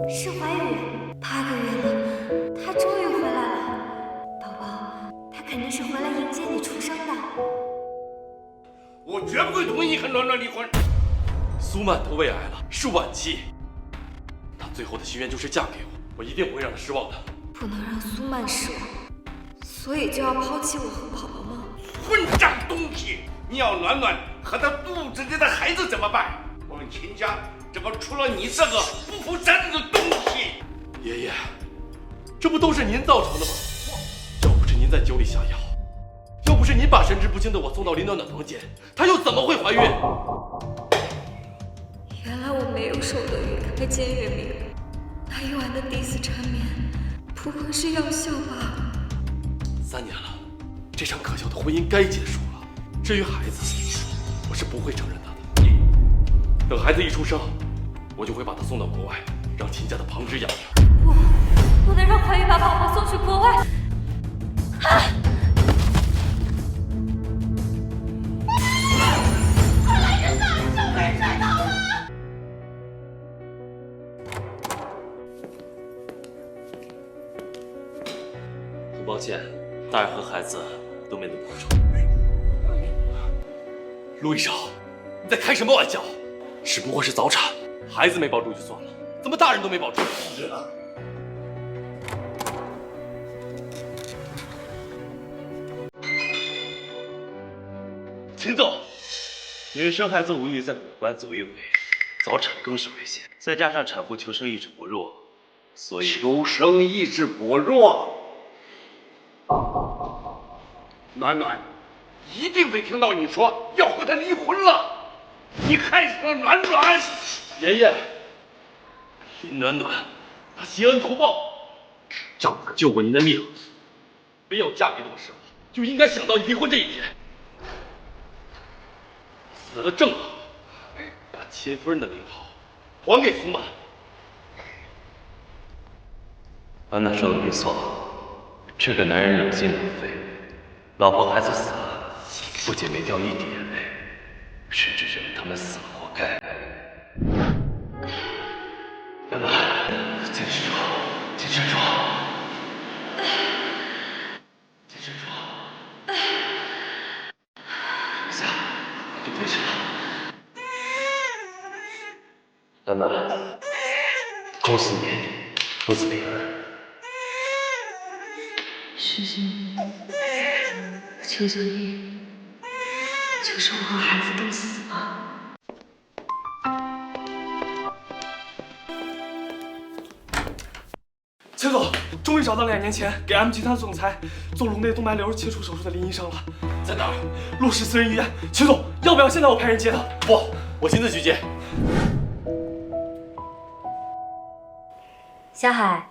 是怀孕8个月了，她终于回来了。宝宝，她肯定是回来迎接你出生的。我绝不会同意你和暖暖离婚。苏曼得胃癌了，是晚期。她最后的心愿就是嫁给我，我一定不会让她失望的。不能让苏曼失望，所以就要抛弃我和宝宝吗？混账东西！你要暖暖和她肚子里的孩子怎么办？我们秦家怎么出了你这个不负责任的东西？爷爷，这不都是您造成的吗？要不是您在酒里下药，要不是您把神志不清的我送到林暖暖房间，她又怎么会怀孕？原来我没有守得云开见月明，那一晚的第4缠绵，不过是药效吧。3年了，这场可笑的婚姻该结束了。至于孩子，我是不会承认他的。等孩子一出生，我就会把他送到国外，让秦家的旁支养着。不能让怀孕把宝宝送去国外。很抱歉，大人和孩子都没能保住。陆医生，你在开什么玩笑？只不过是早产，孩子没保住就算了，怎么大人都没保住？是啊。秦总，因为生孩子无异于在五官左右为，早产更是危险，再加上产妇求生意志薄弱，所以求生意志薄弱。暖暖一定会听到你说要和他离婚了，你害死了暖暖。爷爷，林暖暖，她挟恩图报，丈夫救过您的命，没有嫁给我时候就应该想到离婚这一天。死了正好，把秦夫人的名号还给苏曼。安娜说的没错，这个男人冷心冷肺，老婆孩子死了，不仅没掉一滴眼泪，甚至认为他们死了活该。安娜，坚持住，坚持住，坚持住。等一下，别对着。安娜，恭喜你，母子平安。师兄，求求你，就是我和孩子都死吧。秦总，终于找到2年前给 M 集团总裁做颅内动脉瘤切除手术的林医生了。在哪儿？陆氏私人医院。秦总，要不要现在我派人接他？不，我亲自去接。小海，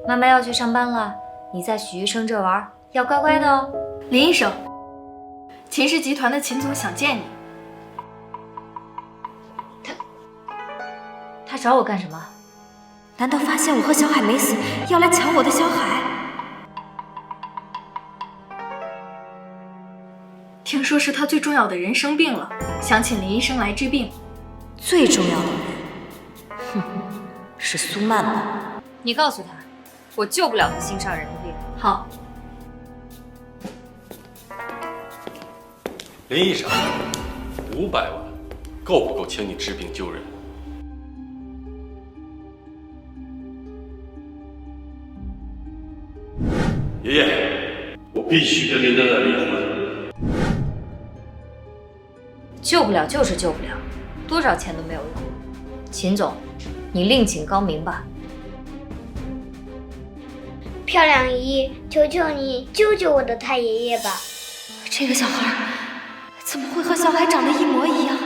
妈妈要去上班了，你在许医生这玩，要乖乖的哦。林医生，秦氏集团的秦总想见你。他找我干什么？难道发现我和小海没死，要来抢我的小海？听说是他最重要的人生病了，想请林医生来治病。最重要的人，哼，是苏曼吧？你告诉他，我救不了他心上人的病。好。林医生，500万够不够请你治病救人？爷爷，我必须跟林暖暖离婚。救不了就是救不了，多少钱都没有用。秦总，你另请高明吧。漂亮姨，求求你救救我的太爷爷吧！这个小孩怎么会和小海长得一模一样？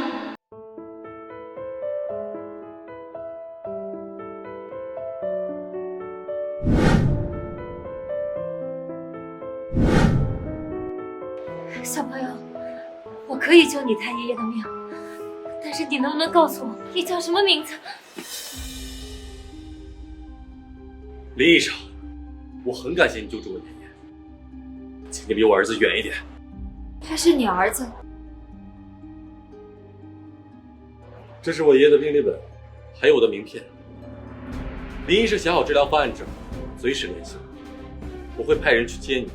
小朋友，我可以救你太爷爷的命，但是你能不能告诉我，你叫什么名字？林医生，我很感谢你救助我爷爷，请你离我儿子远一点。他是你儿子？这是我爷爷的病历本，还有我的名片。林医师想好治疗方案之后，随时联系我，我会派人去接你。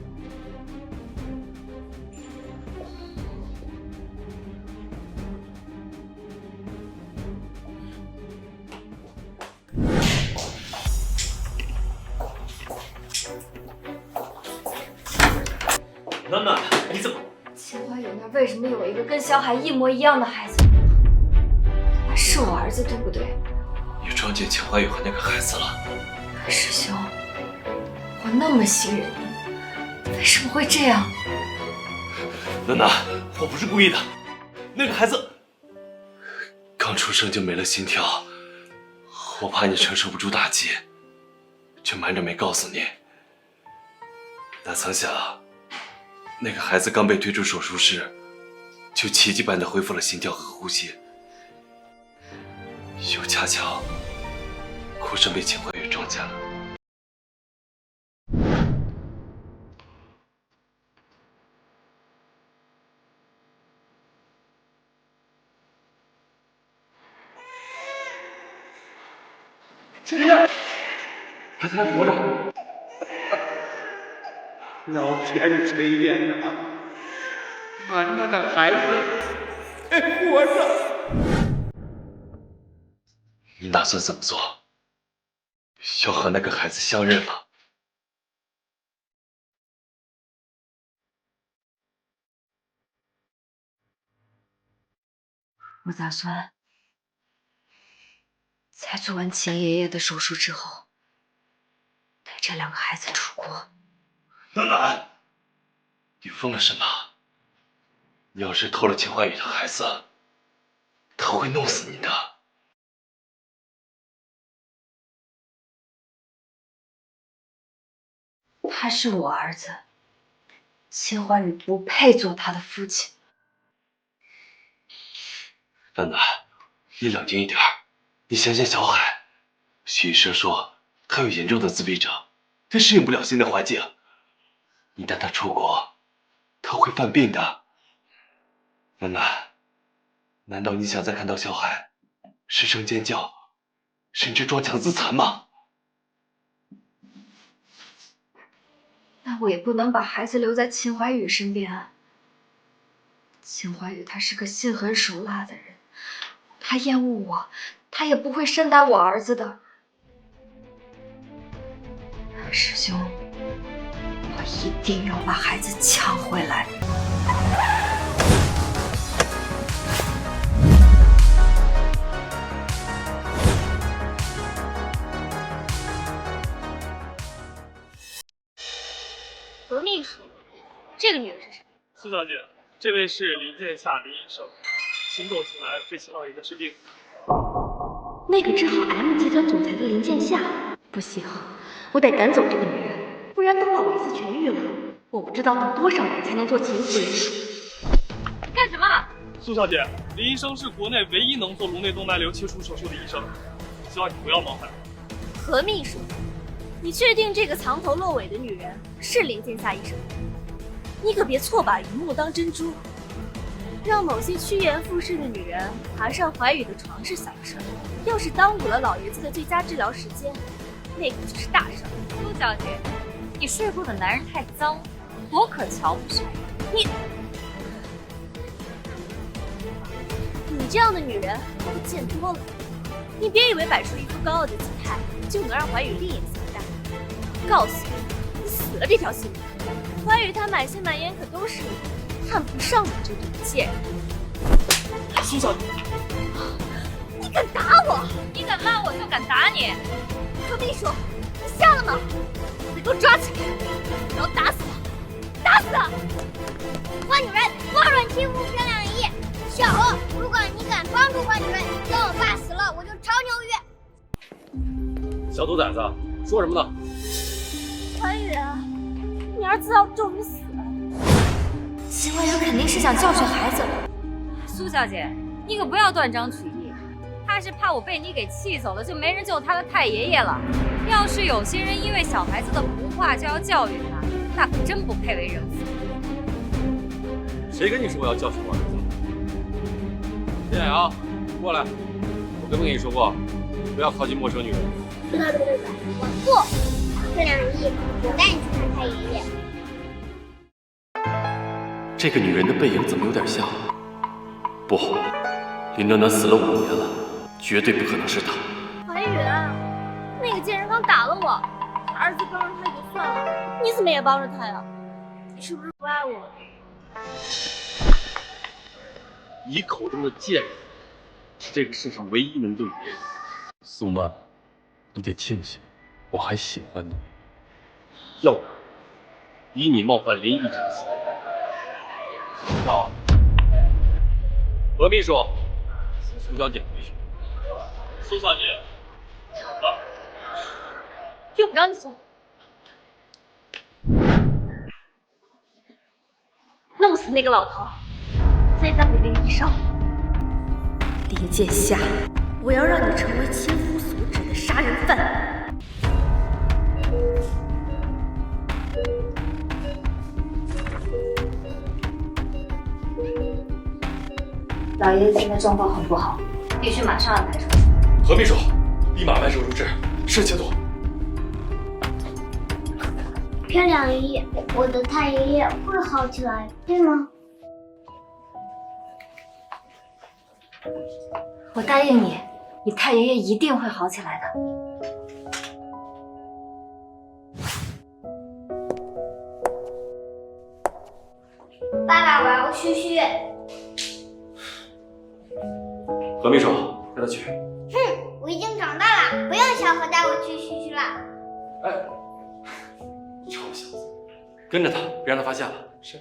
暖暖，你怎么？秦怀宇那为什么有一个跟小海一模一样的孩子？他是我儿子，对不对？你撞见秦怀宇和那个孩子了？师兄，我那么信任你，为什么会这样？暖暖，我不是故意的。那个孩子刚出生就没了心跳，我怕你承受不住打击，就瞒着没告诉你。哪曾想，那个孩子刚被推出手术室，就奇迹般的恢复了心跳和呼吸，又恰巧哭声被秦怀宇撞见了。他才活着。老天垂怜呐！暖暖的孩子还活着。你打算怎么做？要和那个孩子相认吗？我打算在做完秦爷爷的手术之后，带这2个孩子出国。暖暖，你疯了是吗？你要是偷了秦怀宇的孩子，他会弄死你的。他是我儿子，秦怀宇不配做他的父亲。暖暖，你冷静一点，你想想小海，许医生说他有严重的自闭症，他适应不了新的环境。你带他出国，他会犯病的。暖暖，难道你想再看到小海失声尖叫，甚至装强自残吗？那我也不能把孩子留在秦怀宇身边啊。秦怀宇他是个心狠手辣的人，他厌恶我，他也不会善待我儿子的。师兄，我一定要把孩子抢回来。何秘书，这个女人是谁？苏小姐，这位是林建夏林医生，行动起来费秦老爷的治病。那个治好 M 集团总裁的林建夏，不行，我得赶走这个女人，不然等老爷子痊愈了，我不知道等多少年才能做秦夫人。干什么？苏小姐，林医生是国内唯一能做颅内动脉瘤切除手术的医生，希望你不要冒犯。何秘书，你确定这个藏头露尾的女人是林建夏医生？你可别错把榆木当珍珠，让某些趋炎附势的女人爬上怀宇的床是小事，要是耽误了老爷子的最佳治疗时间，那可就是大事。苏小姐，你睡过的男人太脏，多可瞧不上。你这样的女人我见多了，你别以为摆出一副高傲的姿态就能让怀宇另眼相待。告诉你，你死了这条心。怀宇他满心满眼可都是你，看不上你这种贱人。苏小姐，你敢打我？你敢骂我就敢打你。何秘书，你瞎了吗？你给我抓起来，然后打死他，打死他！坏女人，妄软欺负漂亮姨。小欧，如果你敢帮助坏女人，等我爸死了，我就炒鱿鱼。小兔崽子，说什么呢？怀宇啊，你儿子要终于死了。秦怀宇肯定是想教训孩子。苏小姐，你可不要断章取义。他是怕我被你给气走了，就没人救他的太爷爷了。要是有些人因为小孩子的不话就要教育他，那可真不配为人父。谁跟你说我要教训我儿子？林海洋，过来，我跟没跟你说过，不要靠近陌生女人？对，我不。月亮姨，我带你去看太爷爷。这个女人的背影怎么有点像？不，林暖暖死了5年了，绝对不可能是她。怀宇，那个贱人刚打了我，儿子帮着他也就算了，你怎么也帮着他呀？你是不是不爱我？你口中的贱人，是这个世上唯一能对你。苏曼，你得庆幸，我还喜欢你。要不然，以你冒犯林毅这个行为，好，何秘书，苏小姐回去。苏小姐，用不着你送。弄死那个老头，再当你的医生。林剑夏，我要让你成为千夫所指的杀人犯。老爷爷现在状况很不好，必须马上安排手术。何秘书，立马办手术室，是节奏。月亮姨，我的太爷爷会好起来，对吗？我答应你，你太爷爷一定会好起来的。爸爸，我要去续。何秘书，带他去。哼，我已经长大了，不用小何带我去续续了。哎，臭小子，跟着他，别让他发现了。是。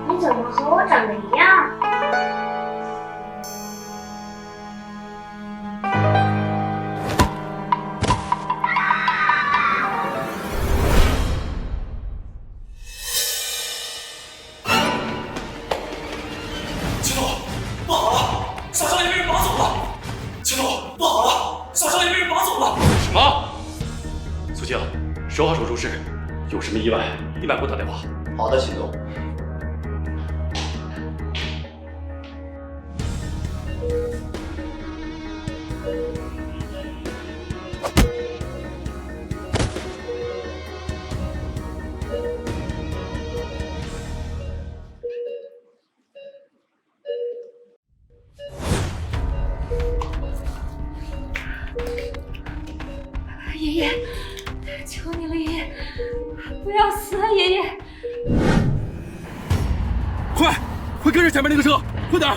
你怎么和我长得一样？秦总，不好了，小少爷被人绑走了。秦总，不好了，小少爷被人绑走了。什么？苏晴，守好手术室，有什么意外立马给我打电话。好的，秦总。爷爷，求你了，爷爷，不要死啊，爷爷！快跟着前面那个车，快点！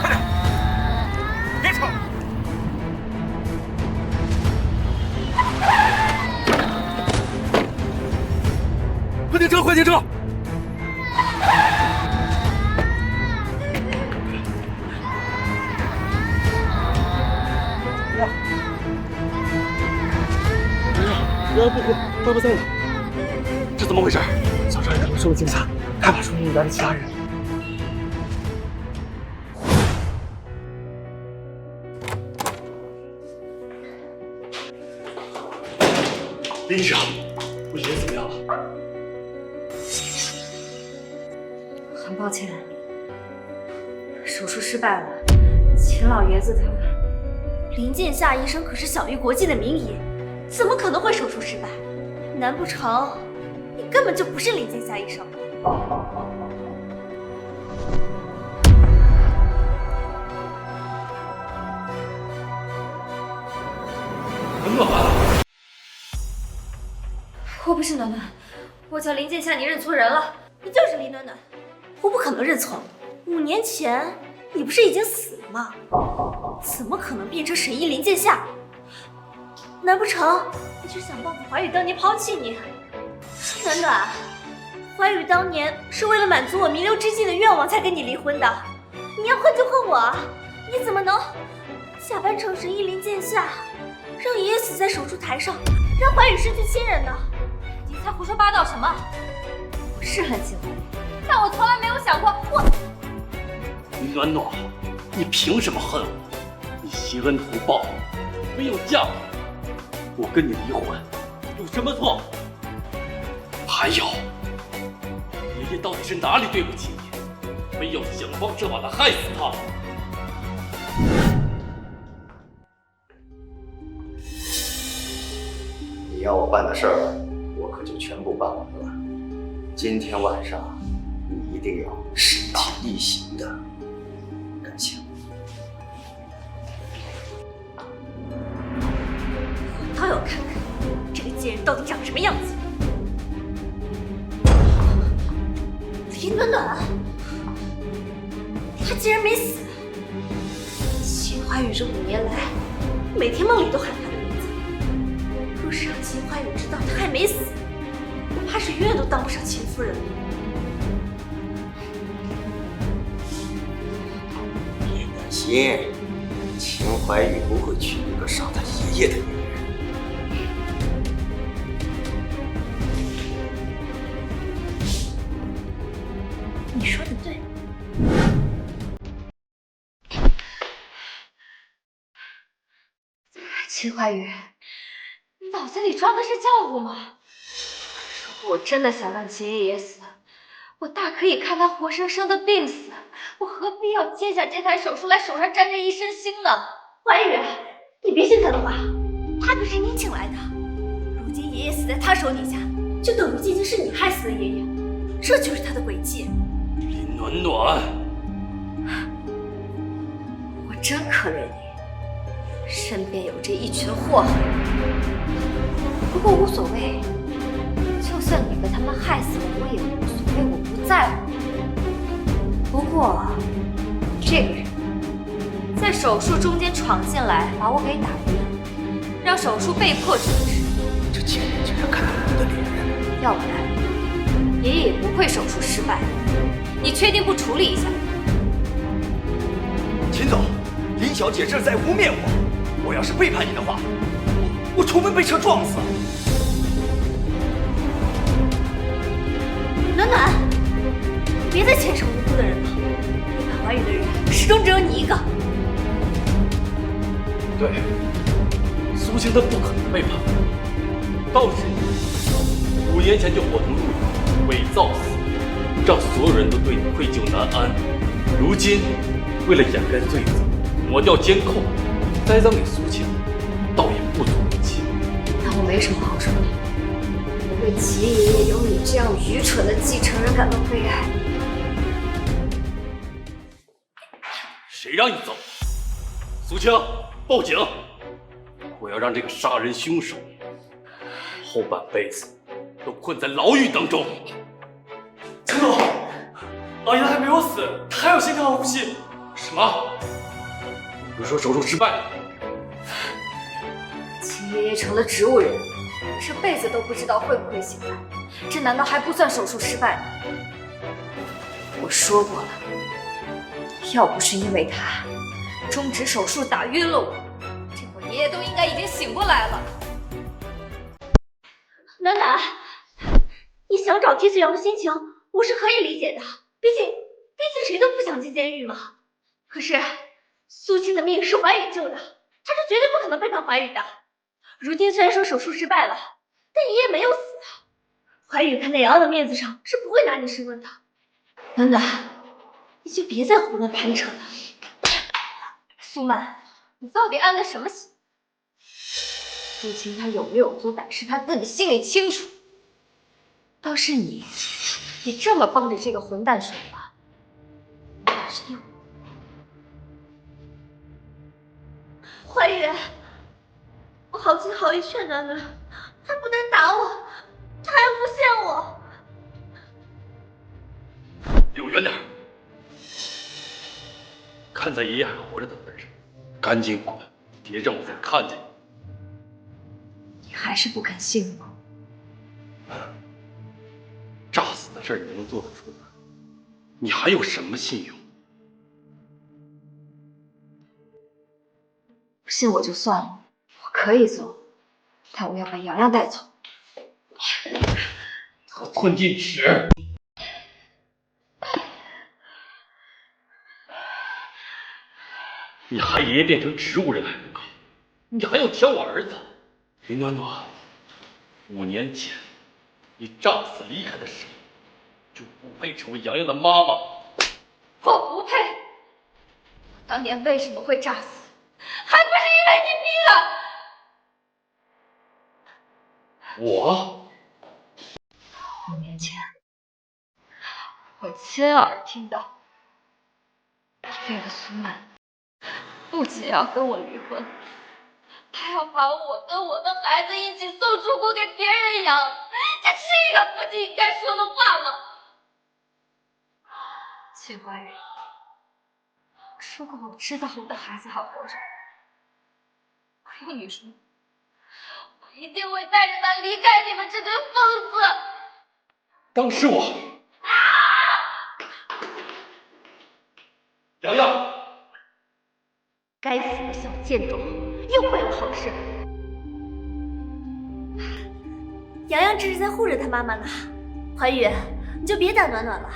快点！别吵！快停车！快停车！人不活，抓不在了，这怎么回事？小少爷可能受了惊吓，害怕出现里边的其他人。林医生，我爷爷怎么样了？很抱歉，手术失败了。秦老爷子他……林剑夏医生可是享誉国际的名医，怎么可能会手术失败？难不成你根本就不是林剑夏医生？暖暖，我不是暖暖，我叫林剑夏，你认错人了。你就是林暖暖，我不可能认错。5年前你不是已经死了吗？怎么可能变成神医林剑夏？难不成你是想报复怀宇当年抛弃你？暖暖，怀宇当年是为了满足我弥留之际的愿望才跟你离婚的。你要恨就恨我啊！你怎么能假扮成神医林剑夏，让爷爷死在手术台上，让怀宇失去亲人呢？你在胡说八道什么？我是很喜欢你，但我从来没有想过我……暖暖，你凭什么恨我？你挟恩图报，没有嫁我，我跟你离婚，有什么错？还有，爷爷到底是哪里对不起你，非要想方设法的害死他？你要我办的事儿，我可就全部办完了。今天晚上，你一定要身体力行的感谢我。我倒要看看这个贱人到底长什么样子。林暖暖，她竟然没死！秦怀宇这5年来，每天梦里都喊她的名字。若是让秦怀宇知道她还没死，我怕是永远都当不上秦夫人了。别担心，秦怀宇不会娶一个杀他爷爷的女人。你说的对。秦怀宇，你脑子里装的是浆糊吗？如果我真的想让秦爷爷死，我大可以看他活生生的病死，我何必要接下这台手术来手上沾着一身腥呢？怀宇，你别信他的话，他可是你请来的。如今爷爷死在他手底下，就等于仅仅是你害死了爷爷，这就是他的诡计。林暖暖，我真可怜你，身边有这一群祸害。不过无所谓，就算你被他们害死了，我也无所谓，我不在乎。不过，这个人在手术中间闯进来，把我给打晕，让手术被迫终止。这贱人竟然看到我的女人，要不然，爷爷也不会手术失败。你确定不处理一下？秦总，林小姐这是在污蔑我。我要是背叛你的话，我除非被车撞死。暖暖，你别再牵扯无辜的人了。背叛怀宇的人始终只有你一个。对，苏青她不可能背叛我，倒是你，5年前就伙同陆羽伪造死，让所有人都对你愧疚难安。如今为了掩盖罪责，抹掉监控，栽赃给苏青，倒也不足为奇。但我没什么好说的。我为齐爷爷有你这样愚蠢的继承人感到悲哀。谁让你走？苏青，报警！我要让这个杀人凶手后半辈子都困在牢狱当中。陈总，老爷子还没有死，他还有心跳和呼吸。什么？你不是说手术失败了？齐爷爷成了植物人，这辈子都不知道会不会醒来，这难道还不算手术失败吗？我说过了，要不是因为他终止手术打晕了我，这会儿爷爷都应该已经醒过来了。暖暖，你想找替罪羊的心情，我是可以理解的。毕竟谁都不想进监狱嘛。可是苏青的命是怀宇救的，他是绝对不可能背叛怀宇的。如今虽然说手术失败了，但爷爷没有死。怀宇看在洋洋的面子上，是不会拿你申论的。暖暖，你就别再胡乱攀扯了。苏曼，你到底安了什么心？苏青他有没有做歹事，他自己心里清楚。倒是你这么帮着这个混蛋说话，那是因为怀宇，我好心好意劝暖暖，他不但打我，他还诬陷我。离我远点！看在爷爷还活着的份上，赶紧滚，别让我再看见你。你还是不肯信我。炸死的事儿你能做得出来？你还有什么信用？不信我就算了，我可以走，但我要把洋洋带走。和混进去！你害爷爷变成植物人还不够，你还要挑我儿子。林暖暖，5年前你炸死厉害的谁，就不配成为洋洋的妈妈。我不配。当年为什么会炸死，还不是因为你逼的。我5年前，我亲耳听到，你为了苏曼，不仅要跟我离婚，还要把我跟我的孩子一起送出国给别人养，这是一个父亲应该说的话吗？秦怀宇，如果我知道我的孩子还活着，我跟你说，我一定会带着他离开你们这对疯子。当时我，洋洋，该死的小贱种，又为了好事。洋洋这是在护着他妈妈呢。怀宇，你就别打暖暖了，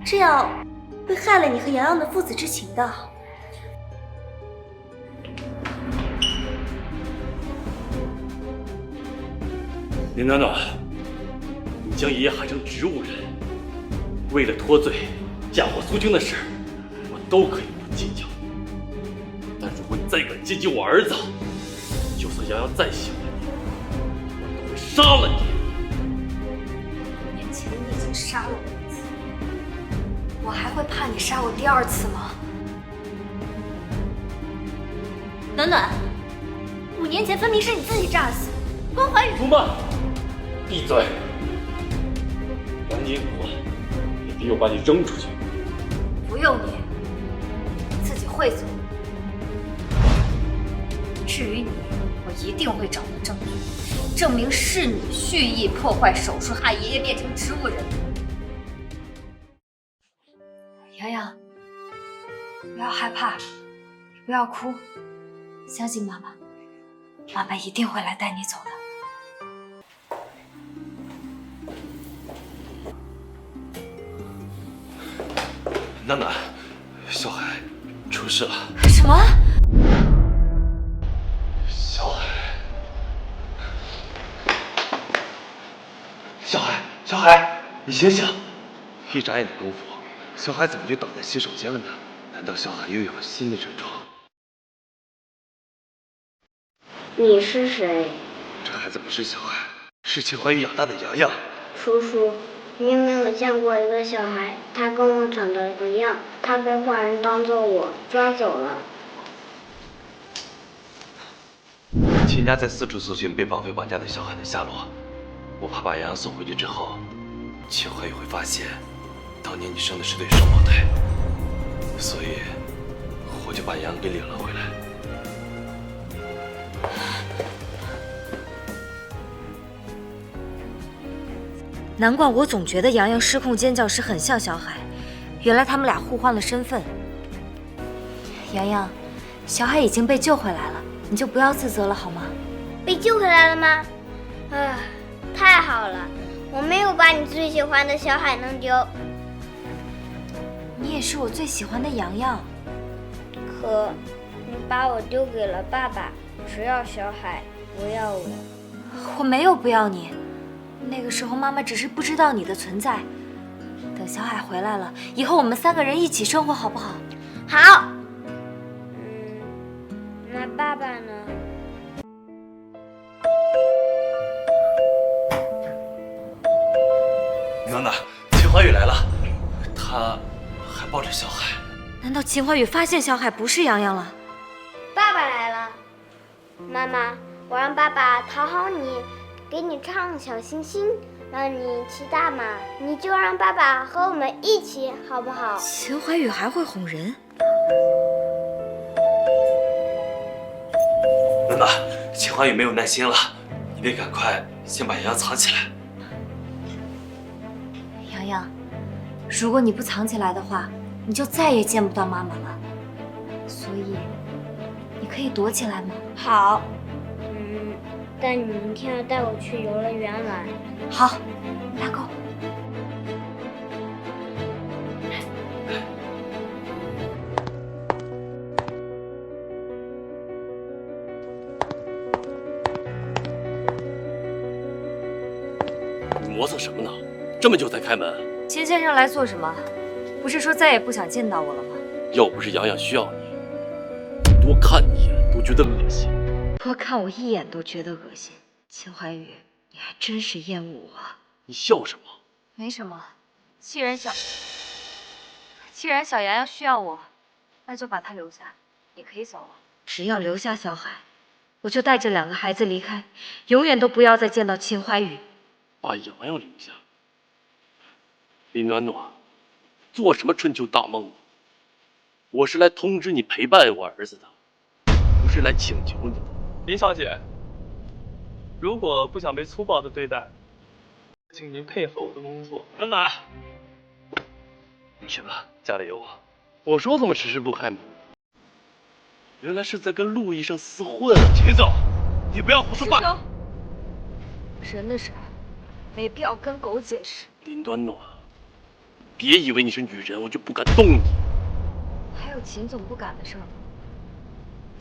这样会害了你和洋洋的父子之情的。林暖暖，你将爷爷喊成植物人，为了脱罪嫁祸苏军的事，我都可以不计较。但如果你再敢接近我儿子，就算洋洋再喜欢你，我都会杀了你。5年前你已经杀了我1次，我还会怕你杀我第2次吗？暖暖，5年前分明是你自己炸死，关怀宇。苏曼，闭嘴！赶紧滚，也别又把你扔出去。不用你，自己会走。至于你，我一定会找到证据，证明是你蓄意破坏手术，害爷爷变成植物人。洋洋，不要害怕，不要哭，相信妈妈，妈妈一定会来带你走的。暖暖，小海出事了。什么？小海，小海，你醒醒！一眨眼的功夫，小海怎么就倒在洗手间了呢？难道小海又有了新的症状？你是谁？这孩子不是小海，是秦怀玉养大的洋洋。叔叔，你有没有见过一个小孩，他跟我长得一样，他被坏人当做我抓走了。秦家在四处搜寻被绑匪绑架的小海的下落，我怕把洋洋送回去之后，秦怀玉会发现，当年你生的是对双胞胎，所以我就把洋洋给领了回来。难怪我总觉得洋洋失控尖叫时很像小海，原来他们俩互换了身份。洋洋，小海已经被救回来了，你就不要自责了好吗？被救回来了吗？啊，太好了，我没有把你最喜欢的小海弄丢。你也是我最喜欢的洋洋。可你把我丢给了爸爸，只要小海，不要我。我没有不要你。那个时候妈妈只是不知道你的存在，等小海回来了，以后我们3个人一起生活好不好？好。那爸爸呢？暖暖，秦怀宇来了，他还抱着小海。难道秦怀宇发现小海不是洋洋了？爸爸来了。妈妈，我让爸爸讨好你，给你唱小星星，让你骑大马，你就让爸爸和我们一起，好不好？秦怀宇还会哄人。暖暖，秦怀宇没有耐心了，你得赶快先把洋洋藏起来。洋洋，如果你不藏起来的话，你就再也见不到妈妈了。所以，你可以躲起来吗？好。但你明天要带我去游乐园玩。好，拉钩。你磨蹭瑟什么呢？这么久才开门？秦先生来做什么？不是说再也不想见到我了吗？要不是洋洋需要你，多看你一眼都觉得恶心。多看我一眼都觉得恶心。秦怀宇，你还真是厌恶我。你笑什么？没什么，既然小洋洋需要我，那就把他留下。你可以走了。只要留下小海，我就带着2个孩子离开，永远都不要再见到秦怀宇。把洋洋留下。林暖暖，做什么春秋大梦？我是来通知你陪伴我儿子的，不是来请求你的。林小姐，如果不想被粗暴的对待，请您配合我的工作。暖暖，去吧，家里有我。我说怎么迟迟不开门？原来是在跟陆医生厮混啊！秦总，你不要胡说八道。人的事没必要跟狗解释。林暖暖，别以为你是女人，我就不敢动你。还有秦总不敢的事吗？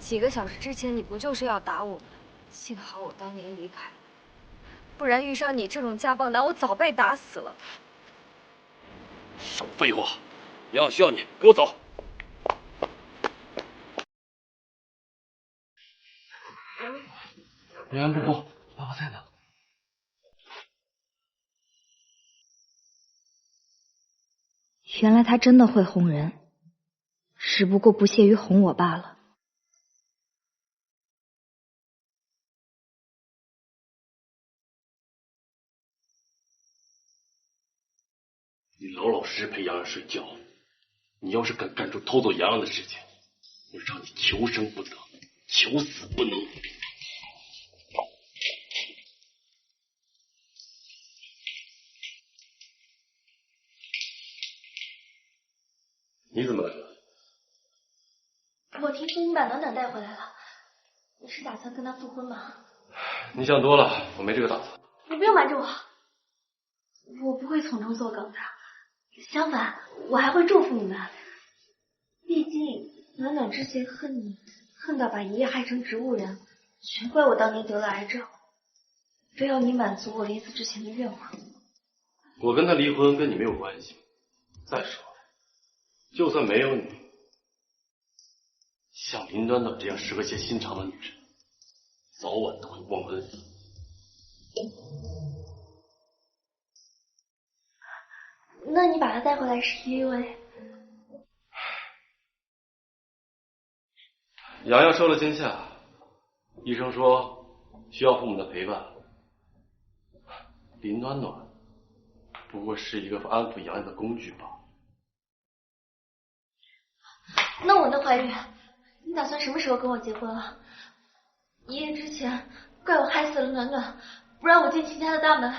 几个小时之前你不就是要打我吗？幸好我当年离开了，不然遇上你这种家暴男，我早被打死了。少废话，洋洋需要你，跟我走。洋洋不哭，爸爸在呢。原来他真的会哄人，只不过不屑于哄我罢了。你老老实实陪洋洋睡觉，你要是敢干出偷走洋洋的事情，我让你求生不得，求死不能。你怎么来了？我听说你把暖暖带回来了，你是打算跟她复婚吗？你想多了，我没这个打算。你不用瞒着我，我不会从中作梗的。相反，我还会祝福你们。毕竟暖暖之前恨你，恨到把爷爷害成植物人，全怪我当年得了癌症，非要你满足我临死之前的愿望。我跟他离婚跟你没有关系。再说了，就算没有你，像林暖暖这样蛇蝎心肠的女人，早晚都会忘恩负义。那你把她带回来是因为？洋洋受了惊吓，医生说需要父母的陪伴。林暖暖不过是一个安抚洋洋的工具罢了。那我的怀孕，你打算什么时候跟我结婚啊？爷爷之前怪我害死了暖暖，不让我进秦家的大门，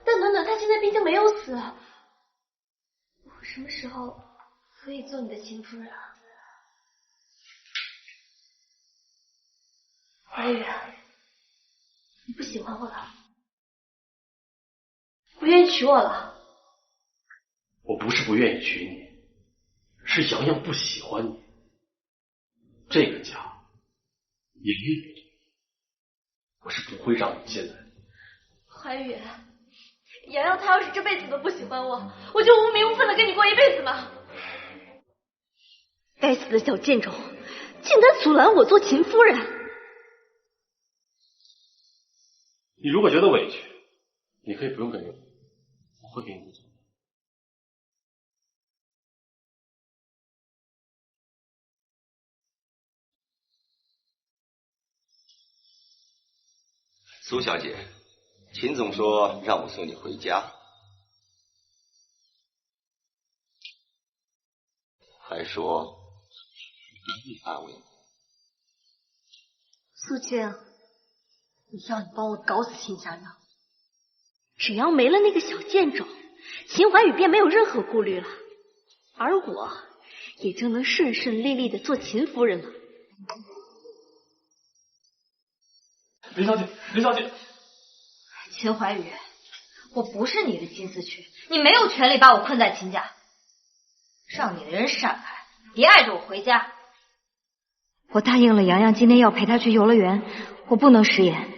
但暖暖她现在毕竟没有死。我什么时候可以做你的秦夫人啊？怀宇，你不喜欢我了？不愿意娶我了？我不是不愿意娶你，是洋洋不喜欢你。这个家也没你，我是不会让你进来的。怀宇，洋洋他要是这辈子都不喜欢我，我就无名无分的跟你过一辈子吗？该死的小贱种，竟敢阻拦我做秦夫人！你如果觉得委屈，你可以不用跟着我，我会给你做。苏小姐，秦总说让我送你回家，还说一定安慰你。苏青，我要你帮我搞死秦家阳，只要没了那个小贱种，秦怀宇便没有任何顾虑了，而我也就能顺顺利利的做秦夫人了。林小姐，林小姐，秦怀宇，我不是你的金丝雀，你没有权利把我困在秦家。让你的人闪开，别碍着我回家。我答应了洋洋，今天要陪他去游乐园，我不能食言。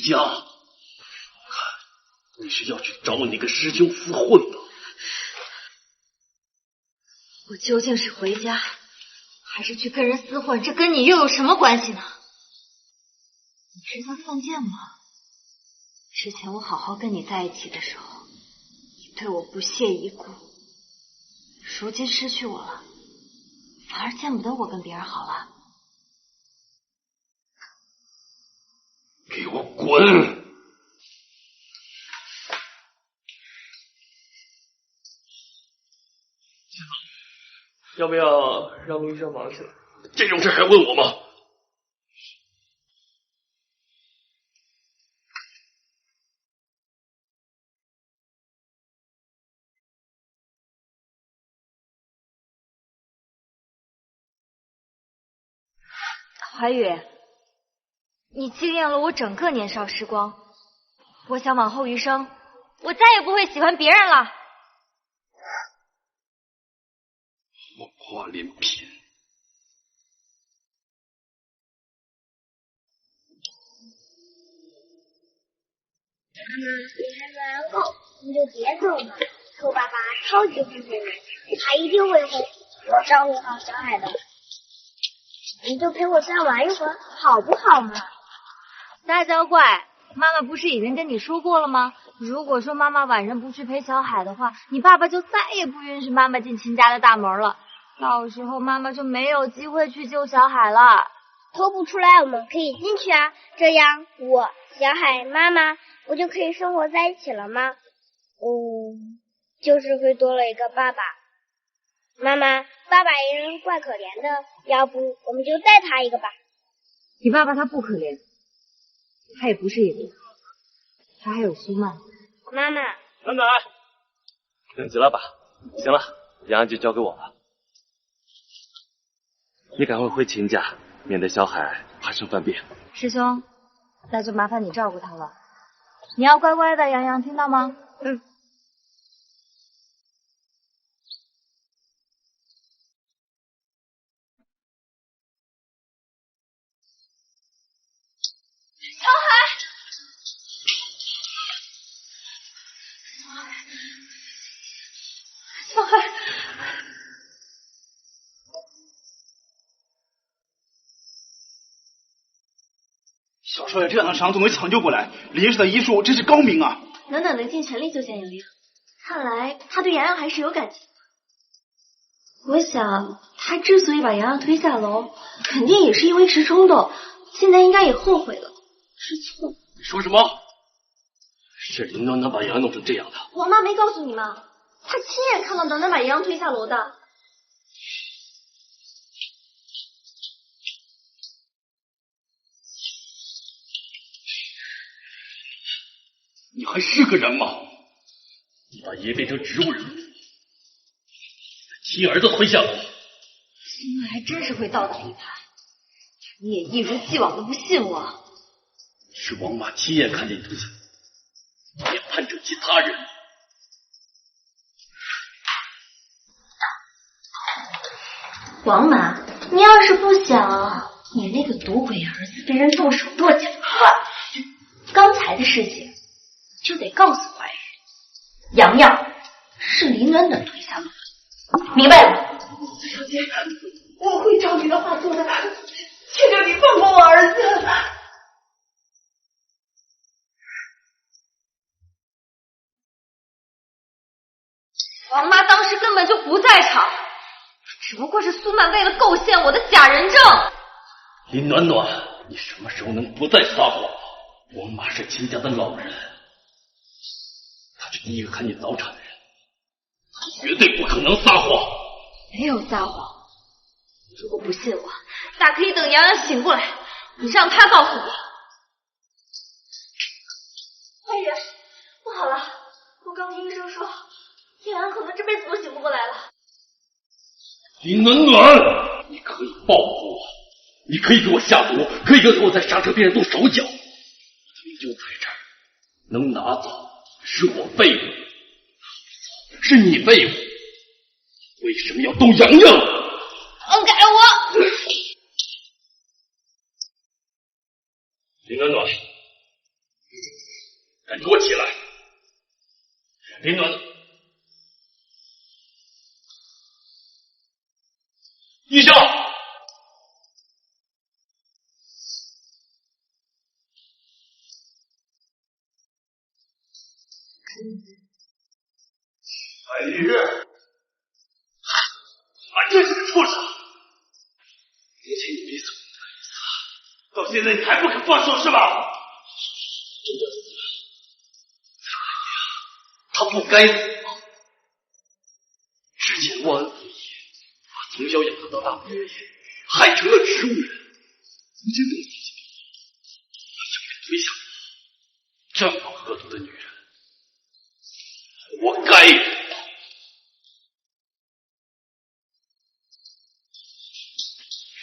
家，看你是要去找你个师兄厮混吧？我究竟是回家，还是去跟人厮混？这跟你又有什么关系呢？你是在犯贱吗？之前我好好跟你在一起的时候，你对我不屑一顾，如今失去我了，反而见不得我跟别人好了。给我滚！要不要让陆医生忙去了？这种事还问我吗？怀宇，你惊艳了我整个年少时光，我想往后余生，我再也不会喜欢别人了。谎话连篇。你还没来够，你就别走了。臭爸爸超级会哄你，他一定会哄我照顾好小海的。你就陪我再玩一会儿，好不好嘛？大妖怪，妈妈不是已经跟你说过了吗？如果说妈妈晚上不去陪小海的话，你爸爸就再也不允许妈妈进秦家的大门了。到时候妈妈就没有机会去救小海了。偷不出来，我们可以进去啊，这样我、小海、妈妈不就可以生活在一起了吗？就是会多了一个爸爸。妈妈，爸爸一人怪可怜的，要不我们就带他一个吧。你爸爸他不可怜，他也不是一个人，他还有苏曼。妈妈，暖暖，等急了吧？行了，洋洋就交给我了。你赶快回秦家，免得小海发生犯病。师兄，那就麻烦你照顾他了。你要乖乖的，洋洋，听到吗？嗯。小海，小少爷这样的伤都能抢救过来，李医师的医术真是高明啊！暖暖能尽全力救下洋洋，看来他对洋洋还是有感情的。我想他之所以把洋洋推下楼，肯定也是因为时冲动，现在应该也后悔了，知错。你说什么？是林暖暖把洋洋弄成这样的？王妈没告诉你吗？她亲眼看到暖暖把洋洋推下楼的。你还是个人吗？你把爷变成植物人，亲儿子推下楼。苏曼还真是会道德理判，你也一如既往的不信我。是王妈亲眼看见你推下楼，也判正其他人。王妈，你要是不想你那个赌鬼儿子被人动手剁脚的话，刚才的事情就得告诉怀玉，洋洋是林暖暖推下楼的，明白了吗？小姐，我会照你的话做的，求求你放过我儿子。王妈当时根本就不在场，只不过是苏曼为了构陷我的假人证。林暖暖，你什么时候能不再撒谎了？王妈是秦家的老人，她是第一个看你早产的人，她绝对不可能撒谎。没有撒谎。如果不信我，大可以等洋洋醒过来，你让他告诉我。怀宇，不好了，我刚听医生说，洋洋可能这辈子都醒不过来了。林暖暖，你可以报复我，你可以给我下毒，可以给我在刹车边上动手脚，你就在这儿，能拿走是我废物，是你废物，为什么要动洋洋？恩改我！林暖暖，林暖暖，医生，白玉，还真是个畜生！之前你逼死我的儿子，到现在你还不肯放手是吧？真的死了，他不该死。之前忘恩负义，把从小养他到大的爷爷害成了植物人，曾经对自己把生命推向这么恶毒的女人，活该！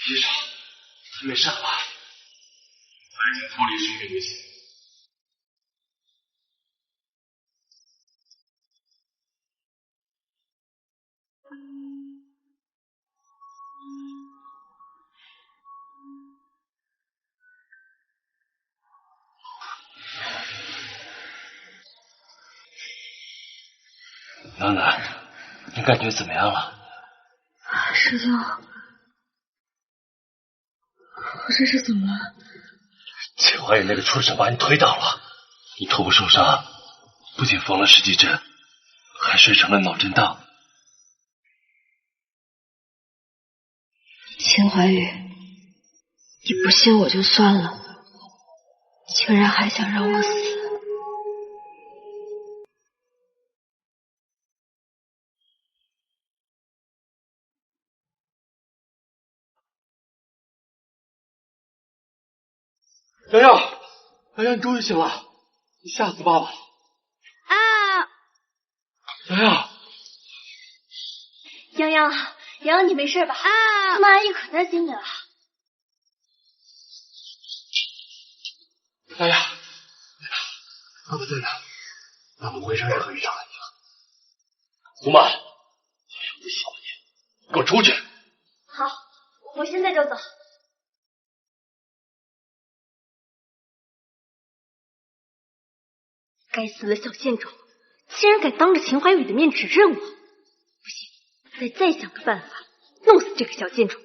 医生，他没事吧？他已经脱离生命危险。暖暖，你感觉怎么样了？师兄，我这是怎么了？秦怀宇那个畜生把你推倒了，你头部受伤，不仅缝了10几针，还摔成了脑震荡。秦怀宇，你不信我就算了，竟然还想让我死。洋洋，洋洋，你终于醒了，你吓死爸爸了！啊！洋洋，洋洋，洋洋，你没事吧？啊！他们阿姨可担心你了。洋洋，爸爸在哪？爸爸不会让任何人伤害你了。苏曼，洋洋不喜欢你，给我出去！好，我现在就走。该死的小贱种，竟然敢当着秦怀宇的面指认我！不行，再想个办法弄死这个小贱种。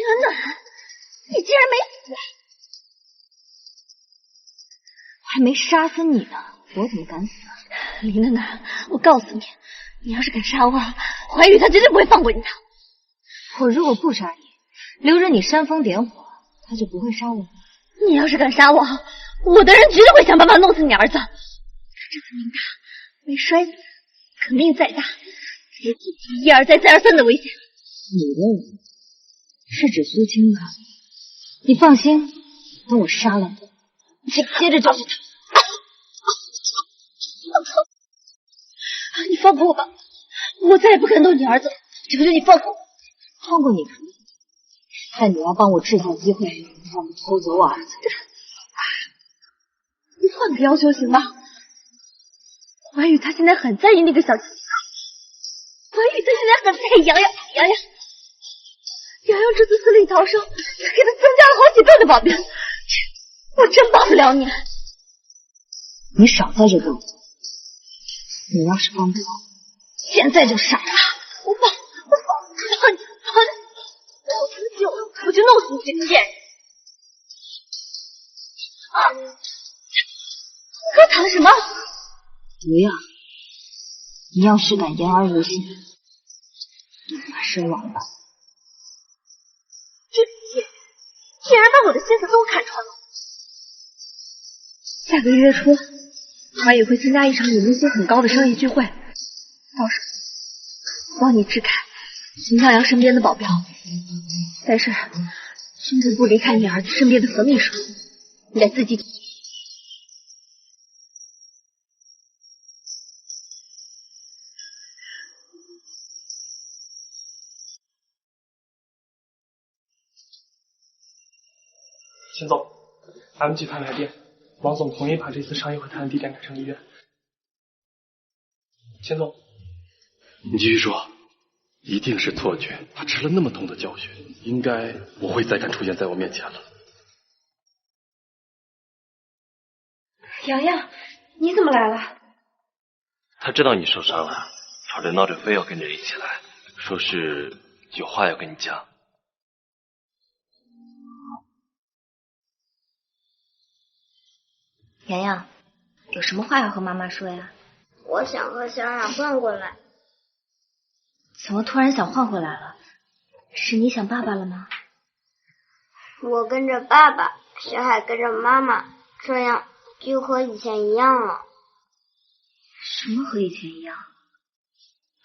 暖暖，你竟然没死！还没杀死你呢，我怎么敢死？林暖暖，我告诉你，你要是敢杀我，怀宇他绝对不会放过你的。我如果不杀你，留着你煽风点火，他就不会杀我。你要是敢杀我，我的人绝对会想办法弄死你儿子。他这次命大，没摔死，可命再大，也体积一而再再而三的危险。你的人是指苏青吧？你放心，等我杀了你，接着就是他。你放过我吧，我再也不敢动你儿子，求求你放过我。放过你可以，但你要帮我制造机会，让你偷走我儿子。你换个要求行吗？怀宇他现在很在意那个小琪琪，怀宇他现在很在意洋洋。洋洋这次死里逃生，给他增加了好几倍的保镖，我真帮不了你。你少在这跟我，你要是帮不了，现在就杀他！我放你！我自救，我就弄死你这个贱人！啊！你刚谈什么？不要！你要是敢言而无信，那是晚了。这个贱人竟然把我的心思都看穿了。下个月初，怀宇会参加一场隐秘性很高的商业聚会，到时候帮你支开秦向阳身边的保镖，但是绝对不离开你儿子身边的何秘书，你得自己走。秦总 ，MG 拍卖店，王总同意把这次商业会谈的地点改成医院。秦总，你继续说。一定是错觉，他吃了那么痛的教训，应该不会再敢出现在我面前了。洋洋，你怎么来了？他知道你受伤了，吵着闹着非要跟着一起来，说是有话要跟你讲。洋洋，有什么话要和妈妈说呀？我想和小冉换过来。怎么突然想换回来了？是你想爸爸了吗？我跟着爸爸，小海跟着妈妈，这样就和以前一样了。什么和以前一样？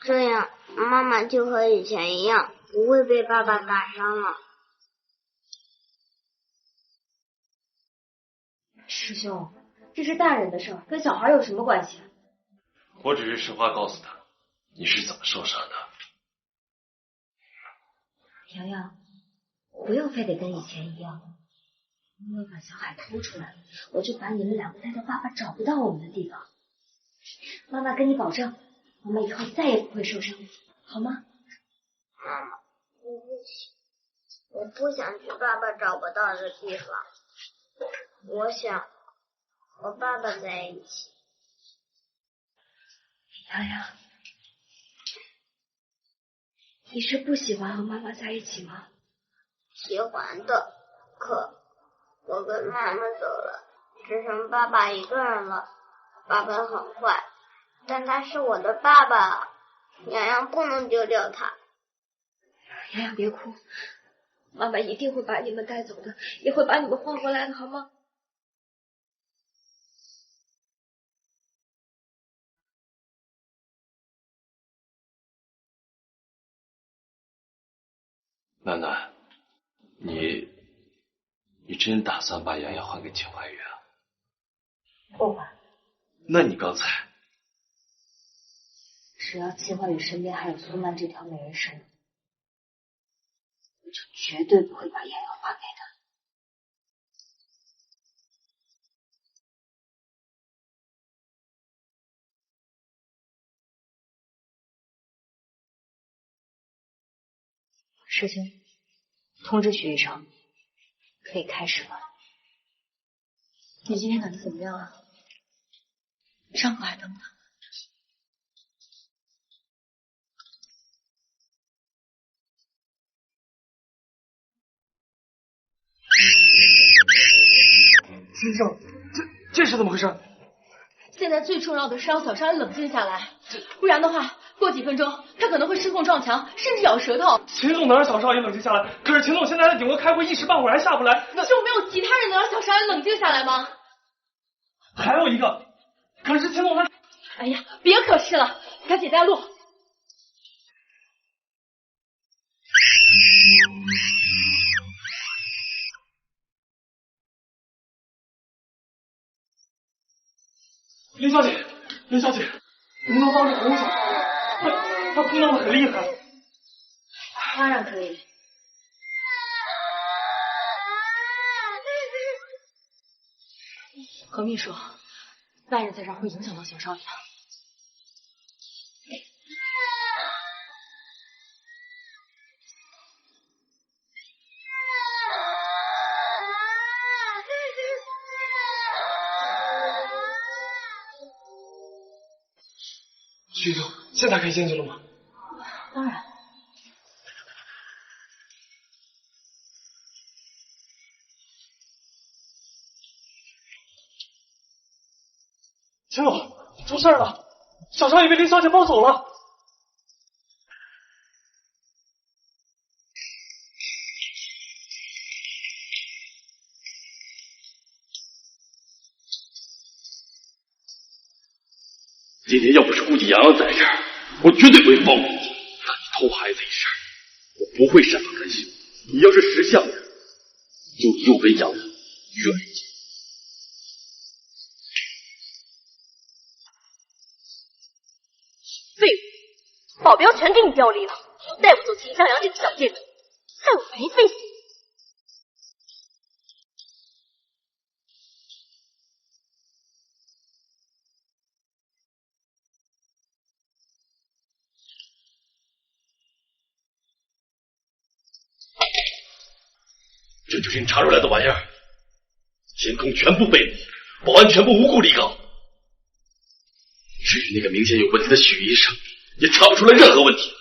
这样妈妈就和以前一样，不会被爸爸打伤了。师兄，这是大人的事儿，跟小孩有什么关系？我只是实话告诉他，你是怎么受伤的。洋洋，不用非得跟以前一样。因为把小海偷出来，我就把你们两个带到爸爸找不到我们的地方。妈妈跟你保证，我们以后再也不会受伤，好吗？妈妈，对不起，我不想去爸爸找不到的地方，我想和爸爸在一起。洋洋，你是不喜欢和妈妈在一起吗？喜欢的，可我跟妈妈走了，只剩爸爸一个人了。爸爸很坏，但他是我的爸爸，洋洋不能丢掉他。洋洋别哭，妈妈一定会把你们带走的，也会把你们换回来的，好吗？楠楠，你真打算把洋洋还给秦怀宇啊？不还。那你刚才……只要秦怀宇身边还有苏曼这条美人绳，我就绝对不会把洋洋还给他。师兄，通知徐医生，可以开始了。你今天感觉怎么样啊？伤口还疼吗？秦总，这是怎么回事？现在最重要的是让小沙冷静下来，不然的话，过几分钟他可能会失控撞墙，甚至咬舌头。秦总能让小少爷冷静下来，可是秦总现在在顶楼开会，一时半会儿还下不来。就没有其他人能让小沙爷冷静下来吗？还有一个，可是秦总他……哎呀，别可是了，赶紧带路。林小姐，林小姐，您能帮着哄小孩？他哭闹的很厉害。当然可以。何秘书，外人在这儿会影响到小少爷的。徐总，现在可以进去了吗？当然。秦总，出事了！小少爷被林小姐抱走了。今天要不是顾及洋洋在这儿，我绝对不会放过你。让你偷孩子一事，我不会善罢甘休。你要是识相点，就以我跟洋洋远一些。废物，保镖全给你调离了，带不走秦向阳这个小贱人，害我没费心。这就是你查出来的玩意儿？监控全部背离，保安全部无故离岗。至于那个明显有问题的许医生，也查不出来任何问题。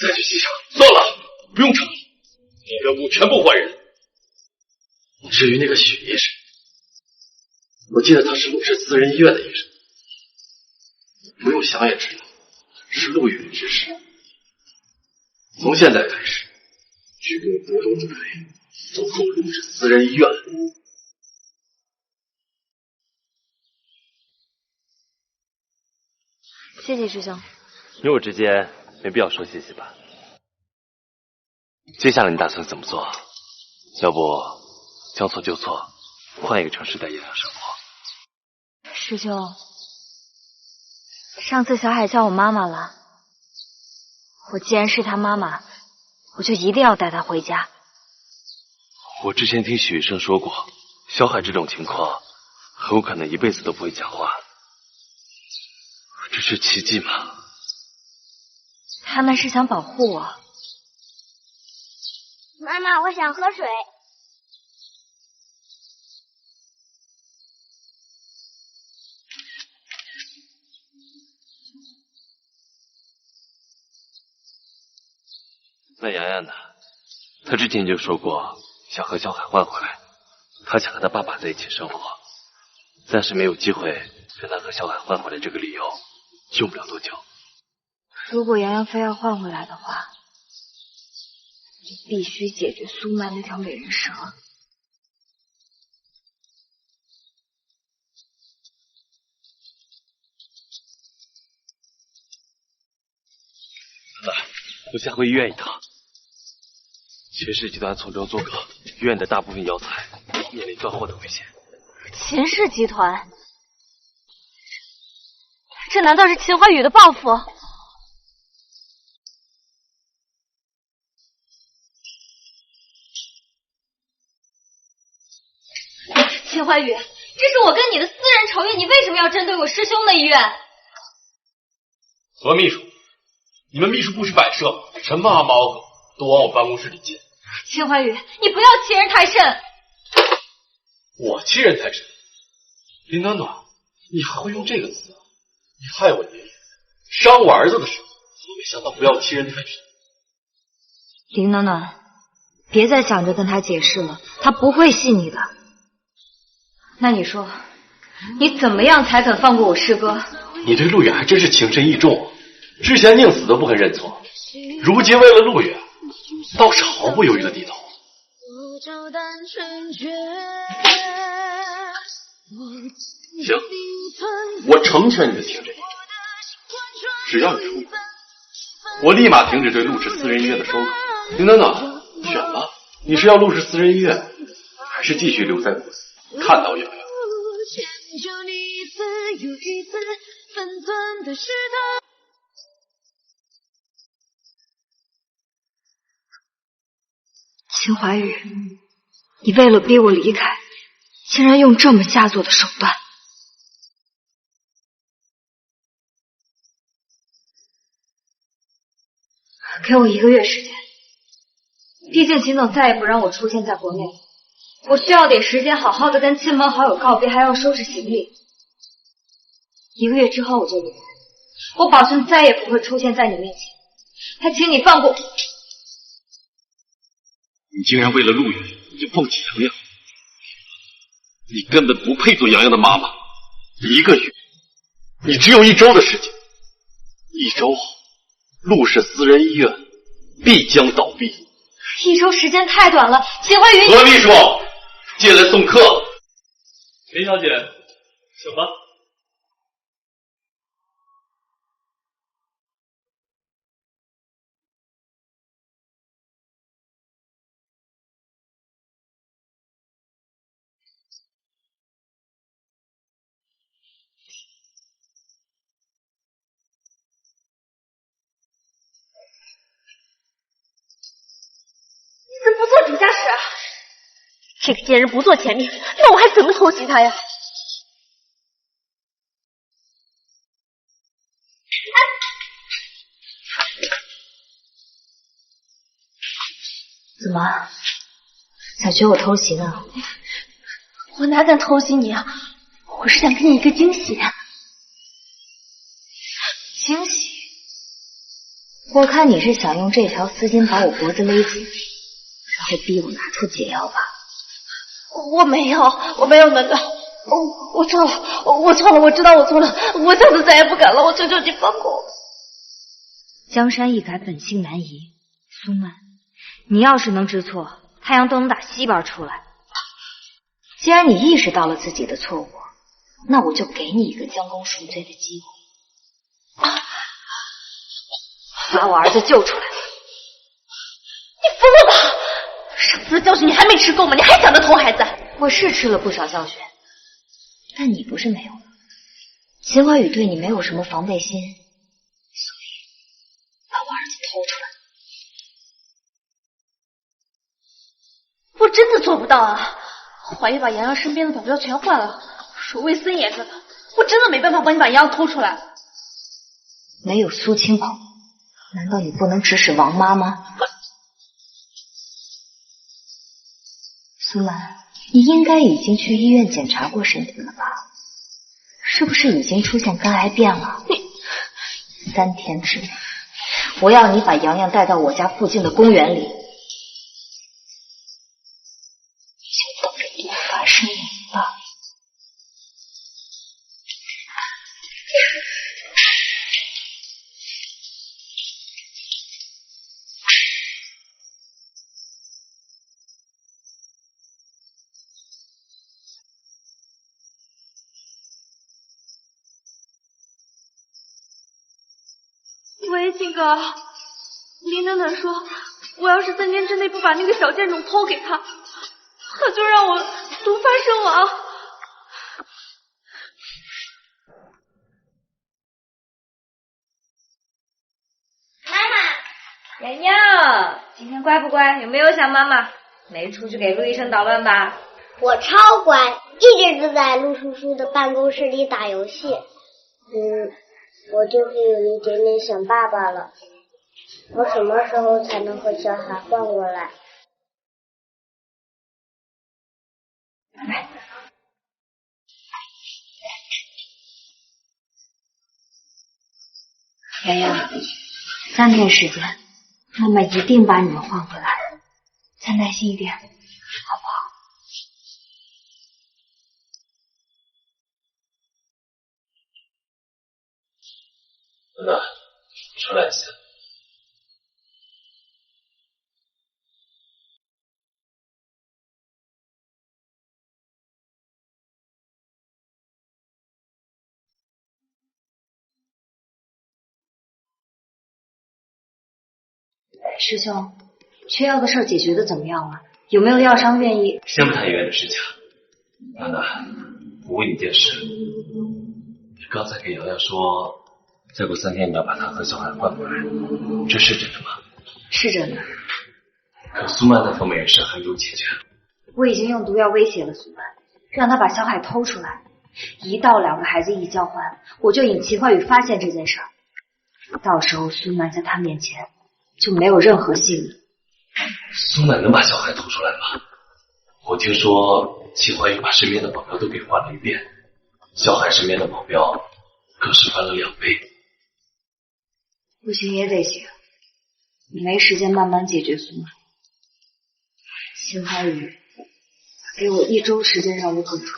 再去戏场，算了，不用查了，保镖部全部换人。至于那个许医生，我记得他是陆氏私人医院的医生，不用想也知道是陆远之事。从现在开始，去给我播种准备，走入陆氏私人医院。谢谢师兄。你我之间没必要说谢谢吧。接下来你打算怎么做？要不将错就错，换一个城市带叶良生活？师兄，上次小海叫我妈妈了，我既然是他妈妈，我就一定要带他回家。我之前听许医生说过，小海这种情况很有可能一辈子都不会讲话。这是奇迹吗？他那是想保护我。妈妈，我想喝水。那洋洋呢？他之前就说过想和小海换回来，他想和他爸爸在一起生活，但是没有机会让他和小海换回来，这个理由用不了多久。如果洋洋非要换回来的话，你必须解决苏曼那条美人蛇。我先回医院一趟。秦氏集团从中作梗，医院的大部分药材面临断货的危险。秦氏集团，这难道是秦怀宇的报复？秦怀宇，这是我跟你的私人仇怨，你为什么要针对我师兄的医院？何秘书，你们秘书部是摆设，什么阿猫阿狗都往我办公室里进。秦怀宇，你不要欺人太甚。我欺人太甚？林暖暖，你还会用这个词？你害我爷爷，伤我儿子的时候，我没想到不要欺人太甚。林暖暖，别再想着跟他解释了，他不会信你的。那你说，你怎么样才肯放过我师哥？你对陆远还真是情深意重，之前宁死都不肯认错，如今为了陆远，倒是毫不犹豫的低头。行，我成全你的情深意重，只要你出面，我立马停止对陆氏私人医院的收购。林暖暖，选吧，你是要陆氏私人医院，还是继续留在国司看到洋洋？秦怀宇，你为了逼我离开，竟然用这么下作的手段。给我1个月时间，毕竟秦总再也不让我出现在国内，我需要点时间好好的跟亲朋好友告别，还要收拾行李。1个月之后我就离开，我保证再也不会出现在你面前，还请你放过我。你竟然为了陆远已经放弃洋洋，你根本不配做洋洋的妈妈。1个月，你只有1周的时间，1周后，陆氏私人医院必将倒闭。1周时间太短了，秦怀宇，何秘书，进来送客。林小姐，请吧。你怎么不做主家使啊？这个贱人不做前面，那我还怎么偷袭他呀？怎么，想学我偷袭呢？我哪敢偷袭你啊！我是想给你一个惊喜。惊喜？我看你是想用这条丝巾把我脖子勒紧，然后逼我拿出解药吧？我没有，暖暖，我错了，我错了，我知道我错了，我下次再也不敢了，我求求你放过我。江山易改，本性难移。苏曼，你要是能知错，太阳都能打西边出来。既然你意识到了自己的错误，那我就给你一个将功赎罪的机会，把我儿子救出来。你疯了吧？上次的教训你还没吃够吗？你还想着偷孩子？我是吃了不少教训，但你不是没有了。秦怀宇对你没有什么防备心，所以把我儿子偷出来。我真的做不到啊！怀疑把洋洋身边的保镖全换了，守卫森严着呢，我真的没办法帮你把洋洋偷出来。没有苏青保，难道你不能指使王妈吗？苏曼，你应该已经去医院检查过身体了吧？是不是已经出现肝癌变了？3天之内，我要你把洋洋带到我家附近的公园里，就等着一发生你吧。喂，亲哥，林暖暖说，我要是3天之内不把那个小贱种剖给他，他就让我毒发身亡。妈妈，洋洋，今天乖不乖？有没有想妈妈？没出去给陆医生捣乱吧？我超乖，一直都在陆叔叔的办公室里打游戏。我就是有一点点想爸爸了。我什么时候才能和小海换过来？洋洋，3天时间，妈妈一定把你们换回来，再耐心一点，好不好？暖暖，出来一下。师兄，缺药的事解决的怎么样了？有没有药商愿意？先不谈医院的事情。暖暖，我问你件事，你刚才给洋洋说，再过3天你要把他和小海换过来，这是真的吗？是真的。可苏曼那方面事还没有解决。我已经用毒药威胁了苏曼，让他把小海偷出来。1到2个孩子一交换，我就引秦怀宇发现这件事儿。到时候苏曼在他面前就没有任何性命。苏曼能把小孩偷出来吗？我听说秦怀宇把身边的保镖都给换了一遍，小海身边的保镖更是翻了2倍。不行也得行，你没时间慢慢解决苏曼。秦怀宇，给我1周时间让我滚出，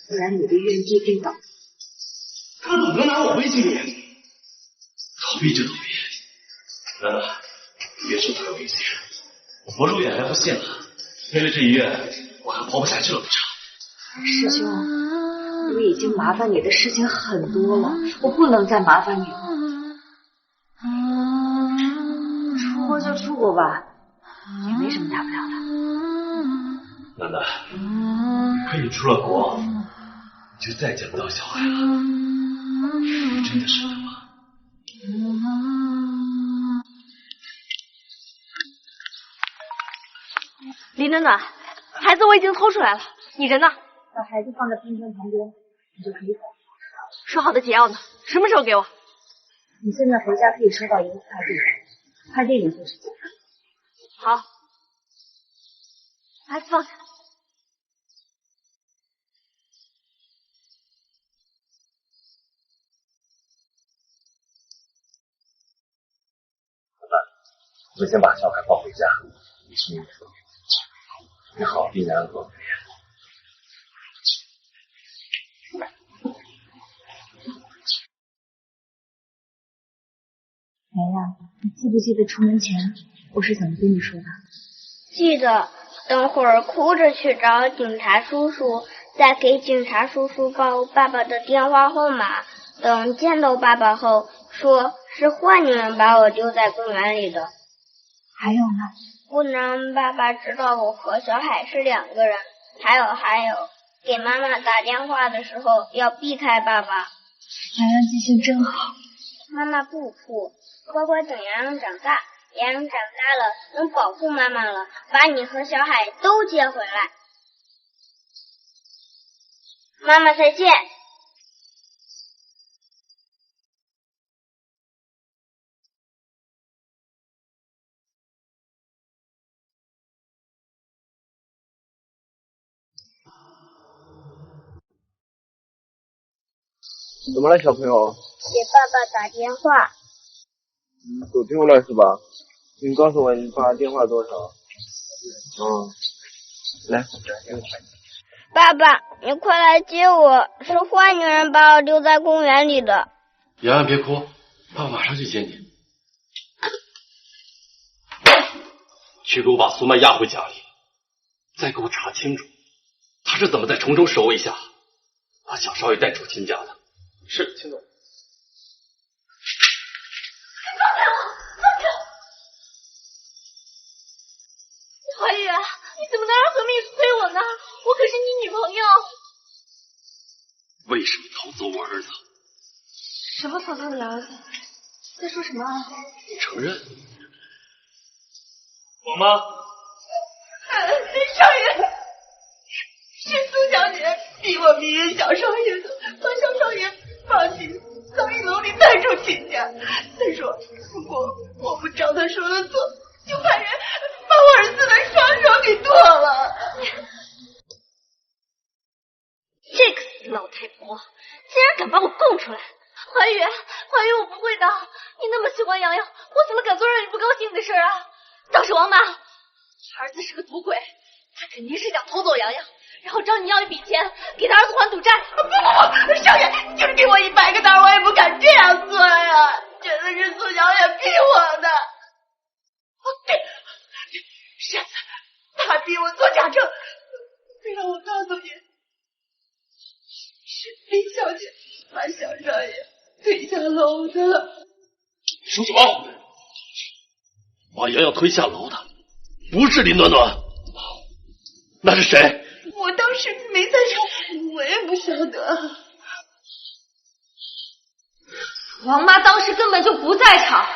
不然你的原地定倒。他怎么能拿我威胁你？逃避就逃避。暖暖，别说他的威胁，我入院还不信了，没了这医院我还活不下去了不成？师兄，我已经麻烦你的事情很多了，我不能再麻烦你了。出国就出国吧，也没什么大不了的。暖暖，可你出了国就再见不到小孩了，真的舍得吗？林暖暖，孩子我已经偷出来了，你人呢？把孩子放在喷泉旁边，你就可以走。说好的解药呢？什么时候给我？你现在回家可以收到一个快递，快递里就是解药。好。把孩子放下。我们先把小孩抱回家。你好好避难安乐。洋洋，你记不记得出门前我是怎么跟你说的？记得。等会儿哭着去找警察叔叔，再给警察叔叔报爸爸的电话号码。等见到爸爸后，说是坏女人把我丢在公园里的。还有呢？不能让爸爸知道我和小海是2个人。还有，给妈妈打电话的时候要避开爸爸。洋洋记性真好。妈妈不哭，乖乖等洋洋长大。洋洋长大了，能保护妈妈了，把你和小海都接回来。妈妈再见。怎么了，小朋友？给爸爸打电话。走丢了是吧？你告诉我你爸电话多少？来，爸爸，你快来接我！是坏女人把我丢在公园里的。洋洋别哭，爸爸马上去接你。去给我把苏曼押回家里，再给我查清楚，他是怎么在城中守卫下把小少爷带出亲家的。是，秦总。怀宇，你怎么能让何秘书推我呢？我可是你女朋友。为什么偷走我儿子？什么偷走你儿子？在说什么啊？你承认？我吗？少爷，是苏小姐逼我迷人小少爷的，把小少爷放进脏衣笼里带出亲家。再说，如果我不照他说的做，就派人把我儿子的双手给剁了。这个死老太婆，竟然敢把我供出来！怀宇，我不会的。你那么喜欢洋洋，我怎么敢做让你不高兴的事啊？倒是王妈，儿子是个赌鬼，他肯定是想偷走洋洋，然后找你要一笔钱，给他儿子还赌债。不，少爷，你就是给我100个胆，我也不敢这样做呀！真的是苏小姐逼我的。对，上次他逼我做假证，非让我告诉你，是林小姐把小少爷推下楼的。你说什么？把洋洋推下楼的不是林暖暖，那是谁？我当时没在场，我也不晓得。王妈当时根本就不在场，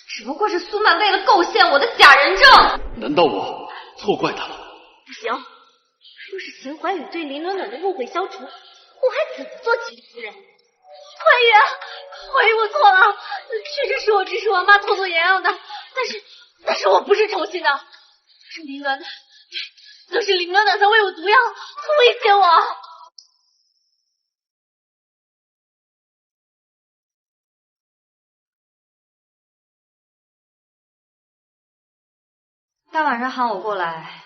只不过是苏曼为了构陷我的假人证。难道我错怪他了？不行，说是秦怀宇对林暖暖的误会消除，我还怎么做齐夫人？怀宇，我错了，确实是我指使王妈偷走洋洋的，但是我不是诚心的，是林暖暖，都是林暖暖在喂我毒药，威胁我。大晚上喊我过来，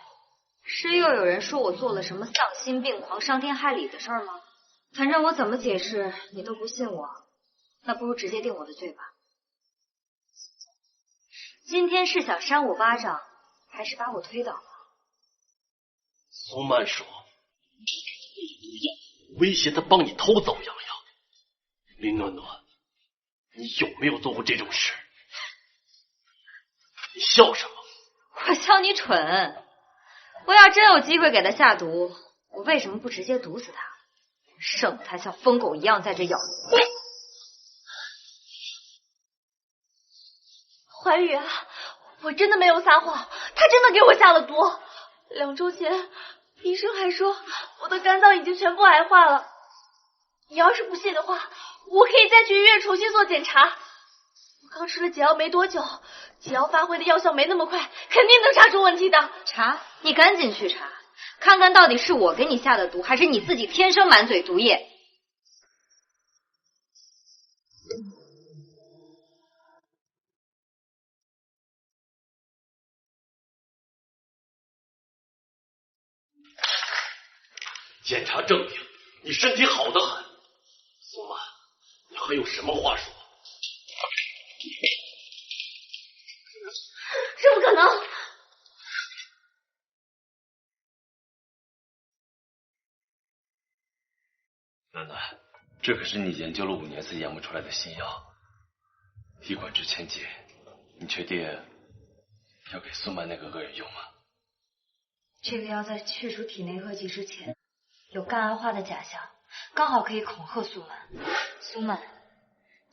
是又有人说我做了什么丧心病狂、伤天害理的事吗？反正我怎么解释你都不信我，那不如直接定我的罪吧。今天是想扇我巴掌，还是把我推倒了？苏曼说威胁他帮你偷走洋洋。林暖暖，你有没有做过这种事？你笑什么？我笑你蠢。我要真有机会给他下毒，我为什么不直接毒死他，省得他像疯狗一样在这咬人？怀宇，我真的没有撒谎，他真的给我下了毒。2周前，医生还说我的肝脏已经全部癌化了。你要是不信的话，我可以再去医院重新做检查。我刚吃了解药没多久，解药发挥的药效没那么快，肯定能查出问题的。查？你赶紧去查，看看到底是我给你下的毒，还是你自己天生满嘴毒液。检查证明你身体好得很，苏曼，你还有什么话说？这不可能！暖暖，这可是你研究了5年才研磨出来的新药，一管值1000金，你确定要给苏曼那个恶人用吗？这个药在去除体内恶疾之前，有肝癌化的假象，刚好可以恐吓苏曼。苏曼，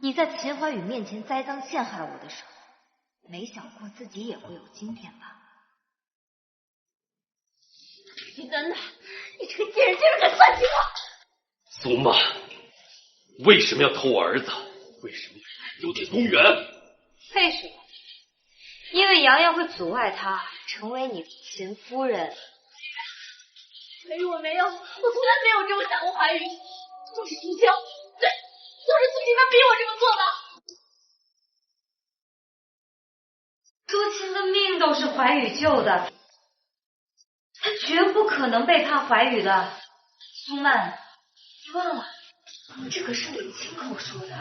你在秦怀宇面前栽赃陷害我的时候，没想过自己也会有今天吧？你暖暖，你这个贱人竟然敢算计我！苏曼，为什么要偷我儿子？为什么要丢在公园？为什么？因为洋洋会阻碍他成为你的秦夫人。怀宇，我没有，我从来没有这么想过怀宇，都是苏晴，对，都是苏晴他逼我这么做的。苏晴的命都是怀宇救的，他绝不可能背叛怀宇的。苏曼，你忘了，这可是你亲口说的。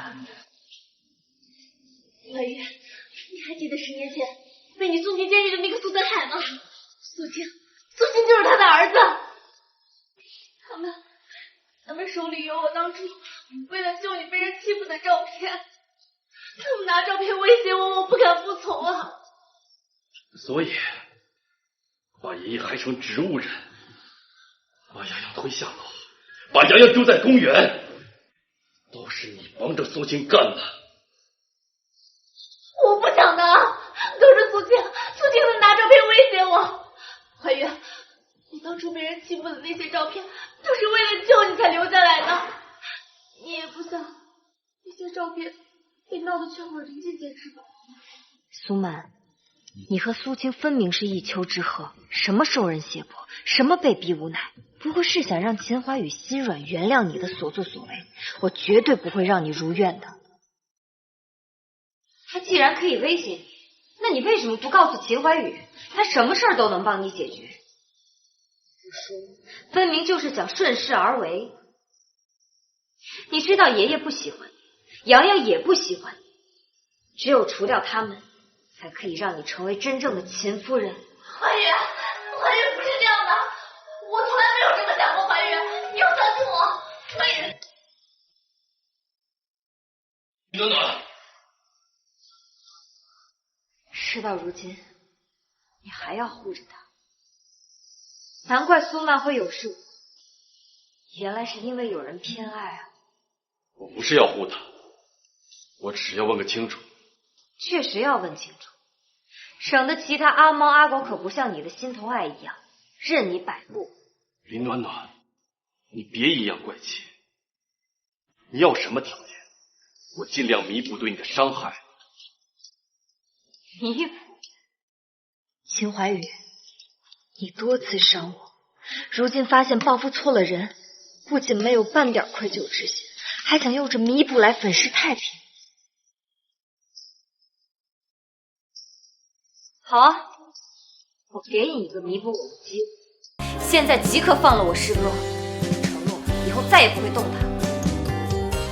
怀宇，你还记得10年前被你送进监狱的那个苏泽海吗？苏晴就是他的儿子。他们手里有我当初为了救你被人欺负的照片，他们拿照片威胁我，我不敢服从啊。所以，把爷爷害成植物人，把洋洋推下楼，把洋洋丢在公园，都是你帮着苏晴干的。我不想的，都是苏晴能拿照片威胁我。怀宇，你当初被人欺负的那些照片，都是为了救你才留下来的。你也不想那些照片被闹得全国人尽皆知吧？苏曼，你和苏青分明是一丘之貉，什么受人胁迫，什么被逼无奈，不过是想让秦怀宇心软原谅你的所作所为，我绝对不会让你如愿的。他既然可以威胁你，那你为什么不告诉秦怀宇，他什么事儿都能帮你解决？不说，分明就是想顺势而为。你知道爷爷不喜欢你，洋洋也不喜欢你，只有除掉他们，才可以让你成为真正的秦夫人。怀宇不是这样的，我从来没有这么想过。怀宇，你要相信我。怀宇，暖暖，事到如今，你还要护着他，难怪苏曼会有恃无恐，原来是因为有人偏爱啊。我不是要护他，我只是要问个清楚。确实要问清楚，省得其他阿猫阿狗可不像你的心头爱一样任你摆布。林暖暖，你别阴阳怪气，你要什么条件，我尽量弥补对你的伤害。弥补？秦怀宇，你多次伤我，如今发现报复错了人，不仅没有半点愧疚之心，还想用着弥补来粉饰太平。好啊，我给你一个弥补我的机会，现在即刻放了我师哥，承诺以后再也不会动他。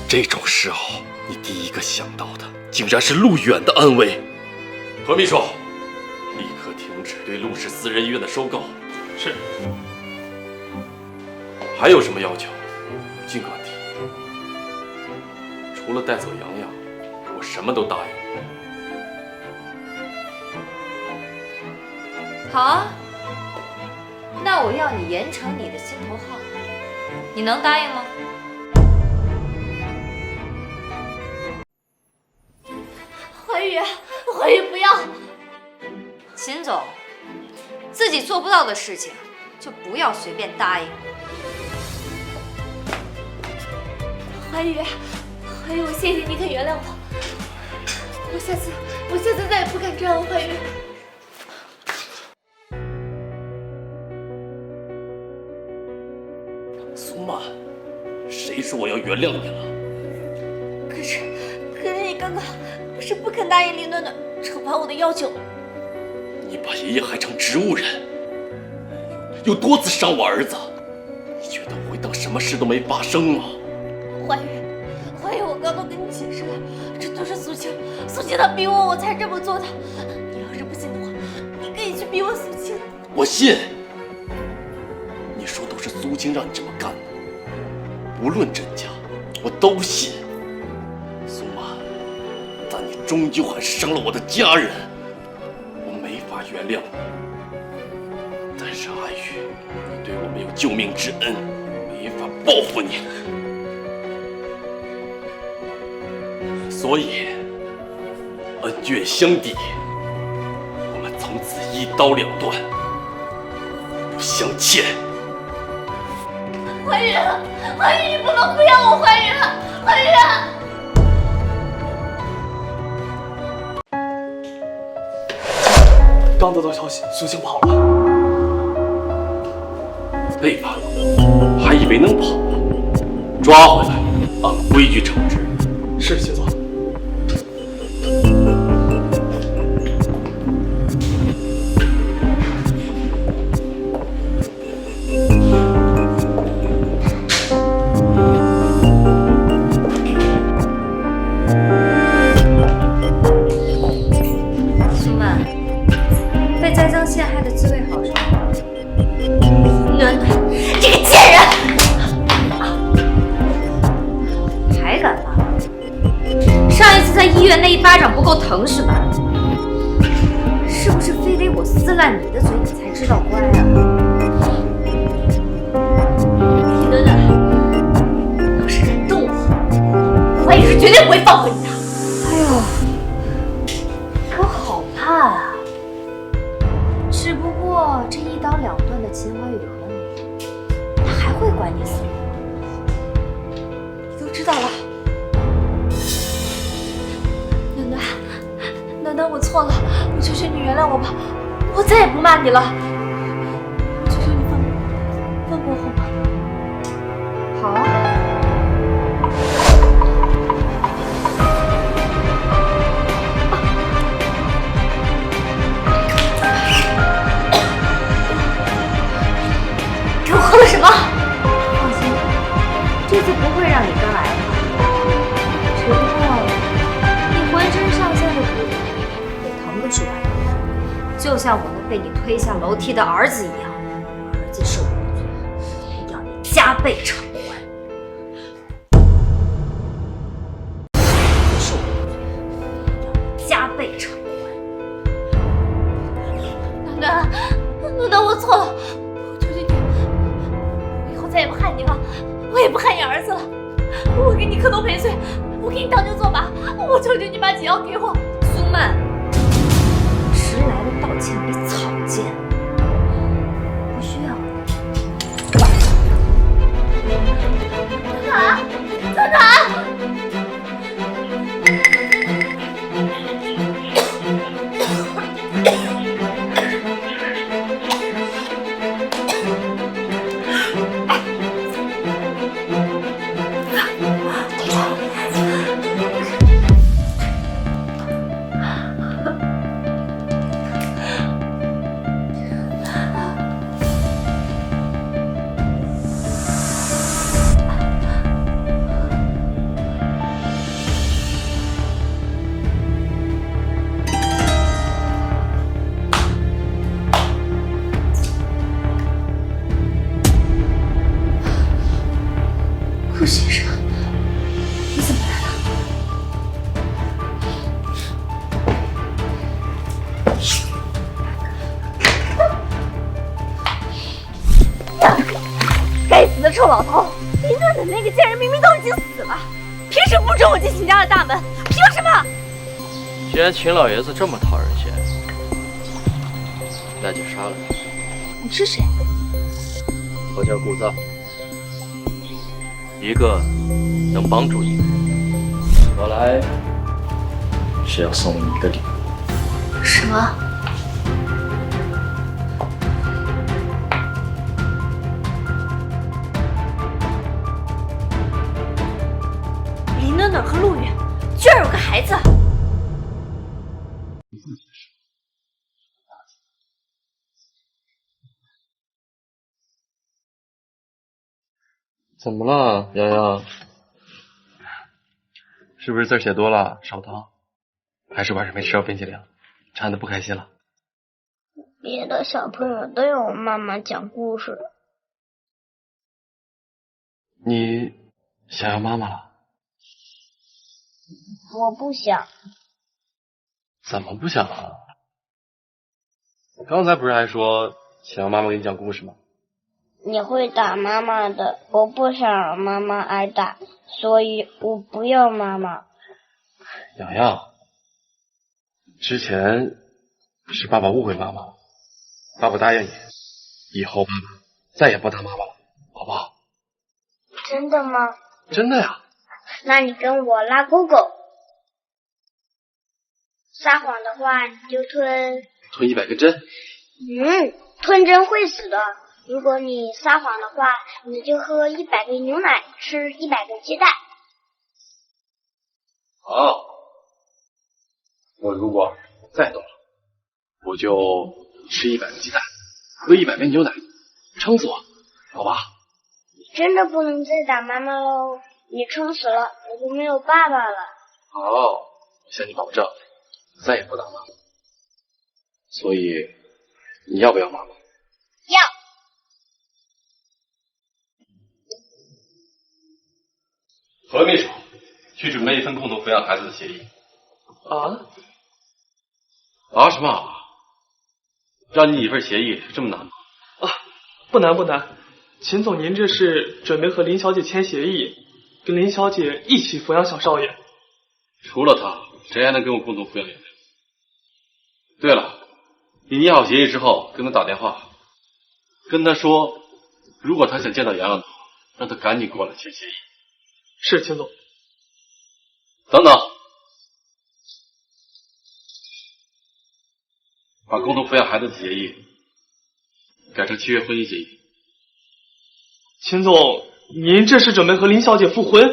这种时候，你第一个想到的竟然是陆远的安危。何秘书，立刻停止对陆氏私人医院的收购。是。还有什么要求，尽管提。除了带走洋洋，我什么都答应。好啊，那我要你严惩你的心头好，你能答应吗？怀宇不要！秦总，自己做不到的事情就不要随便答应。怀宇，我谢谢你肯原谅我，我我下次再也不敢这样怀孕。苏曼，谁说我要原谅你了？可是你刚刚不是不肯答应林暖暖惩罚我的要求？你把爷爷害成植物人，又多次伤我儿子，你觉得我会当什么事都没发生吗？怀孕，我刚都跟你解释了，这都是苏青她逼我才这么做的。你要是不信的话，你可以去逼问苏青。我信。你说都是苏青让你这么干的，无论真假，我都信。苏曼，但你终究还伤了我的家人，我没法原谅你。但是阿玉，你对我没有救命之恩，没法报复你。所以，恩怨相抵，我们从此一刀两断，不相欠。怀孕了，你不能不要我怀孕了，怀孕了！刚得到消息，苏青跑了。背叛了，还以为能跑，抓回来，按规矩惩治。是，谢总。苏曼，被栽赃陷害的滋味好受吗？暖暖，这个贱人！还敢骂？上一次在医院那一巴掌不够疼是吧？是不是非得我撕烂你的嘴，你才知道乖啊？暖暖，要是敢动我，怀疑是绝对不会放过你的。哎呦，我好怕啊！只不过这一刀两断的秦淮宇和你，他还会管你死活？你都知道了。暖暖，我错了，我求求你原谅我吧，我再也不骂你了。我求求你放过我好吗？好啊。给我喝了什么？放心，这次不会让你肝癌的，只不过你浑身上下的骨头也腾不出来，就像我那被你推下楼梯的儿子一样。儿子受过的罪，要你加倍偿还。受过的罪，要你加倍偿还。暖，我错了，我求求你，我以后再也不害你了，我也不害你儿子了，我给你磕头赔罪，我给你当牛做马，我求求你把解药给我。苏曼，迟来的道歉比草贱，不需要。暖，顾先生，你怎么来了？该死的臭老头！林暖暖那个贱人明明都已经死了，凭什么不准我进秦家的大门？凭什么？既然秦老爷子这么讨人嫌，那就杀了你。你是谁？我叫顾藏，一个能帮助你的人。我来是是要送你一个礼物。什么？林暖暖和陆远居然有个孩子！怎么了，洋洋？是不是字写多了少疼？还是晚上没吃到冰淇淋，馋得不开心了？别的小朋友都有妈妈讲故事。你想要妈妈了？我不想。怎么不想啊？刚才不是还说想要妈妈给你讲故事吗？你会打妈妈的，我不想让妈妈挨打，所以我不要妈妈。洋洋，之前是爸爸误会妈妈了，爸爸答应你，以后爸爸再也不打妈妈了，好不好？真的吗？真的呀。那你跟我拉勾勾。撒谎的话你就吞100个针。吞针会死的。如果你撒谎的话，你就喝100杯牛奶，吃100个鸡蛋。好，我如果再懂了，我就吃100个鸡蛋，喝100杯牛奶，撑死我，好吧？你真的不能再打妈妈喽，你撑死了，我就没有爸爸了。好，我向你保证，再也不打妈妈。所以，你要不要妈妈？要。何秘书，去准备一份共同抚养孩子的协议。什么啊？让你一份协议这么难吗？不难不难，秦总，您这是准备和林小姐签协议，跟林小姐一起抚养小少爷。除了他，谁还能跟我共同抚养洋洋？对了，你拟好协议之后，跟他打电话，跟他说，如果他想见到洋洋的话，让他赶紧过来签协议。是，秦总。等等，把共同抚养孩子的协议改成契约婚姻协议。秦总，您这是准备和林小姐复婚？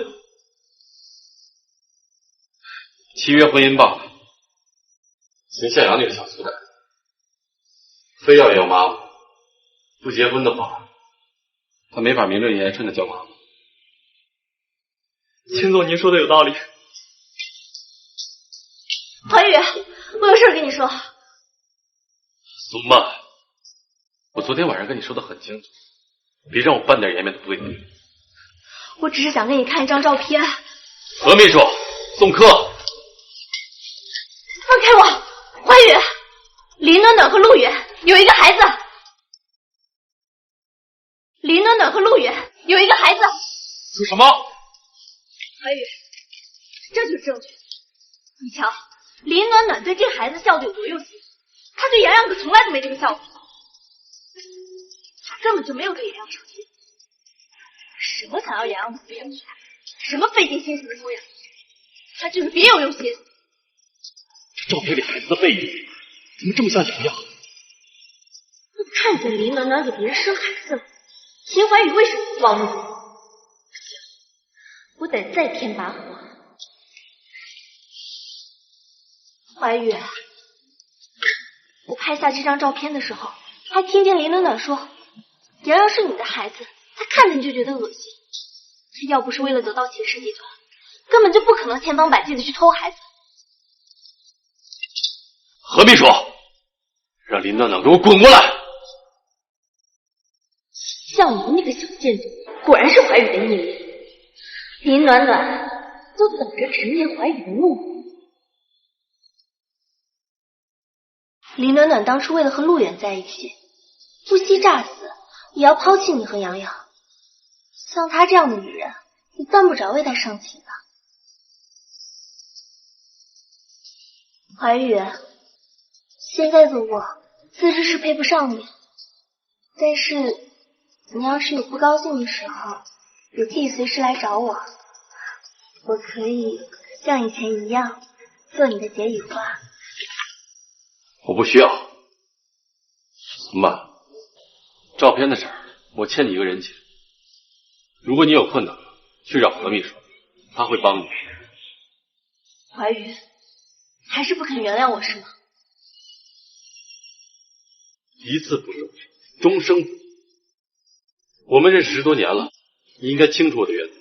契约婚姻罢了，行向阳那个小粗蛋，非要有妈妈，不结婚的话，他没法名正言顺的叫妈妈。秦总，您说的有道理。华宇，我有事跟你说。苏曼，我昨天晚上跟你说的很清楚，别让我半点颜面都不给你。我只是想给你看一张照片。何秘书，送客。放开我！华宇，林暖暖和陆远有一个孩子。林暖暖和陆远有一个孩子。说什么？华宇，这就是证据。你瞧，林暖暖对这孩子笑得有多用心，她对洋洋可从来都没这个笑容，她根本就没有对洋洋上心。什么想要洋洋的抚养权，什么费尽心思的抚养，她就是别有用心。照片里孩子的背影怎么这么像洋洋？我看见林暖暖给别人生孩子了，秦怀宇为什么不暴露？不行，我得再添把火。怀宇，我拍下这张照片的时候，还听见林暖暖说，洋洋是你的孩子，他看着你就觉得恶心。他要不是为了得到秦氏集团，根本就不可能千方百计的去偷孩子。何秘书，让林暖暖给我滚过来！像你那个小贱种，果然是怀宇的逆鳞。林暖暖就等着直面怀宇的怒。林暖暖当初为了和陆远在一起，不惜炸死也要抛弃你和洋洋。像她这样的女人，你犯不着为她生气的。怀宇，现在的我自知是配不上你，但是你要是有不高兴的时候，也可以随时来找我，我可以像以前一样做你的解语花。我不需要。妈，照片的事儿我欠你一个人情，如果你有困难，去找何秘书，他会帮你。怀宇，还是不肯原谅我是吗？一次不忠，终生不义。我们认识10多年了，你应该清楚我的原则。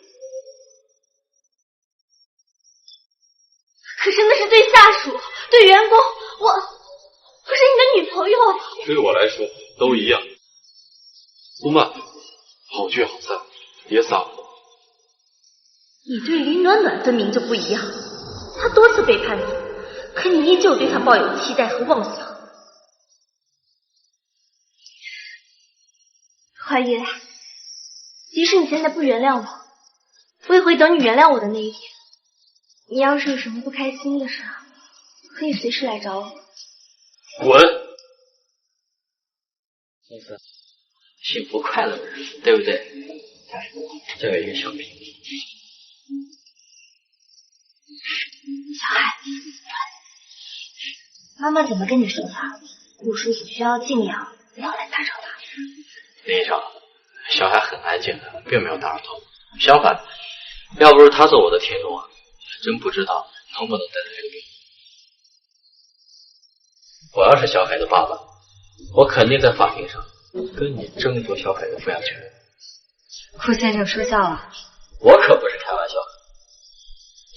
可是那是对下属、对员工，我是你的女朋友。对我来说都一样。苏曼，好聚好散，别撒谎。你对林暖暖分明就不一样，她多次背叛你，可你依旧对她抱有期待和妄想。怀宇，即使你现在不原谅我，我也会等你原谅我的那一天。你要是有什么不开心的事，可以随时来找我。滚！先生，幸福快乐的日子，对不对？这有一个小饼。小海，妈妈怎么跟你说的？顾叔叔需要尽量不要来打扰他。林医生，小海很安静的，并没有打扰到我。相反，要不是他做我的铁路，真不知道能不能带来这个病。我要是小海的爸爸，我肯定在法庭上跟你争夺小海的抚养权。顾先生说笑了，我可不是开玩笑的。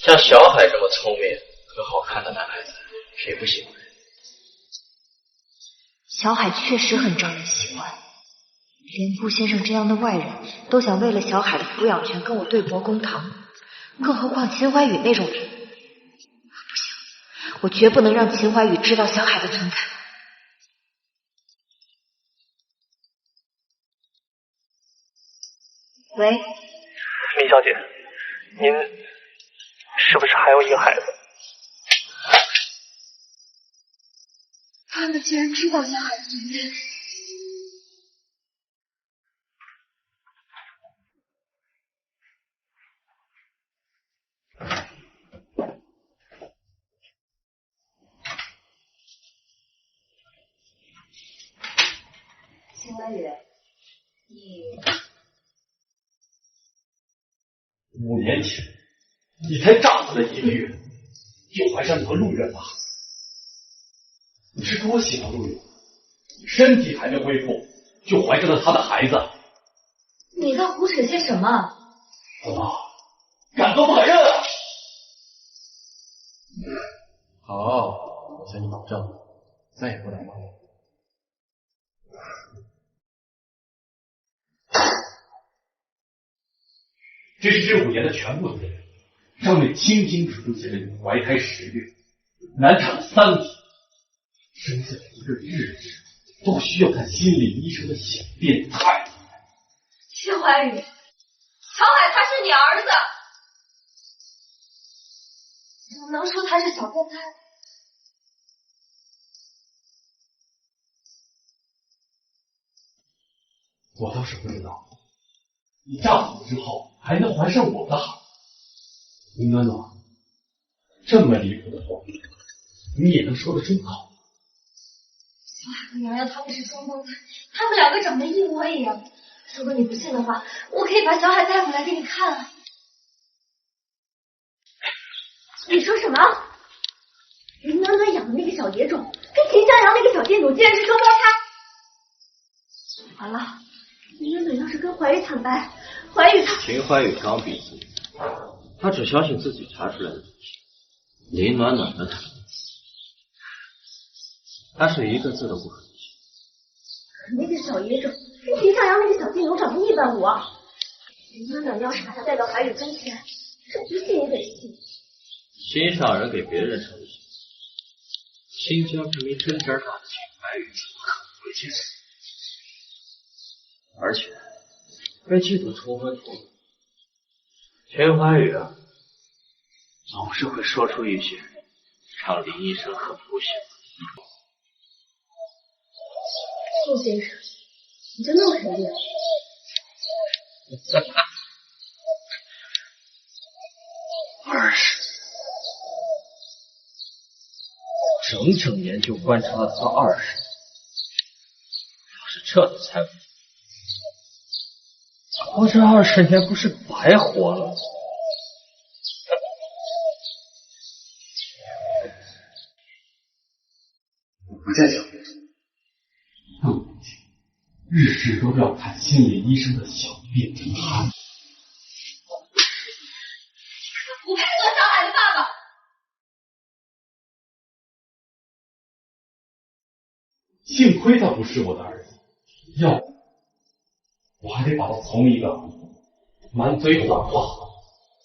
像小海这么聪明和好看的男孩子，谁不喜欢？小海确实很招人喜欢，连顾先生这样的外人都想为了小海的抚养权跟我对簿公堂，更何况秦怀宇那种人。不行，我绝不能让秦怀宇知道小海的存在。喂，林小姐，您是不是还有一个孩子？他们竟然知道小海的存在。秦怀宇，你5年前，你才炸死了1个月，就怀上你和陆远了。你是多喜欢陆远，身体还没恢复，就怀上了他的孩子。你在胡扯些什么？怎么，敢做不敢认啊？好，我向你保证，再也不能忘了。这是这5年的全部责任，上面清清楚楚写着你怀胎10月，难产3天，生下来1个日子都需要看心理医生的小变态。秦怀宇，小海他是你儿子，怎么能说他是小变态？我倒是不知道，你炸死之后还能怀上我的孩子。林暖暖，这么离谱的话，你也能说得出口？小海和洋洋他们是双胞胎，他们2个长得一模一样。如果你不信的话，我可以把小海带回来给你看啊。你说什么？林暖暖养的那个小野种，跟秦向阳那个小店主竟然是双胞胎！完了，林暖暖要是跟怀宇坦白，怀宇他……秦怀宇装鼻子，他只相信自己查出来的东西。林暖暖的他是一个字都不可能信。可那个小野种跟秦向阳那个小金牛长得一般无二。林暖暖要是把他带到怀宇跟前，这不信也得信。心上人给别人称心，新疆这名真真儿大的秦怀宇怎么可能会接受？而且被记得充分透露，秦怀宇啊，总是会说出一些让林医生很不喜欢。陆先生，你真那么肯定？整整研究观察了他20年。要是这都猜不出，我这20年不是白活了？我不再讲这种，不，日日都要看心理医生的小便成汗。不配做小海的爸爸。幸亏他不是我的儿子，要不我还得把他从一个满嘴谎话、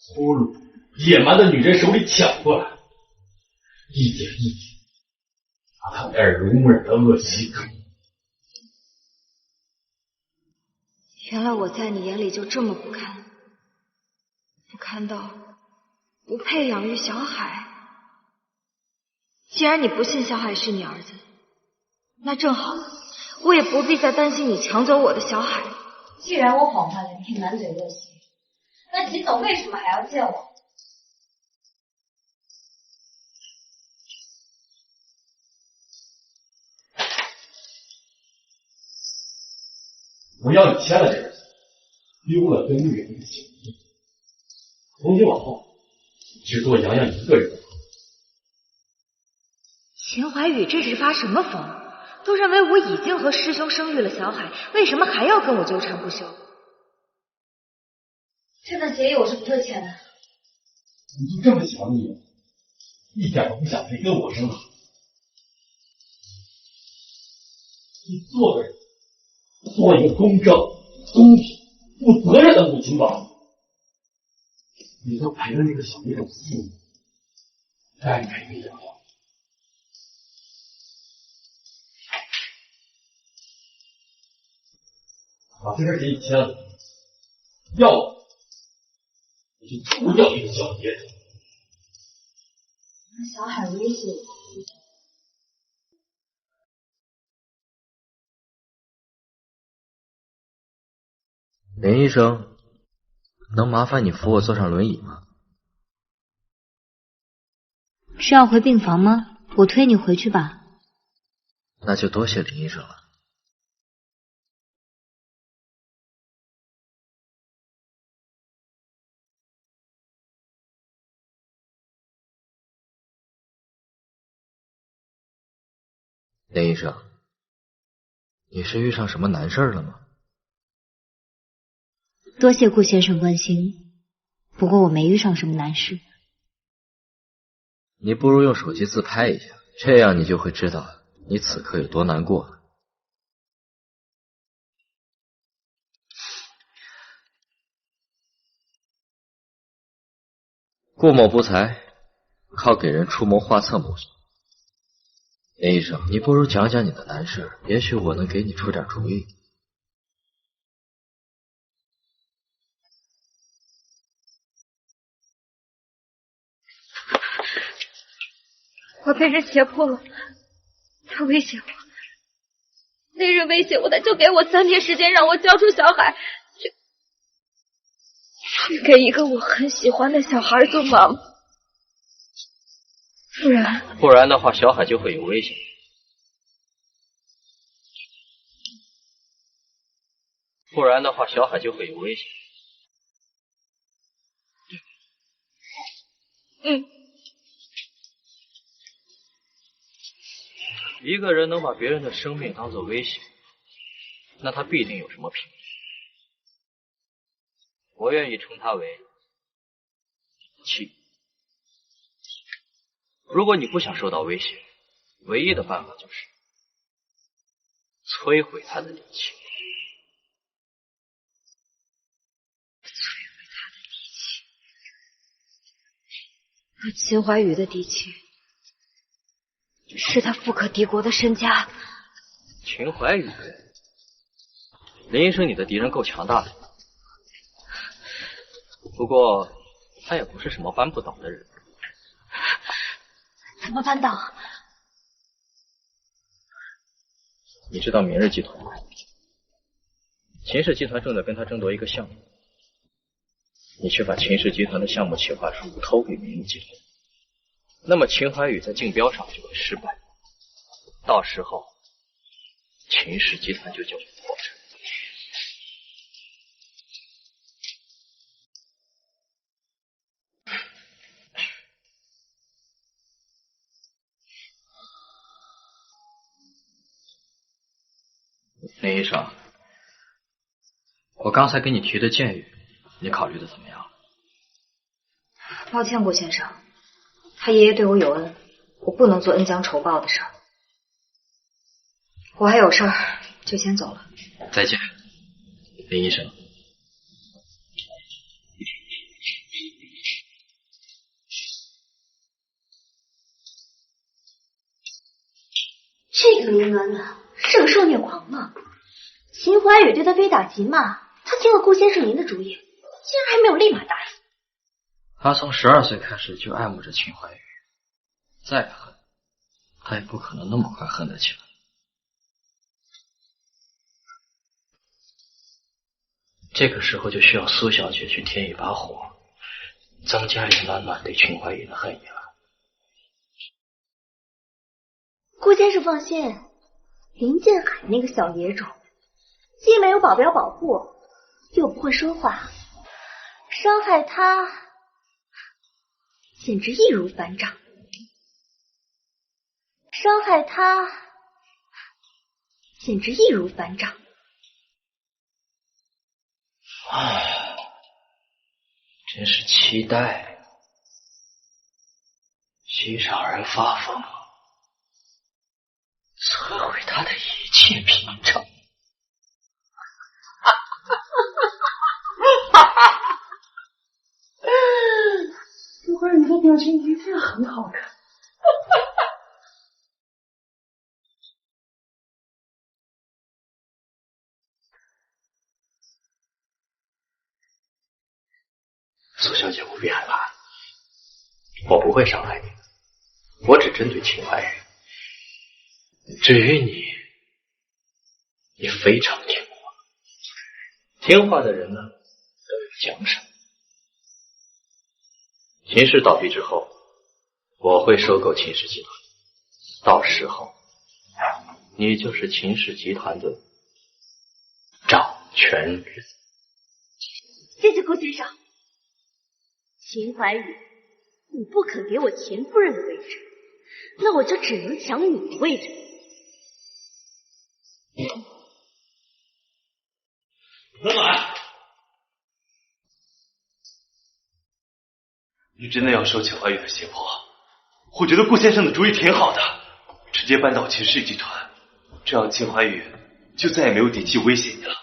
粗鲁、野蛮的女人手里抢过来，一点一点把他耳濡目染的恶习改。原来我在你眼里就这么不堪，不堪到不配养育小海。既然你不信小海是你儿子，那正好，我也不必再担心你抢走我的小海。既然我谎话连篇，满嘴恶习，那秦总为什么还要见我？我要你签了这个字，丢了跟绿人的情谊。从今往后，只做洋洋一个人。秦怀宇这是发什么疯？都认为我已经和师兄生育了小海，为什么还要跟我纠缠不休？这份协议我是不会签的。你就这么想你，一点都不想陪跟我生孩子。你做个人，做一个公正、公平、负责任的母亲吧。你都陪了那个小女种4年，该陪陪养养。把这份协议签了，要么你就除掉这个小爷子。那小海威胁我。林医生，能麻烦你扶我坐上轮椅吗？是要回病房吗？我推你回去吧。那就多谢林医生了。林医生，你是遇上什么难事了吗？多谢顾先生关心，不过我没遇上什么难事。你不如用手机自拍一下，这样你就会知道你此刻有多难过了。顾某不才，靠给人出谋划策谋生。林医生，你不如讲讲你的难事，也许我能给你出点主意。我被人胁迫了，他威胁我，那人威胁我，他就给我3天时间让我交出小海，去给一个我很喜欢的小孩做妈妈。不然的话，小海就会有危险。不然的话，小海就会有危险。一个人能把别人的生命当作威胁，那他必定有什么品质。我愿意称他为底气。如果你不想受到威胁，唯一的办法就是摧毁他的底气。那秦怀宇的底气是他富可敌国的身家。秦怀宇，林医生，你的敌人够强大的，不过他也不是什么扳不倒的人。怎么扳倒？你知道明日集团吗？秦氏集团正在跟他争夺一个项目，你去把秦氏集团的项目企划书偷给明日集团，那么秦怀宇在竞标上就会失败，到时候秦氏集团就叫破产。林医生，我刚才给你提的建议，你考虑的怎么样？抱歉，顾先生，他爷爷对我有恩，我不能做恩将仇报的事儿。我还有事儿，就先走了。再见，林医生。这个林暖暖是个受虐狂吗？秦怀宇对他非打即骂，他听了顾先生您的主意，竟然还没有立马答应。他从12岁开始就爱慕着秦怀宇，再恨，他也不可能那么快恨得起来。这个时候就需要苏小姐去添一把火，增加林暖暖对秦怀宇的恨意了。顾先生放心，林建海那个小野种，既没有保镖保护，又不会说话，伤害他简直易如反掌。伤害他简直易如反掌。唉，真是期待，心上人发疯，摧毁他的一切平常。不会，你的表情一定很好看。苏小姐不必害怕，我不会伤害你的，我只针对秦怀宇。至于你，你非常听话，听话的人呢都有奖赏。秦氏倒闭之后，我会收购秦氏集团，到时候你就是秦氏集团的掌权人。谢谢顾先生。秦怀宇，你不肯给我钱夫人的位置，那我就只能抢你的位置。暖暖，你真的要收秦怀宇的胁迫？我觉得顾先生的主意挺好的，直接扳倒秦氏集团，这样秦怀宇就再也没有底气威胁你了。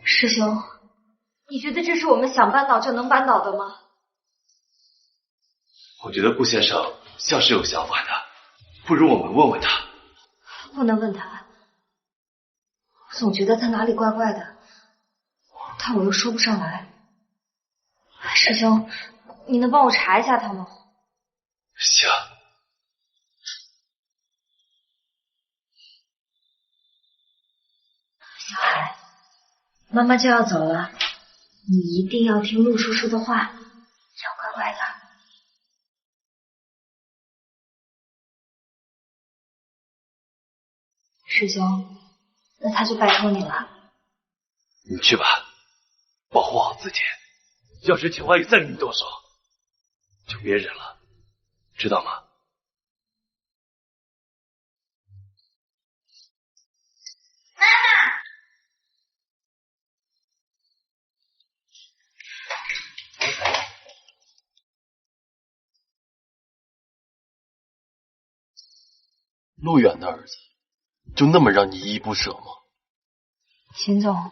师兄，你觉得这是我们想扳倒就能扳倒的吗？我觉得顾先生像是有想法的，不如我们问问他。不能问他，我总觉得他哪里怪怪的，但我又说不上来。师兄，你能帮我查一下他吗？行。小海，妈妈就要走了，你一定要听陆叔叔的话，要乖乖的。师兄，那他就拜托你了。你去吧，保护好自己。要是秦怀宇再跟你动手，就别忍了，知道吗？妈妈，陆远的儿子就那么让你依依不舍吗？秦总，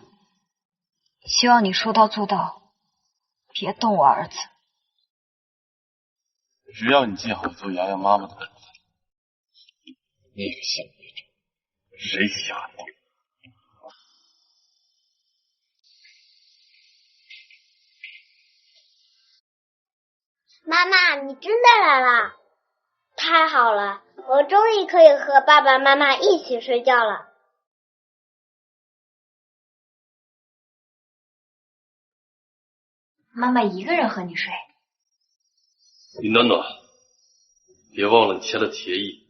希望你说到做到，别动我儿子。只要你记好做瑶瑶妈妈的本分。你个小野种，谁吓你？妈妈，你真的来了，太好了，我终于可以和爸爸妈妈一起睡觉了。妈妈一个人和你睡。林暖暖，别忘了你签了协议，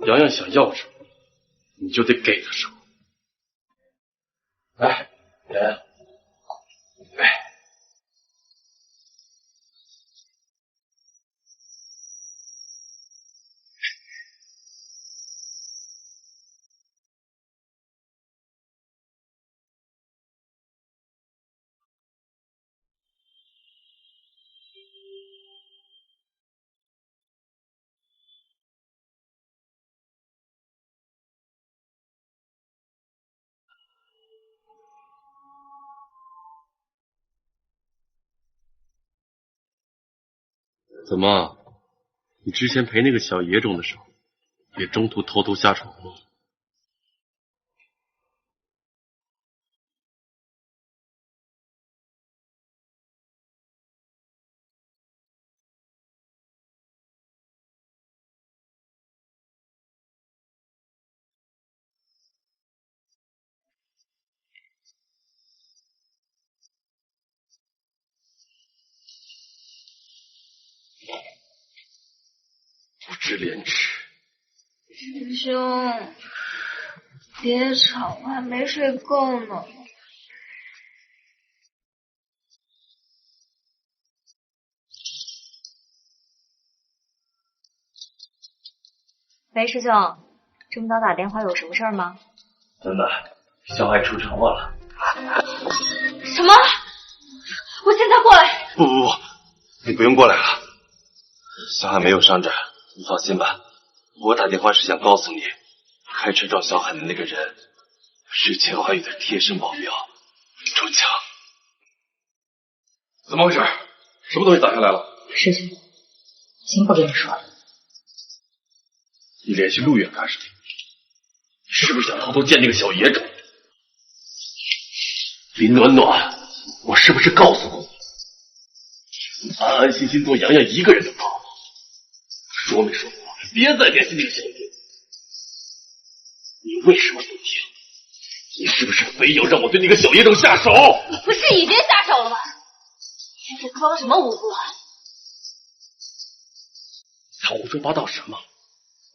洋洋想要什么，你就得给他什么。来，洋洋，来。怎么？你之前陪那个小野种的时候，也中途偷偷下床吗？不知廉耻！师兄，别吵，我还没睡够呢。喂，师兄，这么早打电话有什么事儿吗？楠楠，小海出车祸了。什么？我现在过来。不，你不用过来了。小海没有伤着，你放心吧。我打电话是想告诉你，开车撞小海的那个人是钱怀宇的贴身保镖周强。怎么回事？什么东西砸下来了？师兄，先不跟你说了。你联系陆远干什么？是不是想偷偷见那个小野种？林暖暖，我是不是告诉过你，安安心心做洋洋一个人的爸爸？说没说过，别再联系那个小野种？你为什么不听？你是不是非要让我对那个小野种下手？你不是已经下手了吗？你在装什么无辜啊？他胡说八道什么？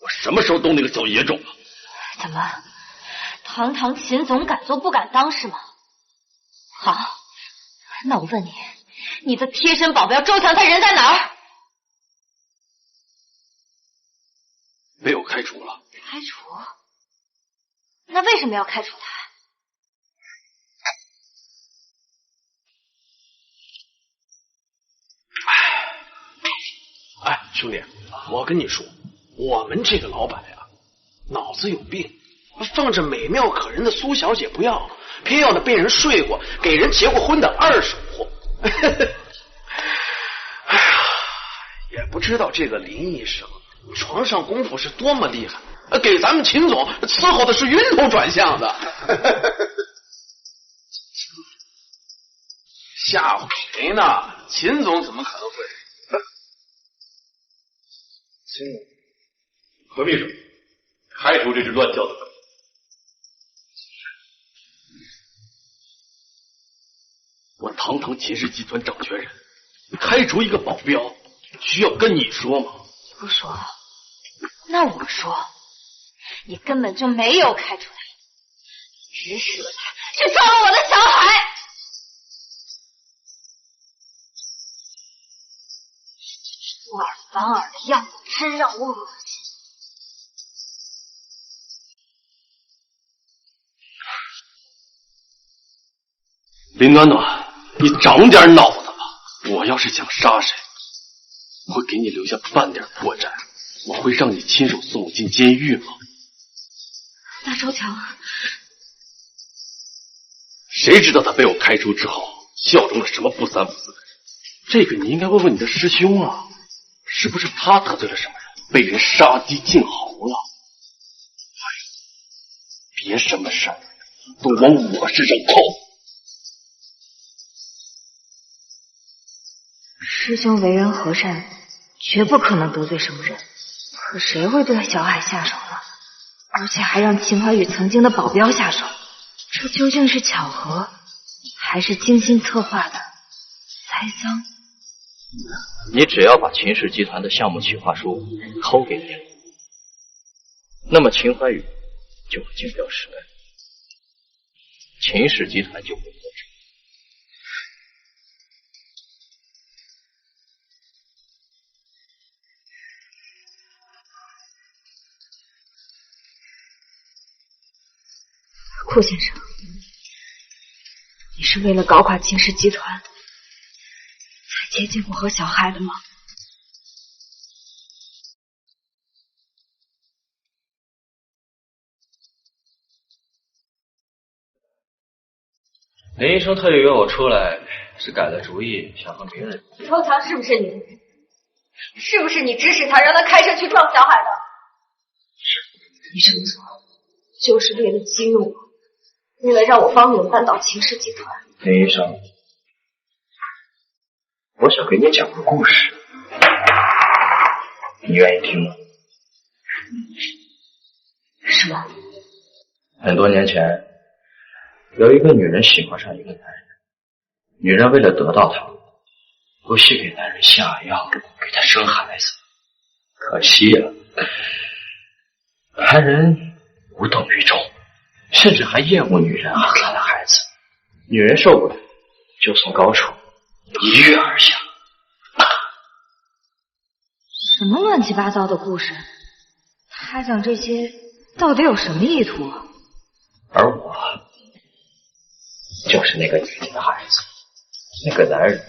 我什么时候动那个小野种了？怎么，堂堂秦总敢做不敢当是吗？好，那我问你，你的贴身保镖周强他人在哪儿？被我开除了。开除？那为什么要开除他？哎，兄弟，我跟你说，我们这个老板呀，脑子有病，放着美妙可人的苏小姐不要，偏要那被人睡过、给人结过婚的二手货。哎呀，也不知道这个林医生床上功夫是多么厉害，给咱们秦总伺候的是晕头转向的。吓唬谁呢？秦总怎么可能会？秦总，何秘书，开除这只乱叫的狗。我堂堂秦氏集团掌权人，开除一个保镖，需要跟你说吗？不说，那我说，你根本就没有开除他，指使了他去撞了我的小孩。出尔反尔的样子真让我恶心。林暖暖，你长点脑子吧！我要是想杀谁，我会给你留下半点破绽，我会让你亲手送我进监狱吗？那周强，谁知道他被我开除之后效忠了什么不三不四的人？这个你应该问问你的师兄啊，是不是他得罪了什么人，被人杀鸡儆猴了？别什么事儿都往我身上扣。师兄为人和善，绝不可能得罪什么人。可谁会对小海下手呢？而且还让秦怀宇曾经的保镖下手，这究竟是巧合，还是精心策划的栽赃你只要把秦氏集团的项目企划书抠给你了，那么秦怀宇就会竞标失败，秦氏集团就会破产。顾先生，你是为了搞垮秦氏集团才接近我和小孩的吗？林医生特意约我出来，是改了主意，想和别人。周强是不是你？是不是你指使他让他开车去撞小海的？你这么做就是为了激怒我，为了让我方便扳倒秦氏集团。林医生，我想给你讲个故事，你愿意听吗？什么？很多年前，有一个女人喜欢上一个男人，女人为了得到他，不惜给男人下药，给他生孩子。可惜呀，男人无动于衷，甚至还厌恶女人和她的孩子。女人受不了，就从高处一跃而下。什么乱七八糟的故事？他讲这些到底有什么意图？而我就是那个女人的孩子，那个男人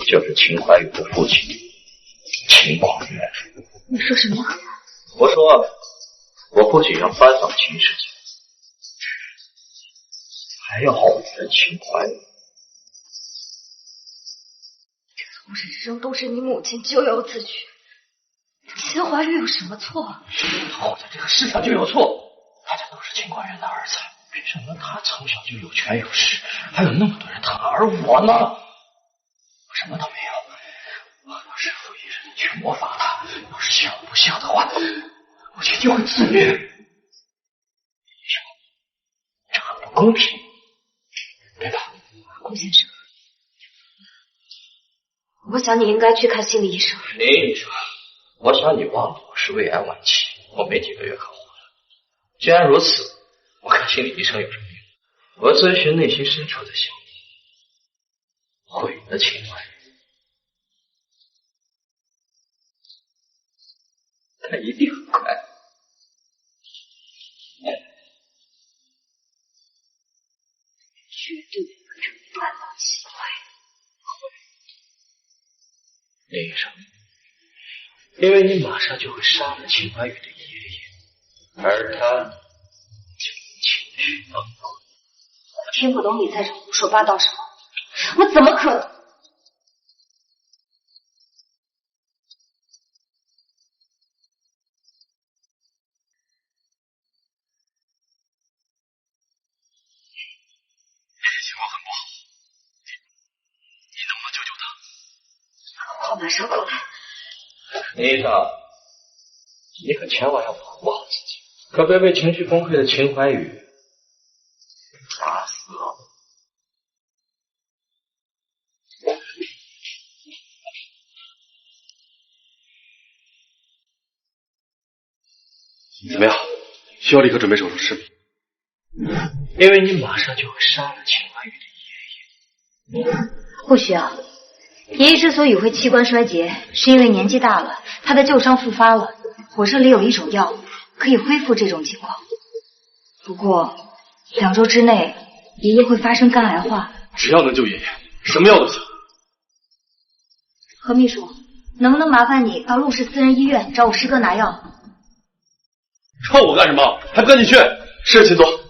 就是秦怀宇的父亲秦广元。你说什么？我说我不仅要扳倒秦氏集团，还要毁了秦怀宇。从始至终都是你母亲咎由自取，秦怀宇有什么错？活在这个世上就有错，大家都是秦广元的儿子，凭什么他从小就有权有势，还有那么多人疼，而我呢，我什么都没有。我要是负一人去模仿他，要是像不像的话，我一定会自虐。这很不公平，对吧？顾先生，我想你应该去看心理医生。林医生，我想你忘了我是胃癌晚期，我没几个月可活了。既然如此，我看心理医生有什么用？我遵循内心深处的想法，毁了秦淮，他一定很快。绝对不能扳倒秦淮。林医生，因为你马上就会杀了秦怀宇的爷爷，而他就情绪崩溃。我听不懂你在这胡说八道什么，我怎么可能？情况很不好，你能不能救救他？我马上过来。林医生，你可千万要保护好自己，可别被情绪崩溃的秦怀宇打死了。怎么样？需要立刻准备手术是吗？因为你马上就会杀了秦怀宇的爷爷。不需要。爷爷之所以会器官衰竭，是因为年纪大了，他的旧伤复发了。我这里有一种药，可以恢复这种情况。不过2周之内，爷爷会发生肝癌化。只要能救爷爷，什么药都行。何秘书，能不能麻烦你到陆氏私人医院找我师哥拿药？找我干什么？还不赶紧去！是，秦总。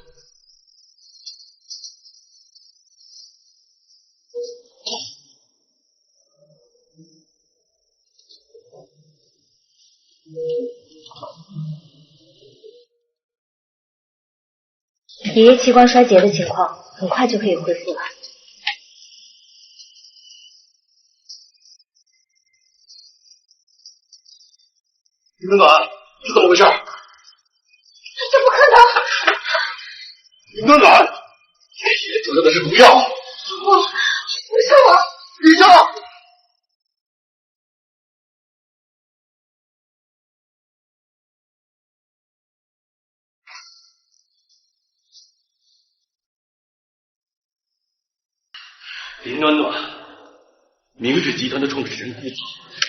爷爷器官衰竭的情况很快就可以恢复了。李总管，是怎么回事？这不可能！林总管，爷爷得的是毒药。不是我。医生。林暖暖，明日集团的创始人顾好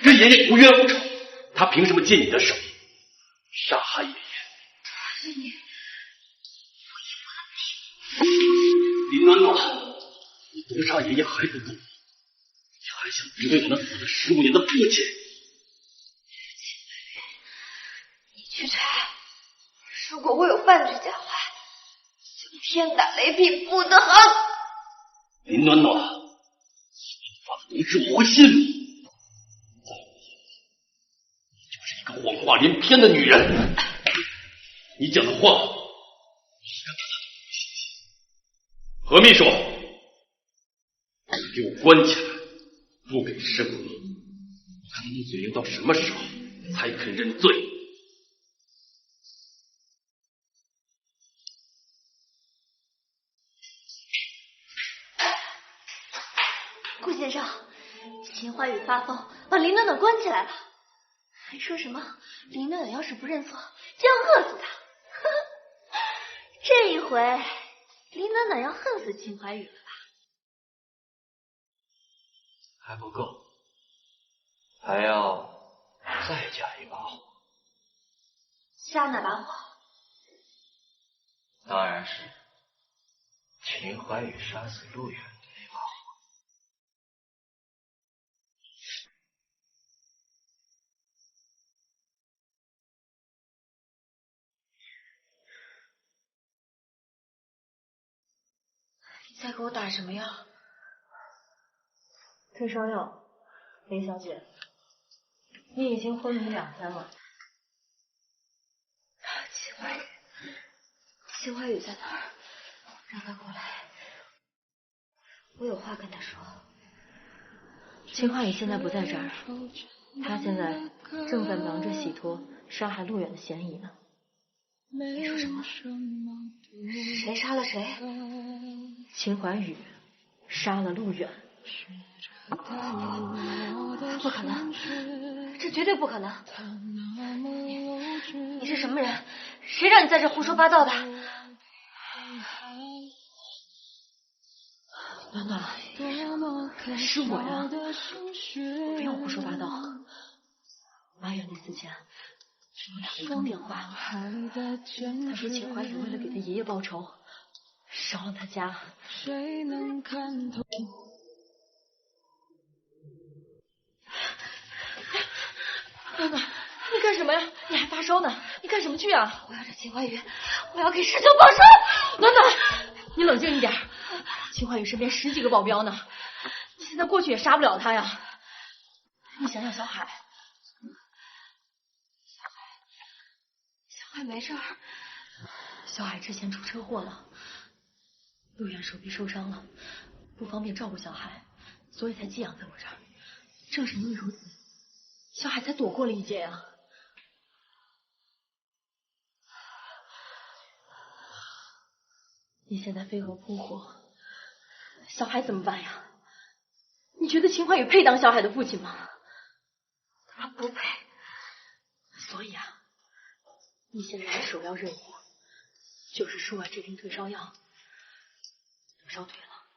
跟爷爷无冤无仇，他凭什么借你的手杀害爷爷？是你。林暖暖，你毒杀爷爷还不够，你还想敌对我那死了15年的父亲？你去查，如果我有半句假话，就天打雷劈，不得好。林暖暖，发的毒誓我会信吗？在我眼里，你就是一个谎话连篇的女人。你讲的话，让大家都不相信。何秘书，给我关起来，不给生命，看你嘴硬到什么时候才肯认罪。顾先生，秦怀宇发疯，把林暖暖关起来了，还说什么林暖暖要是不认错，就要饿死他。这一回，林暖暖要恨死秦怀宇了吧？还不够，还要再加一把火。加哪把火？当然是秦怀宇杀死陆远的那把火。你在给我打什么药？退烧药。林小姐，你已经昏迷2天了。秦怀宇在哪儿？让他过来，我有话跟他说。秦怀宇现在不在这儿，他现在正在忙着洗脱杀害陆远的嫌疑呢。你说什么？谁杀了谁？秦怀宇杀了陆远。不可能，这绝对不可能！你是什么人？谁让你在这胡说八道的？暖暖，是我呀，我没有胡说八道。马远离死前给我打了一通电话，他说秦怀宇为了给他爷爷报仇，烧了他家。暖暖，你干什么呀？你还发烧呢？你干什么去啊？我要找秦怀宇，我要给师兄报仇！暖暖，你冷静一点。秦怀宇身边10几个保镖呢，你现在过去也杀不了他呀。你想想小海，小海没事儿。小海之前出车祸了，陆远手臂受伤了，不方便照顾小海，所以才寄养在我这儿。正是因为如此，小海才躲过了一劫呀。你现在飞蛾扑火，小海怎么办呀？你觉得秦怀宇配当小海的父亲吗？他不配。所以啊，你现在的首要任务就是输完这瓶退烧药。等烧退了，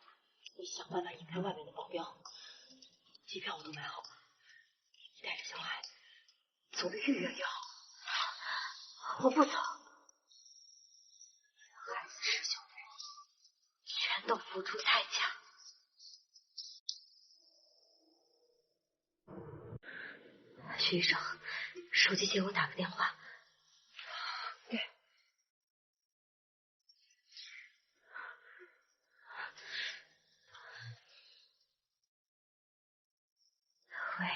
你想办法引开外面的保镖，机票我都买好了。你带着小海走得越远越好。我不走。害死师兄的人全都付出代价。徐医生，手机借我打个电话。对。喂，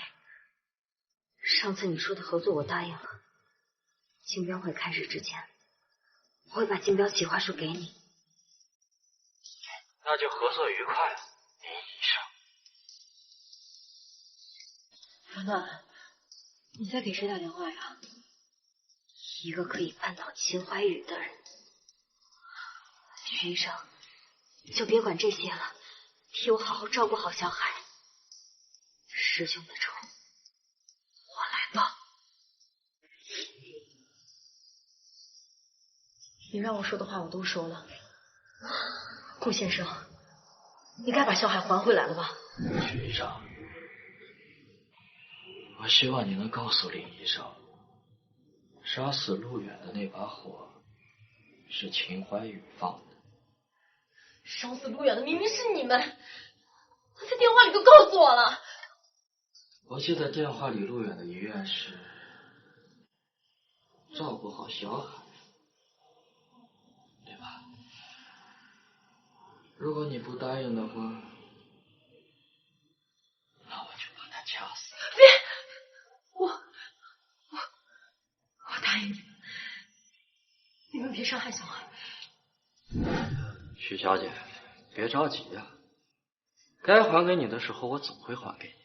上次你说的合作我答应了，竞标会开始之前，我会把竞标企划书给你。那就合作愉快，林医生。暖暖，你在给谁打电话呀？一个可以扳倒秦怀宇的人。徐医生，就别管这些了，替我好好照顾好小海。师兄的仇，我来报。你让我说的话我都说了。顾先生，你该把小海还回来了吧？许医生，我希望你能告诉林医生，杀死陆远的那把火是秦怀宇放的。烧死陆远的明明是你们，他在电话里都告诉我了。我记得电话里陆远的遗愿是照顾好小海，对吧？如果你不答应的话，那我就把他掐死。别，我答应你们，你们别伤害小海。许小姐，别着急呀，该还给你的时候我总会还给你的。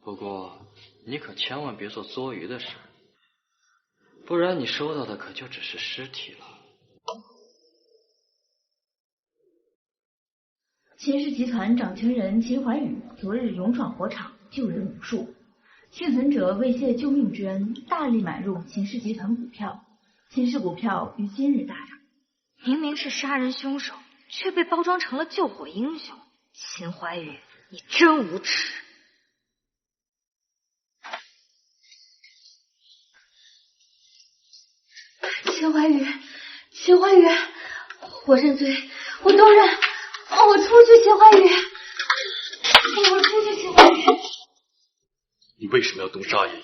不过你可千万别做多余的事，不然你收到的可就只是尸体了。秦氏集团掌权人秦怀宇昨日勇闯火场，救人无数，幸存者为谢救命之恩，大力买入秦氏集团股票，秦氏股票于今日大涨。明明是杀人凶手，却被包装成了救火英雄。秦怀宇，你真无耻！秦怀宇，秦怀宇，我认罪，我都认，我出去，秦怀宇，我出去，秦怀宇。你为什么要毒杀爷爷？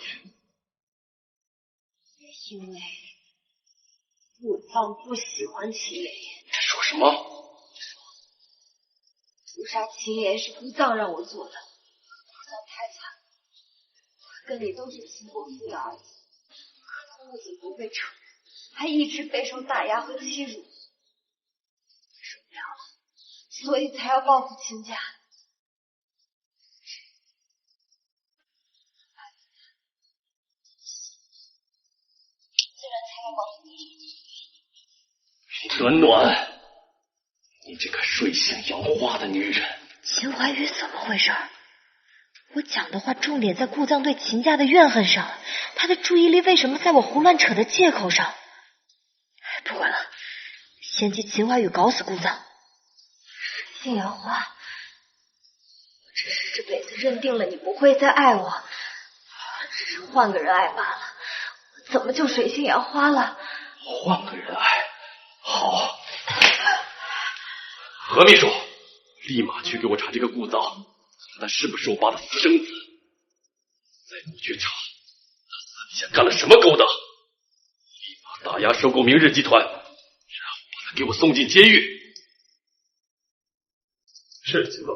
因为武藏不喜欢秦爷爷。这说什么？屠杀秦爷爷是武藏让我做的。武藏太惨，他跟你都是秦国父的儿子，可他不仅不被承认，还一直备受打压和欺辱，受不了了，所以才要报复秦家。暖暖，你这个水性杨花的女人！秦怀宇怎么回事？我讲的话重点在顾藏对秦家的怨恨上，他的注意力为什么在我胡乱扯的借口上？不管了，先替秦怀宇搞死顾藏。水性杨花，我只是这辈子认定了你不会再爱我，只是换个人爱罢了。我怎么就水性杨花了？换个人爱，好。何秘书，立马去给我查这个顾藏，他是不是我爸的私生子？再不去查，他私底下干了什么勾当？立马打压收购明日集团，然后把他给我送进监狱。是秦总。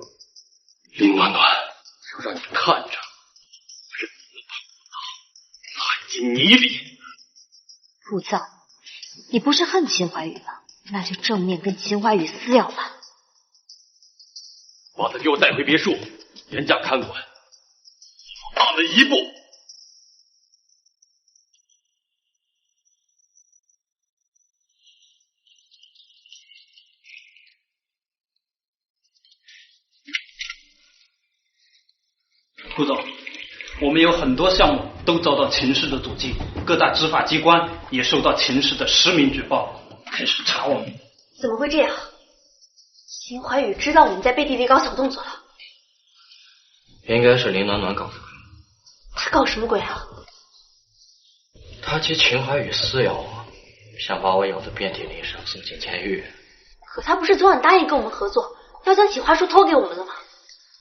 林暖暖，就让你看着，我是怎么把顾藏踩进泥里。顾藏，你不是恨秦怀宇吗？那就正面跟秦怀宇撕咬吧。把他给我带回别墅，严加看管，大门一步。顾总，我们有很多项目都遭到秦氏的阻击，各大执法机关也受到秦氏的实名举报，开始查我们。怎么会这样？秦怀宇知道我们在背地里搞小动作了。应该是林暖暖搞的。他搞什么鬼啊？他借秦怀宇撕咬我，想把我咬得遍体鳞伤，送进监狱。可他不是昨晚答应跟我们合作，要将企划书偷给我们了吗？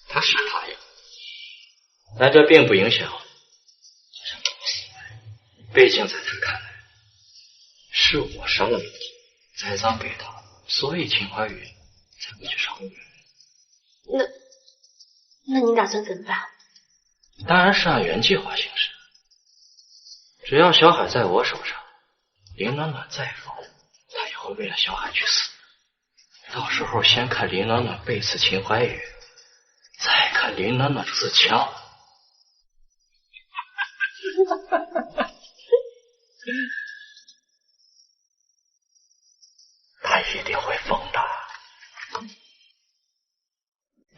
他是答应，但这并不影响这场东西。毕竟在他看来，是我杀了你，栽赃给他，所以秦怀宇才会去杀我。那你打算怎么办？当然是按原计划行事。只要小海在我手上，林暖暖再疯，他也会为了小海去死。到时候先看林暖暖背刺秦怀宇，再看林暖暖自枪。他一定会疯的。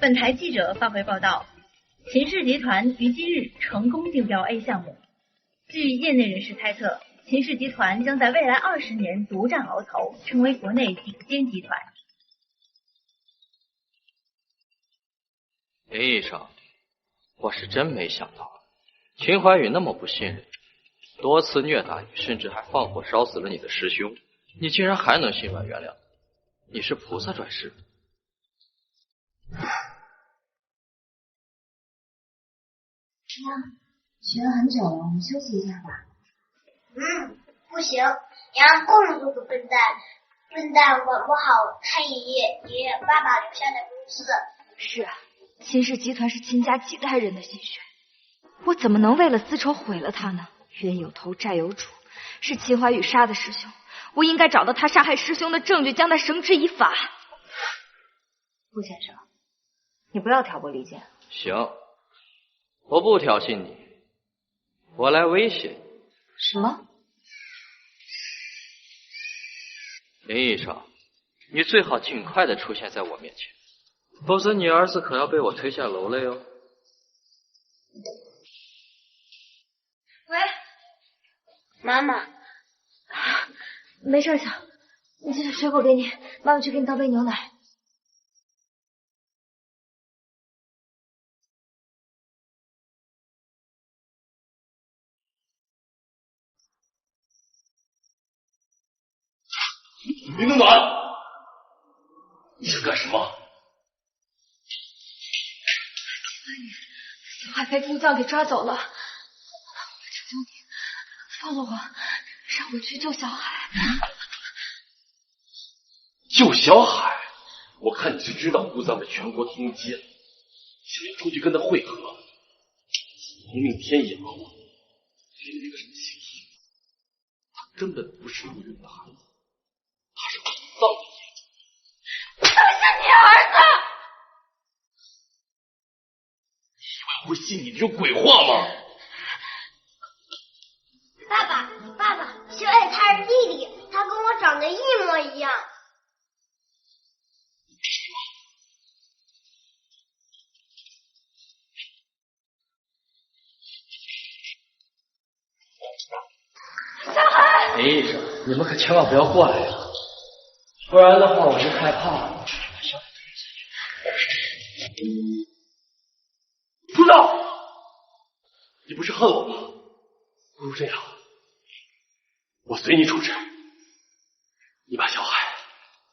本台记者发回报道，秦氏集团于今日成功竞标 A 项目。据业内人士猜测，秦氏集团将在未来20年独占鳌头，成为国内顶尖集团。林医生，我是真没想到，秦怀宇那么不信任，多次虐打你，甚至还放火烧死了你的师兄，你竟然还能心软原谅？你是菩萨转世？学了很久了，我们休息一下吧。不行，你让更多的笨蛋管不好太爷爷爸爸留下的公司。是啊，秦氏集团是秦家几代人的心血，我怎么能为了私仇毁了他呢？冤有头债有主，是秦怀宇杀的师兄，我应该找到他杀害师兄的证据，将他绳之以法。顾先生，你不要挑拨离间。行，我不挑衅你，我来威胁你。什么？林医生，你最好尽快的出现在我面前，否则你儿子可要被我推下楼了哟。喂，妈妈，没事，小，你这些水果给你，妈妈去给你倒杯牛奶。林暖暖，你想干什么？小海被姑藏给抓走了，我求求你放了我，让我去救小海。救小海？我看你是知道姑藏在全国通缉，想要出去跟他会合，亡命天涯啊！连那个什么姓叶，他根本不是陆云的孩子。他是古藏的野种，他是你儿子！你以为我会信你这种鬼话吗？爸爸，小海他是弟弟，他跟我长得一模一样。小海，林医生，你们可千万不要过来呀！不然的话，我就害怕了。不道，你不是恨我吗？不如这样，我随你出战，你把小海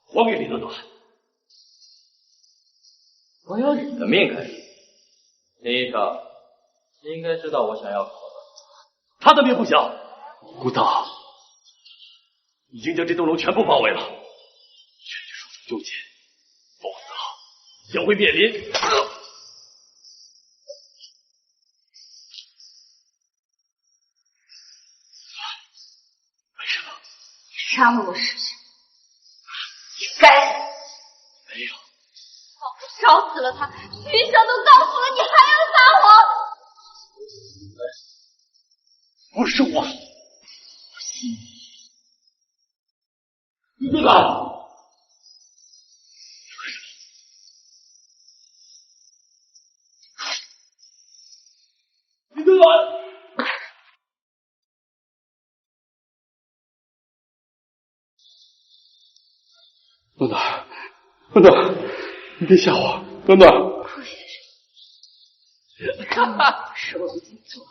还给林暖暖。我要你的命干什么？林医生，你应该知道我想要什么吧？他的命不小。顾藏已经将这栋楼全部包围了，劝你束手就擒，否则将会面临。为什么？你杀了我师兄，你该死！没有，老夫烧死了他，余香都告诉了你，还要撒谎？不是我。你别敢！你别敢！暖暖，暖暖，你别吓我，暖暖。顾先生，真的是我的记错，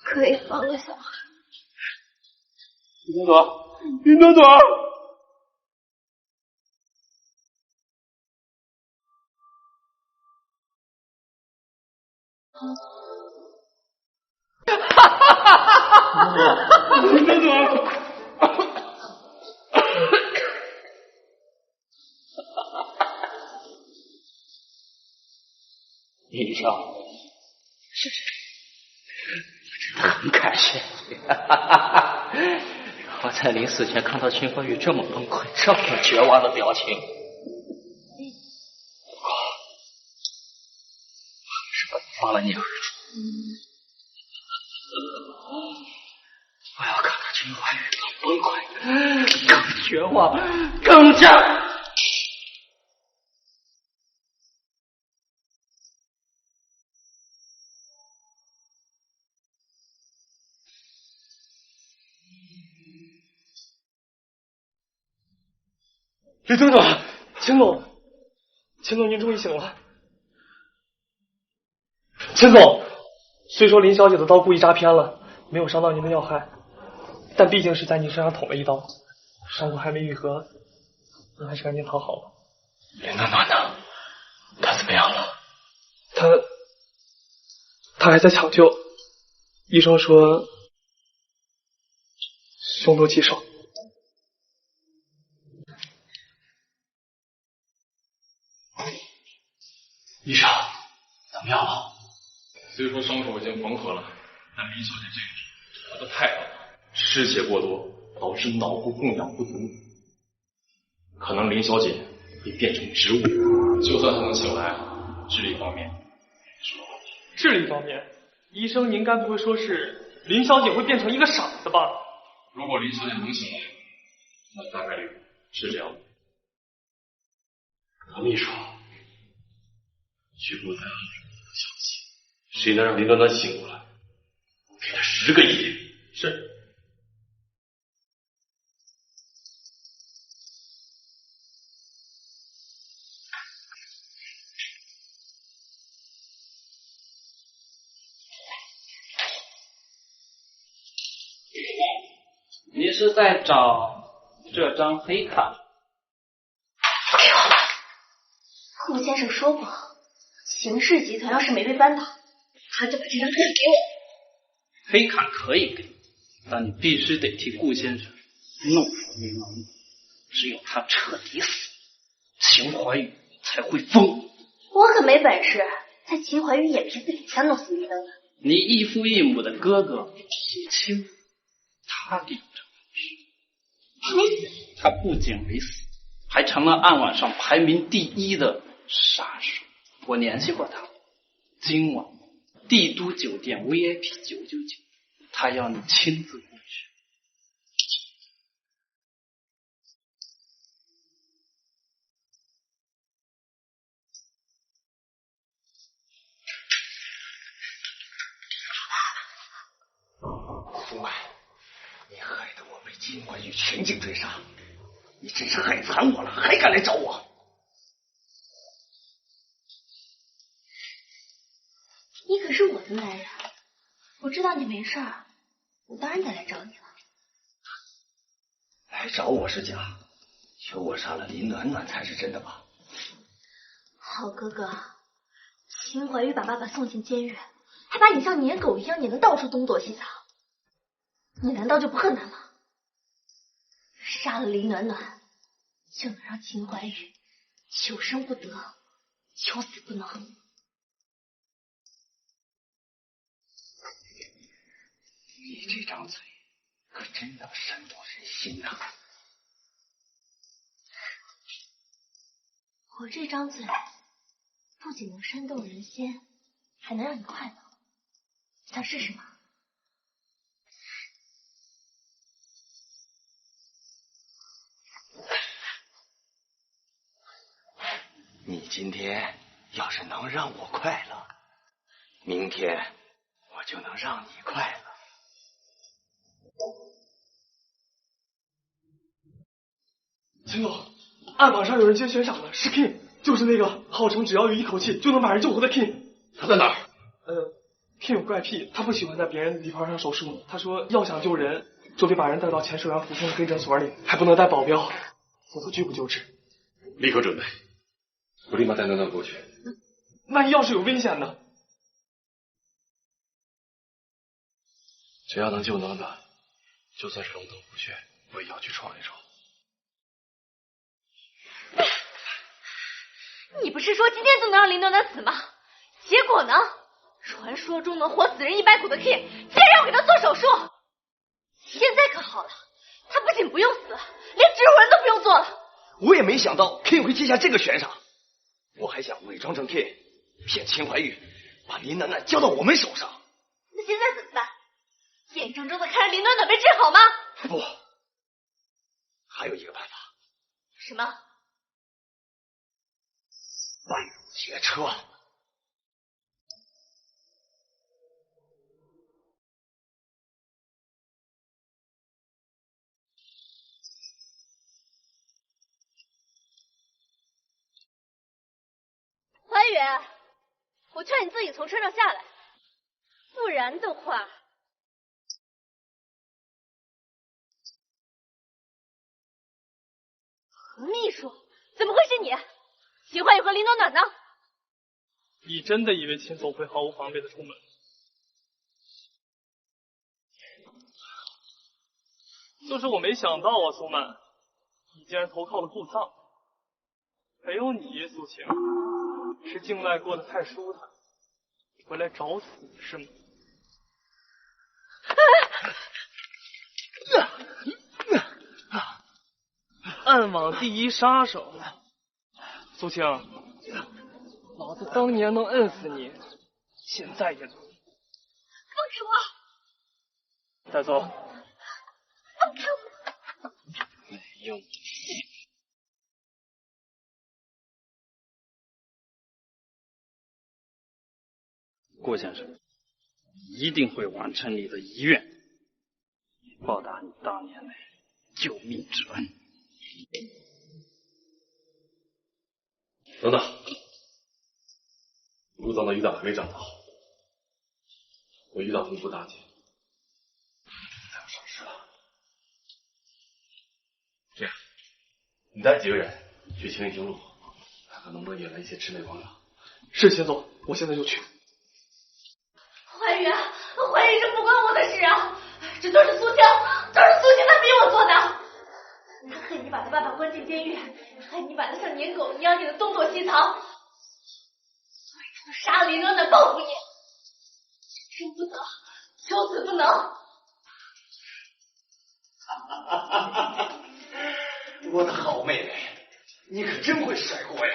可以放了小孩。林暖暖。林暖暖，林暖暖，医生，真的很感谢你。我在临死前看到秦怀宇这么崩溃、这么绝望的表情，我还是本发了念而出。我要看到秦怀宇更崩溃、更绝望、更加……林总，秦总，您终于醒了。秦总，虽说林小姐的刀故意扎偏了，没有伤到您的要害，但毕竟是在您身上捅了一刀，伤口还没愈合，您还是赶紧躺好吧。林暖暖呢？她怎么样了？她还在抢救，医生说凶多吉少。医生，怎么样了？虽说伤口已经缝合了，但林小姐这个折得太狠了，失血过多，导致脑部供氧不足，可能林小姐会变成植物。就算她能醒来，智力方面是个问题。智力方面，医生您该不会说是林小姐会变成一个傻子吧？如果林小姐能醒来，那大概率是这样的。唐秘书，去给我带上的消息，谁能让林暖暖醒过来，我给他10个亿。是。你是在找这张黑卡？给我！顾先生说过，秦氏集团要是没被扳倒，他就把这张卡给我。黑卡可以给你，但你必须得替顾先生弄死林暖暖，只有他彻底死，秦怀宇才会疯。我可没本事在秦怀宇眼皮子底下弄死林暖暖。你异父异母的哥哥铁青，他领着没死，他不仅没死，还成了暗网上排名第1的杀手。我联系过他，今晚帝都酒店 VIP 999，他要你亲自过去。苏曼，你害得我被秦怀宇全境追杀，你真是害惨我了，还敢来找我？你可是我的男人，我知道你没事儿，我当然得来找你了。来找我是假，求我杀了林暖暖才是真的吧？好哥哥，秦怀宇把爸爸送进监狱，还把你像撵狗一样撵得到处东躲西藏，你难道就不恨他吗？杀了林暖暖，就能让秦怀宇求生不得，求死不能。你这张嘴可真能煽动人心呐！我这张嘴不仅能煽动人心，还能让你快乐。想试试吗？你今天要是能让我快乐，明天我就能让你快乐。秦总，暗网上有人接悬赏了，是 King， 就是那个号称只要有一口气就能把人救活的 King。他在哪儿？King 有怪癖，他不喜欢在别人的地盘上手术。他说要想救人，就得把人带到前水源福村的黑诊所里，还不能带保镖，否则拒不救治。立刻准备，我立马带暖暖过去。万一要是有危险呢？只要能救暖暖，就算是龙腾虎穴，我也要去闯一闯。你不是说今天就能让林暖暖死吗？结果呢？传说中能活死人100口的 King， 竟然要给他做手术。现在可好了，他不仅不用死，连植物人都不用做了。我也没想到 King 会接下这个悬赏，我还想伪装成 King， 骗秦怀玉，把林暖暖交到我们手上。那现在怎么办？眼睁睁的看着林暖暖被治好吗？不，还有一个办法。什么？半路劫车。怀宇，我劝你自己从车上下来，不然的话。何秘书，怎么会是你？秦怀宇和林暖暖呢？你真的以为秦总会毫无防备的出门？就是我没想到啊，苏曼，你竟然投靠了顾藏。没有你，苏晴，是境外过得太舒坦，回来找死是吗？暗网第一杀手，苏晴，老子当年能摁死你，现在也能。放开我！带走。放开我！没用。郭先生，一定会完成你的遗愿，报答你当年的救命之恩。等等，顾藏的余党还没找到，我余党同部大姐还要上市了。这样，你带几个人去青林路，看看能不能引来一些魑魅魍魉。是秦总，我现在就去。怀宇，怀宇，这不关我的事啊！这都是苏晴，都是苏晴她逼我做的。他恨你把他爸爸关进监狱，恨你把他像撵狗一样给他东躲西藏，所以他就杀了林暖暖报复你。真不得，求死不能！我的好妹妹，你可真会甩锅呀！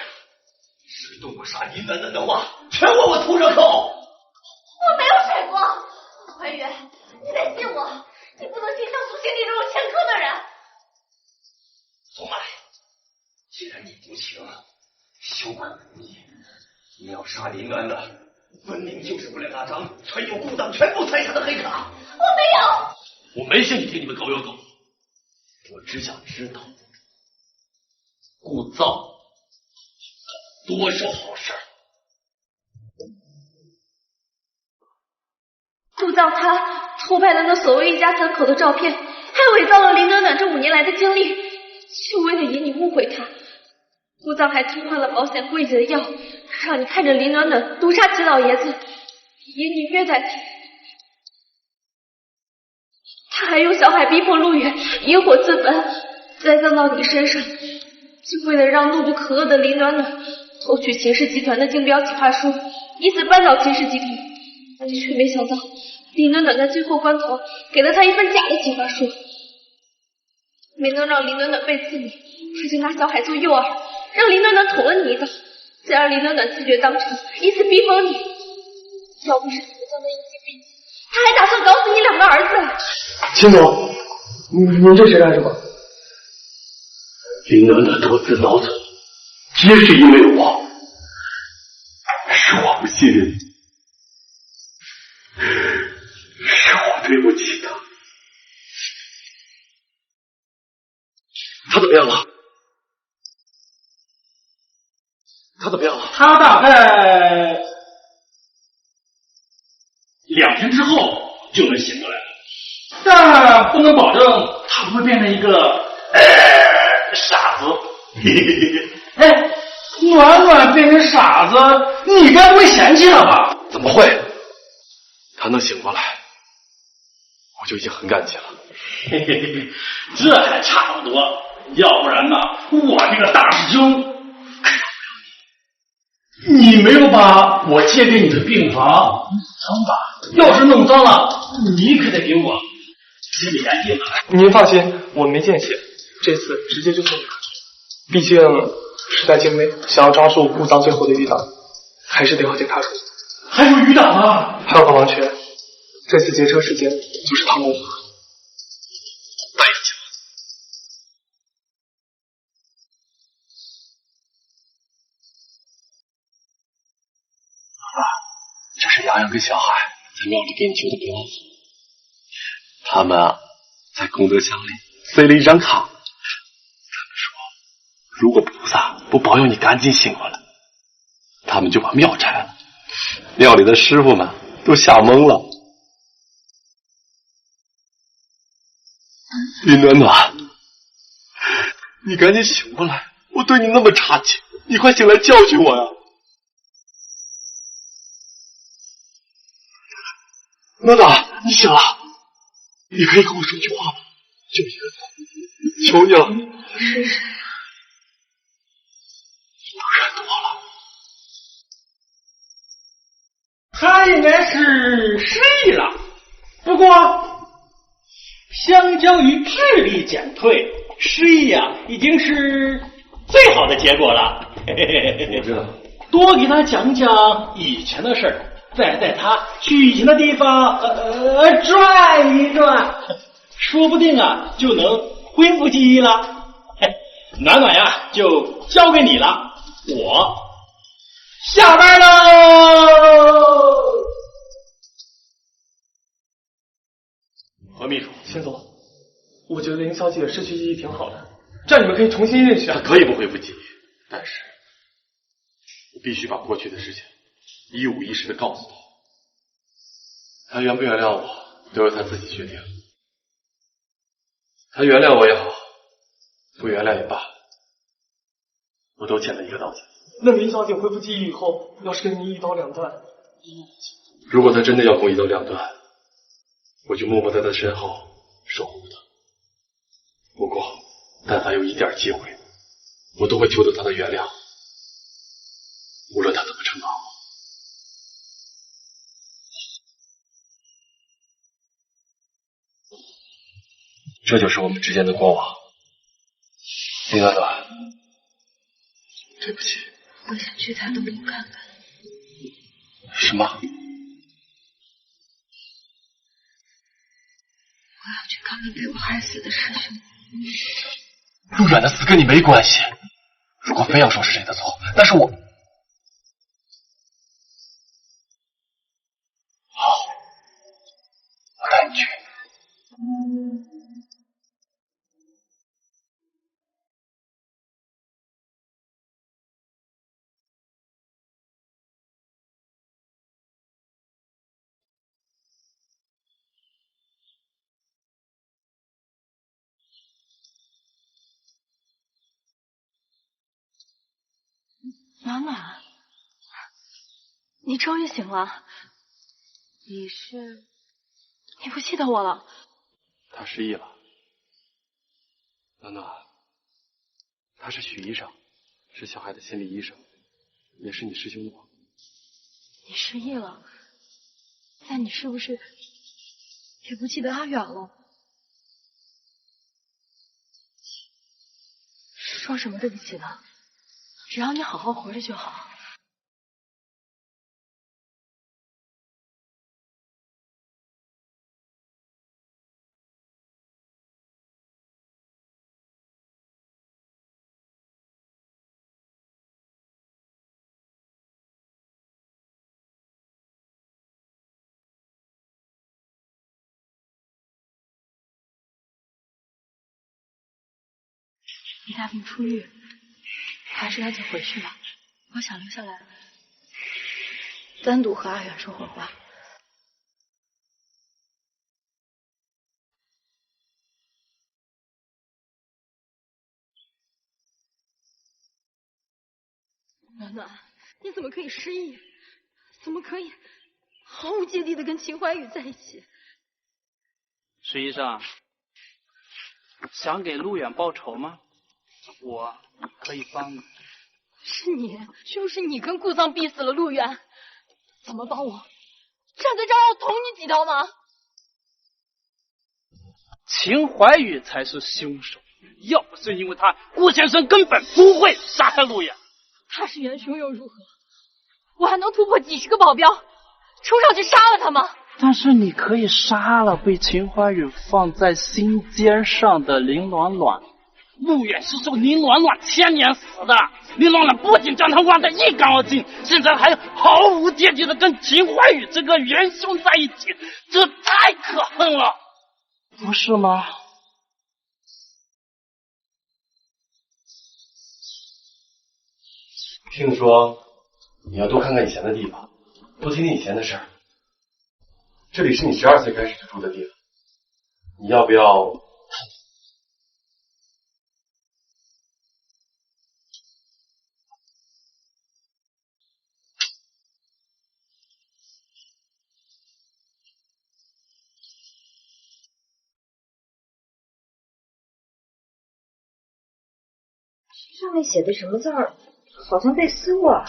是动过杀林暖暖的话，全往我头上扣。我没有甩锅，怀宇，你得信我，你不能信像苏晴你这种前科的人。苏曼，既然你无情，休可无义。你要杀林暖暖，分明就是为了那张存有顾藏全部财产的黑卡。我没有，我没兴趣听你们狗咬狗，我只想知道顾藏多少好事。顾藏他偷拍了那所谓一家三口的照片，还伪造了林暖暖这5年来的经历，就为了引你误会他。顾藏还替换了保险柜里的药，让你看着林暖暖毒杀齐老爷子，引你虐待他。他还用小海逼迫陆远引火自焚，栽赃到你身上，就为了让怒不可遏的林暖暖偷取秦氏集团的竞标企划书，以此扳倒秦氏集团。却没想到林暖暖在最后关头给了他一份假的企划书，没能让林暖暖背刺你，他就拿小海做诱饵，让林暖暖捅了你一刀，再让林暖暖自绝当成，以此逼疯你。要不是顾藏的一击必击，他还打算搞死你2个儿子。秦总，您这是干什么？林暖暖多次遭罪，皆是因为我，是我不信任你，是我对不起他。他怎么样了？他怎么样了？他大概2天之后就能醒过来了，但不能保证他不会变成一个傻子。哎，暖暖变成傻子，你该不会嫌弃他吧？怎么会？他能醒过来，我就已经很感激了。嘿嘿嘿，这还差不多。要不然呢，我这个大师兄你没有把我借给你的病房脏吧？要是弄脏了，你可得给我心里安定了。您放心，我没见血，这次直接就送你回去。毕竟是在境内，想要抓住顾藏最后的余党，还是得靠警察叔。还有余党啊！还有个王权，这次劫车事件就是他谋划。太有劲了！这是洋洋跟小海在庙里给你求的平安符，他们啊在功德箱里塞了一张卡，他们说如果菩萨不保佑你赶紧醒过来，他们就把庙拆了。庙里的师傅们都吓懵了。林暖暖，你赶紧醒过来！我对你那么差劲，你快醒来教训我呀！暖暖，你醒了，你可以跟我说句话吗？就一个字，求你了。你是谁啊？不认得我了。他应该是失忆了，不过相较于智力减退，失忆啊已经是最好的结果了。我知道。多给他讲讲以前的事儿，再带他去以前的地方转一转，说不定啊就能恢复记忆了。暖暖呀，就交给你了，我下班喽。何秘书，秦总，我觉得林小姐失去记忆挺好的，这样你们可以重新认识。她可以不恢复记忆，但是我必须把过去的事情一五一十的告诉她。她原不原谅我，都由她自己决定。她原谅我也好，不原谅也罢，我都欠她一个道歉。那林小姐恢复记忆以后，要是跟你一刀两断，如果她真的要跟我一刀两断，我就默默在她身后守护她。不过，但凡有一点机会，我都会求得她的原谅，无论她怎么惩罚我。这就是我们之间的过往。林暖暖，对不起。我想去他洞里看看。什么？我要去看看被我害死的师兄。陆远的死跟你没关系。如果非要说是谁的错，那是我。好，我带你去。暖暖，你终于醒了。你不记得我了？他失忆了。暖暖，他是许医生，是小海的心理医生，也是你师兄的朋友。你失忆了？那你是不是也不记得阿远了？说什么对不起呢？只要你好好活着就好。你大病初愈，还是赶紧回去吧。我想留下来，单独和阿远说会话。暖暖，你怎么可以失忆？怎么可以毫无芥蒂的跟秦怀宇在一起？石医生，想给陆远报仇吗？我可以帮你。是你，就是你跟顾丧逼死了陆远，怎么帮我？战队长要捅你几刀吗？秦怀宇才是凶手，要不是因为他，顾先生根本不会杀害陆远。他是元凶又如何？我还能突破几十个保镖，冲上去杀了他吗？但是你可以杀了被秦怀宇放在心尖上的林暖暖。陆远是受林暖暖牵连死的，林暖暖不仅将他忘得一干二净，现在还毫无芥蒂的跟秦怀宇这个元凶在一起，这太可恨了，不是吗？听说你要多看看以前的地方，多听听以前的事儿。这里是你12岁开始就住的地方，你要不要？上面写的什么字儿？好像被撕过。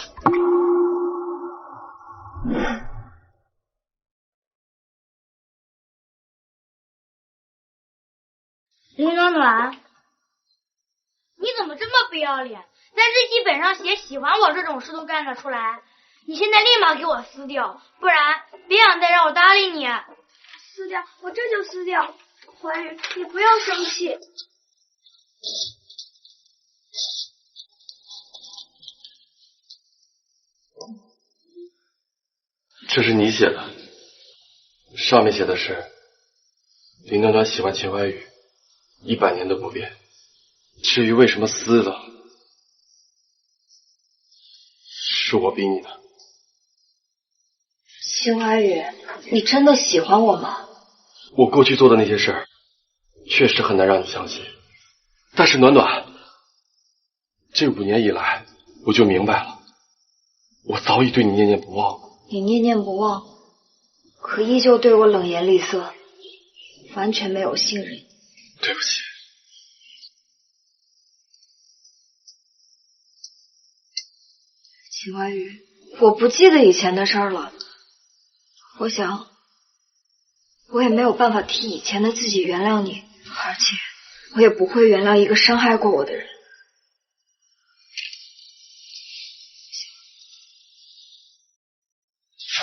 林暖暖，你怎么这么不要脸？在日记本上写喜欢我这种事都干得出来？你现在立马给我撕掉，不然别想再让我搭理你。撕掉，我这就撕掉。怀宇，你不要生气。这是你写的，上面写的是林暖暖喜欢秦怀宇，100年都不变。至于为什么撕了，是我逼你的。秦怀宇，你真的喜欢我吗？我过去做的那些事儿，确实很难让你相信。但是暖暖，这5年以来，我就明白了，我早已对你念念不忘。你念念不忘，可依旧对我冷言厉色，完全没有信任。对不起。秦怀宇，我不记得以前的事儿了。我想，我也没有办法替以前的自己原谅你，而且我也不会原谅一个伤害过我的人。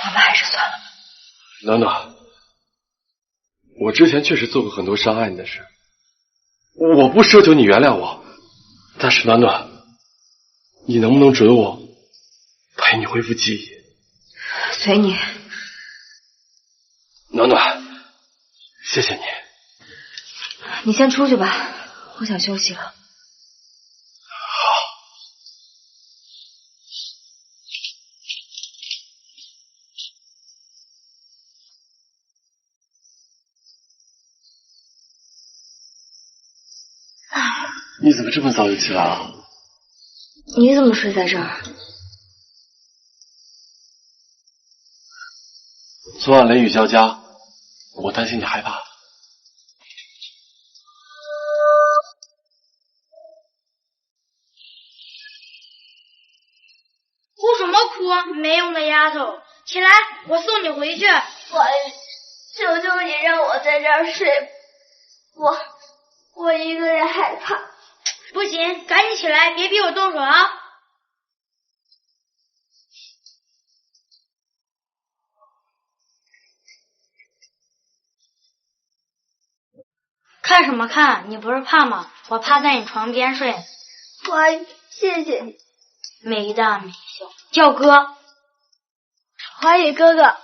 我们还是算了吧。暖暖，我之前确实做过很多伤害你的事，我不奢求你原谅我，但是暖暖，你能不能准我陪你恢复记忆？随你。暖暖，谢谢你。你先出去吧，我想休息了。你怎么这么早就起来了？你怎么睡在这儿？昨晚雷雨交加，我担心你害怕。哭什么哭？没用的丫头，起来，我送你回去。求求你让我在这儿睡，我一个人害怕。不行，赶紧起来，别逼我动手啊！看什么看？你不是怕吗？我趴在你床边睡。怀宇，谢谢你。没大没小，叫哥。怀宇哥哥。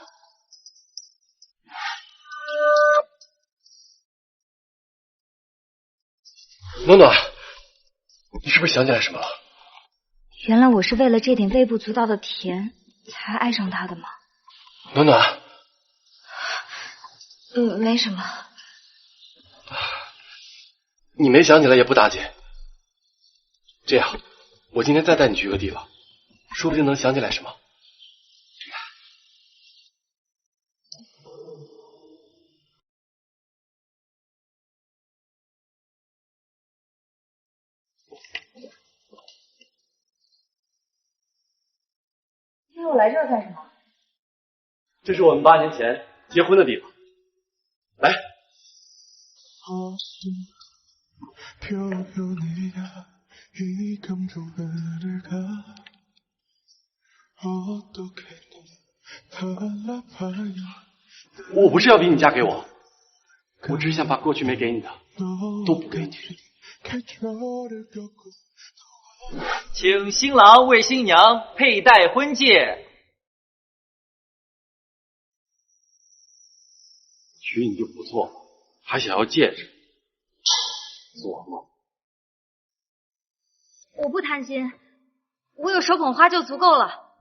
暖暖，你是不是想起来什么了？原来我是为了这点微不足道的甜才爱上他的吗？暖暖。没什么。你没想起来也不打紧。这样，我今天再带你去个地方，说不定能想起来什么。今天我来这儿干什么？这是我们8年前结婚的地方。来。我不是要逼你嫁给我，我只是想把过去没给你的都补给你。请新郎为新娘佩戴婚戒。娶你就不错了，还想要戒指，做梦！我不贪心，我有手捧花就足够了。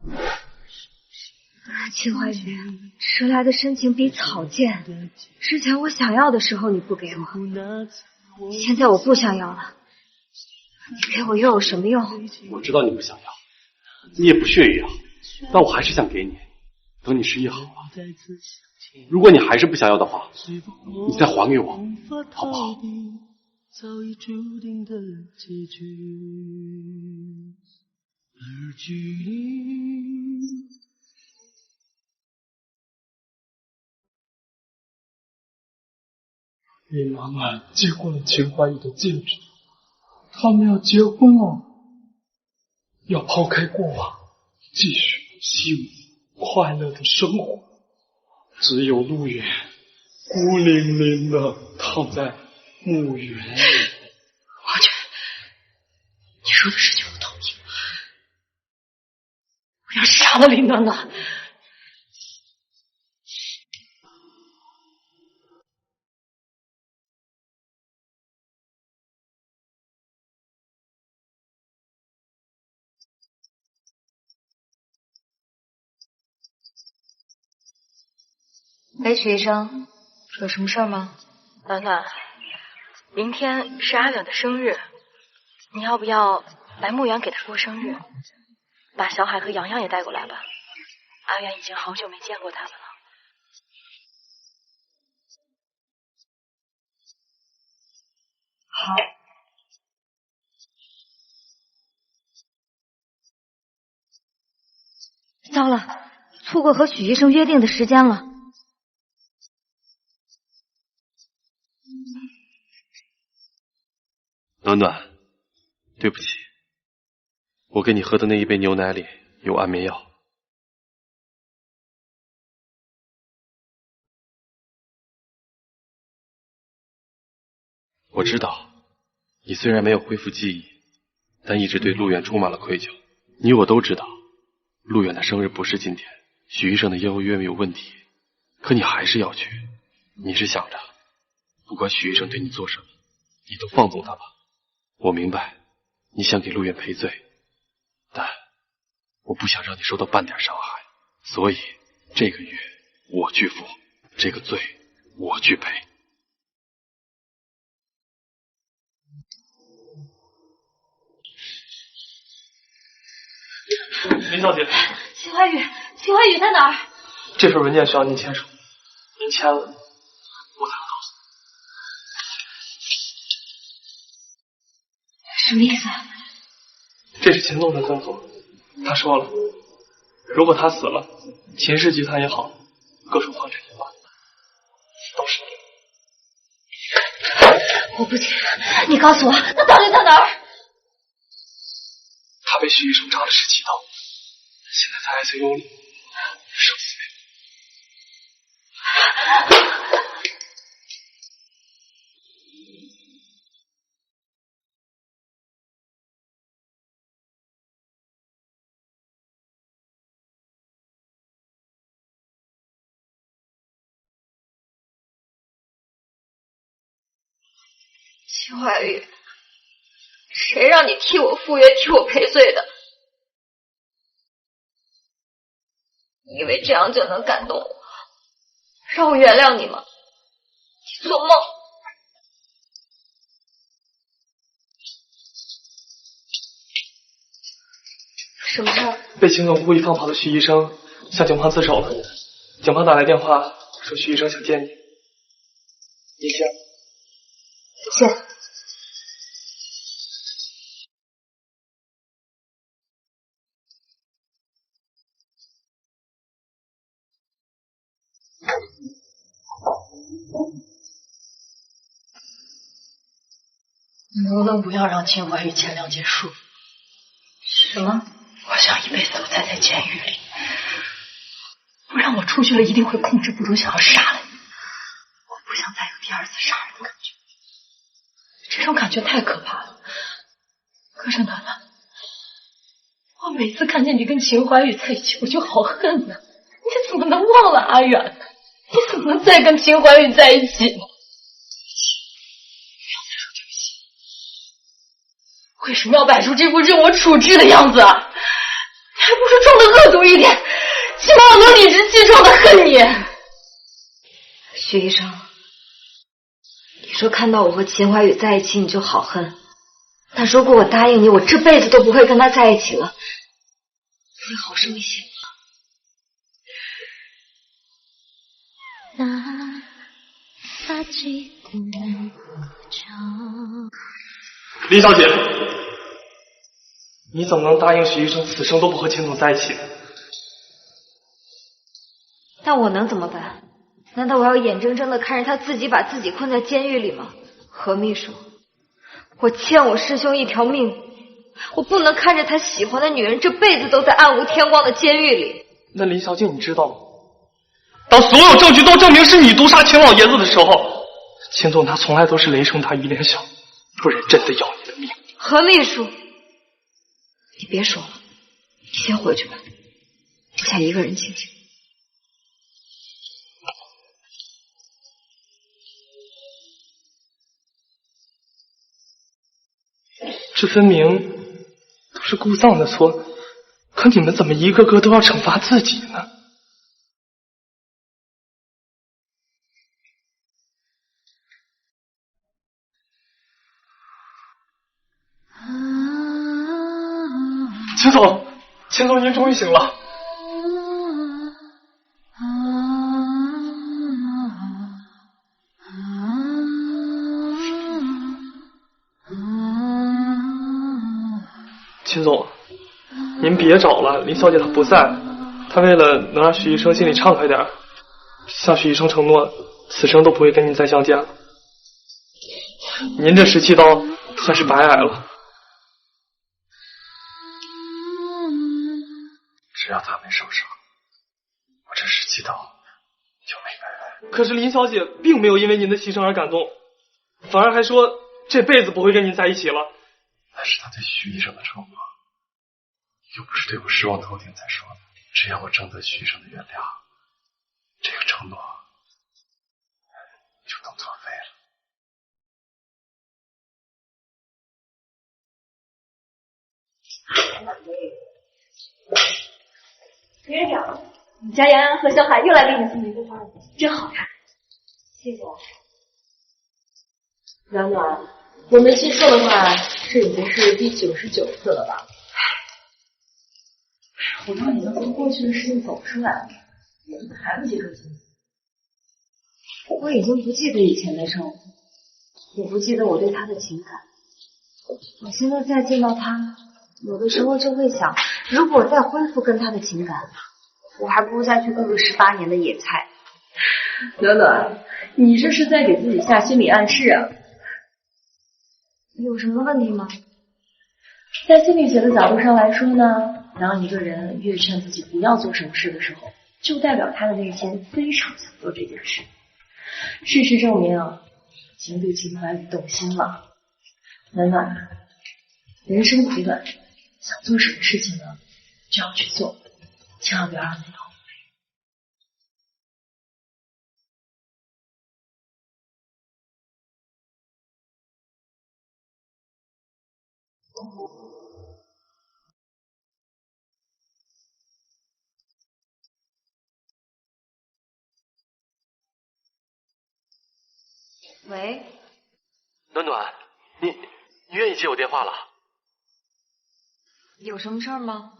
秦怀宇，迟来的深情比草贱。之前我想要的时候你不给我，现在我不想要了，你给我又有什么用？我知道你不想要，你也不屑于要，但我还是想给你，等你失忆好了。如果你还是不想要的话，你再还给我，好不好？早已注定的结局，而距离。李妈妈接过了秦怀宇的戒指，他们要结婚了。要抛开过往，继续幸福快乐的生活。只有陆远孤零零的躺在墓园里。王权，你说的事情我同意。我要杀了林暖暖。喂，许医生，有什么事吗？暖暖，明天是阿远的生日，你要不要来墓园给他过生日？把小海和洋洋也带过来吧。阿远已经好久没见过他们了。好。糟了，错过和许医生约定的时间了。暖暖，对不起，我给你喝的那一杯牛奶里有安眠药。我知道，你虽然没有恢复记忆，但一直对陆远充满了愧疚。你我都知道，陆远的生日不是今天，许医生的邀约没有问题，可你还是要去。你是想着，不管许医生对你做什么，你都放纵他吧。我明白你想给陆远赔罪，但我不想让你受到半点伤害，所以这个月我去付，这个罪我去赔。林小姐，秦怀宇在哪儿？这份文件需要您签署，您签了，我才能告诉你。什么意思？这是秦总的工作，他说了，如果他死了，秦氏集团也好，各种房产也罢，都是你。我不签，你告诉我，他到底在哪儿？他被许医生扎了17刀，现在在 ICU 里，生死未卜。秦怀宇，谁让你替我赴约、替我赔罪的？你以为这样就能感动我，让我原谅你吗？你做梦！什么事儿？被秦总故意放跑的许医生向警方自首了，警方打来电话说许医生想见你，你先。谢。你能不能不要让秦怀宇签2件书？什么？我想一辈子都待在监狱里，不然我出去了一定会控制不住想要杀了你。我不想再有第2次杀人的感觉，这种感觉太可怕了。可是暖暖，我每次看见你跟秦怀宇在一起，我就好恨呢。你怎么能忘了阿远呢？你怎么能再跟秦怀宇在一起呢？为什么要摆出这副任我处置的样子啊？你还不如装的恶毒一点，起码我能理直气壮的恨你。徐医生，你说看到我和秦怀宇在一起你就好恨，但如果我答应你，我这辈子都不会跟他在一起了，你会好受一些吗？林小姐，你怎么能答应徐医生此生都不和秦总在一起呢？但我能怎么办？难道我要眼睁睁的看着他自己把自己困在监狱里吗？何秘书，我欠我师兄一条命，我不能看着他喜欢的女人这辈子都在暗无天光的监狱里。那林小姐，你知道吗？当所有证据都证明是你毒杀秦老爷子的时候，秦总他从来都是雷声大雨点小，不然真的要你的命。何秘书，你别说了，你先回去吧，留下一个人静静。这分明都是顾丧的错，可你们怎么一个个都要惩罚自己呢？秦总，秦总，您终于醒了。秦总，您别找了，林小姐她不在，她为了能让徐医生心里畅快点，向徐医生承诺，此生都不会跟您再相见了。您这17刀算是白挨了。只要他没受伤，我这17刀就没白挨。可是林小姐并没有因为您的牺牲而感动，反而还说这辈子不会跟您在一起了。那是他对徐医生的承诺，又不是对我失望透顶才说的。只要我征得徐医生的原谅，这个承诺就能作废了。院长，你家洋洋和小海又来给你送玫瑰花了，真好看。谢谢。暖暖，我没记错的话，这已经是第99次了吧？我都已经从过去的事情走出来了，你怎么还不接受现实？我已经不记得以前的生活，也不记得我对他的情感。我现在再见到他，有的时候就会想，如果我再恢复跟他的情感，我还不如再去割个18年的野菜。暖暖，你这是在给自己下心理暗示啊？有什么问题吗？在心理学的角度上来说呢，当一个人越劝自己不要做什么事的时候，就代表他的内心非常想做这件事。事实证明啊，已经对秦怀宇动心了。暖暖，人生苦短，想做什么事情呢，就要去做，千万不要让自己后悔。喂，暖暖，你愿意接我电话了？有什么事儿吗？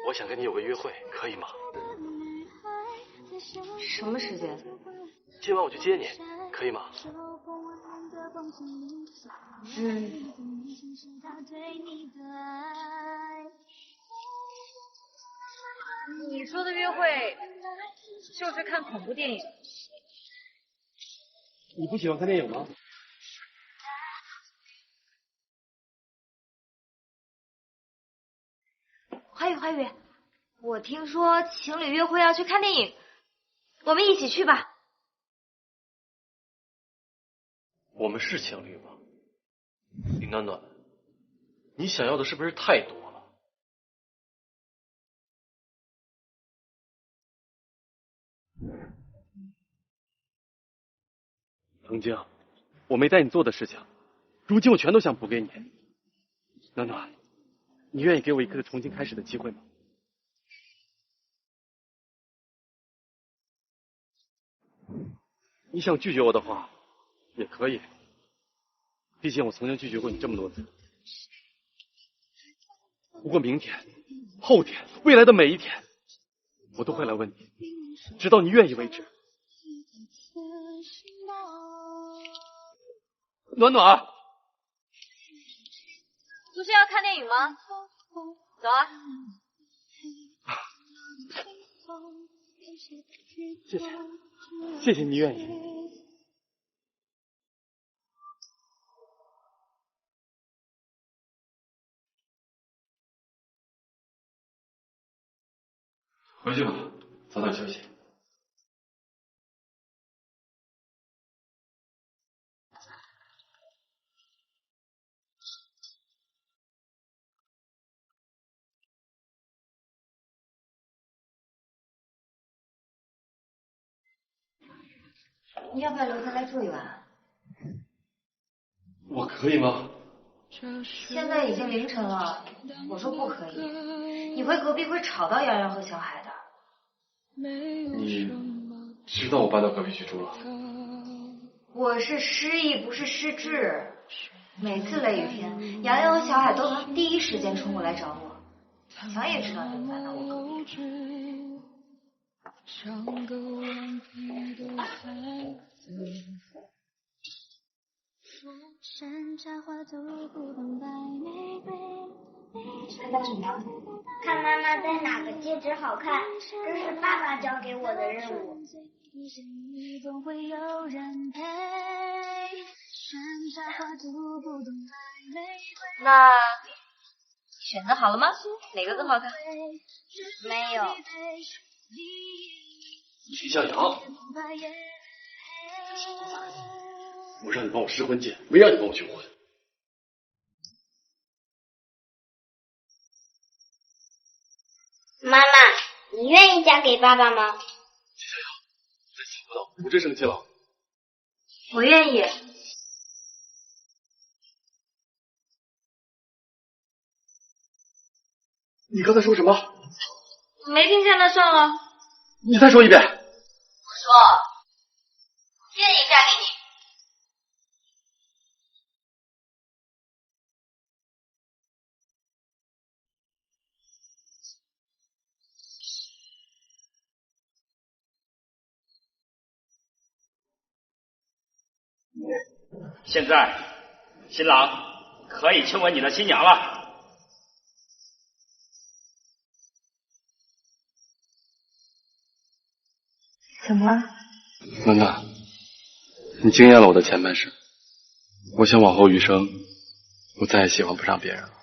我想跟你有个约会，可以吗？什么时间？今晚我去接你，可以吗？你说的约会就是看恐怖电影？你不喜欢看电影吗？怀宇，我听说情侣约会要去看电影，我们一起去吧。我们是情侣吗？林暖暖，你想要的是不是太多了？曾经我没带你做的事情，如今我全都想补给你。暖暖，你愿意给我一个重新开始的机会吗？你想拒绝我的话，也可以。毕竟我曾经拒绝过你这么多次。不过明天、后天、未来的每一天，我都会来问你，直到你愿意为止。暖暖，不是要看电影吗？走啊！谢谢，谢谢你愿意。回去吧，早点休息。你要不要留下来住一晚？我可以吗？现在已经凌晨了，我说不可以，你回隔壁会吵到洋洋和小海的。你知道我搬到隔壁去住了？我是失忆，不是失智。每次雷雨天，洋洋和小海都能第一时间冲过来找我。想也知道你搬到我隔壁。像个顽皮的孩子，山茶花都不懂白玫瑰。在干什么？看妈妈戴哪个戒指好看，这是爸爸交给我的任务。总会有人陪。山茶花都不懂白玫瑰。那选择好了吗？哪个更好看？没有。秦向阳，我让你帮我试婚戒，没让你帮我求婚。妈妈，你愿意嫁给爸爸吗？秦向阳，再想不到，我真生气了。我愿意。你刚才说什么？没听见，那算了。你再说一遍。我说，愿意嫁给你。现在，新郎可以亲吻你的新娘了。怎么了？暖暖，你惊艳了我的前半生，我想往后余生，我再也喜欢不上别人了。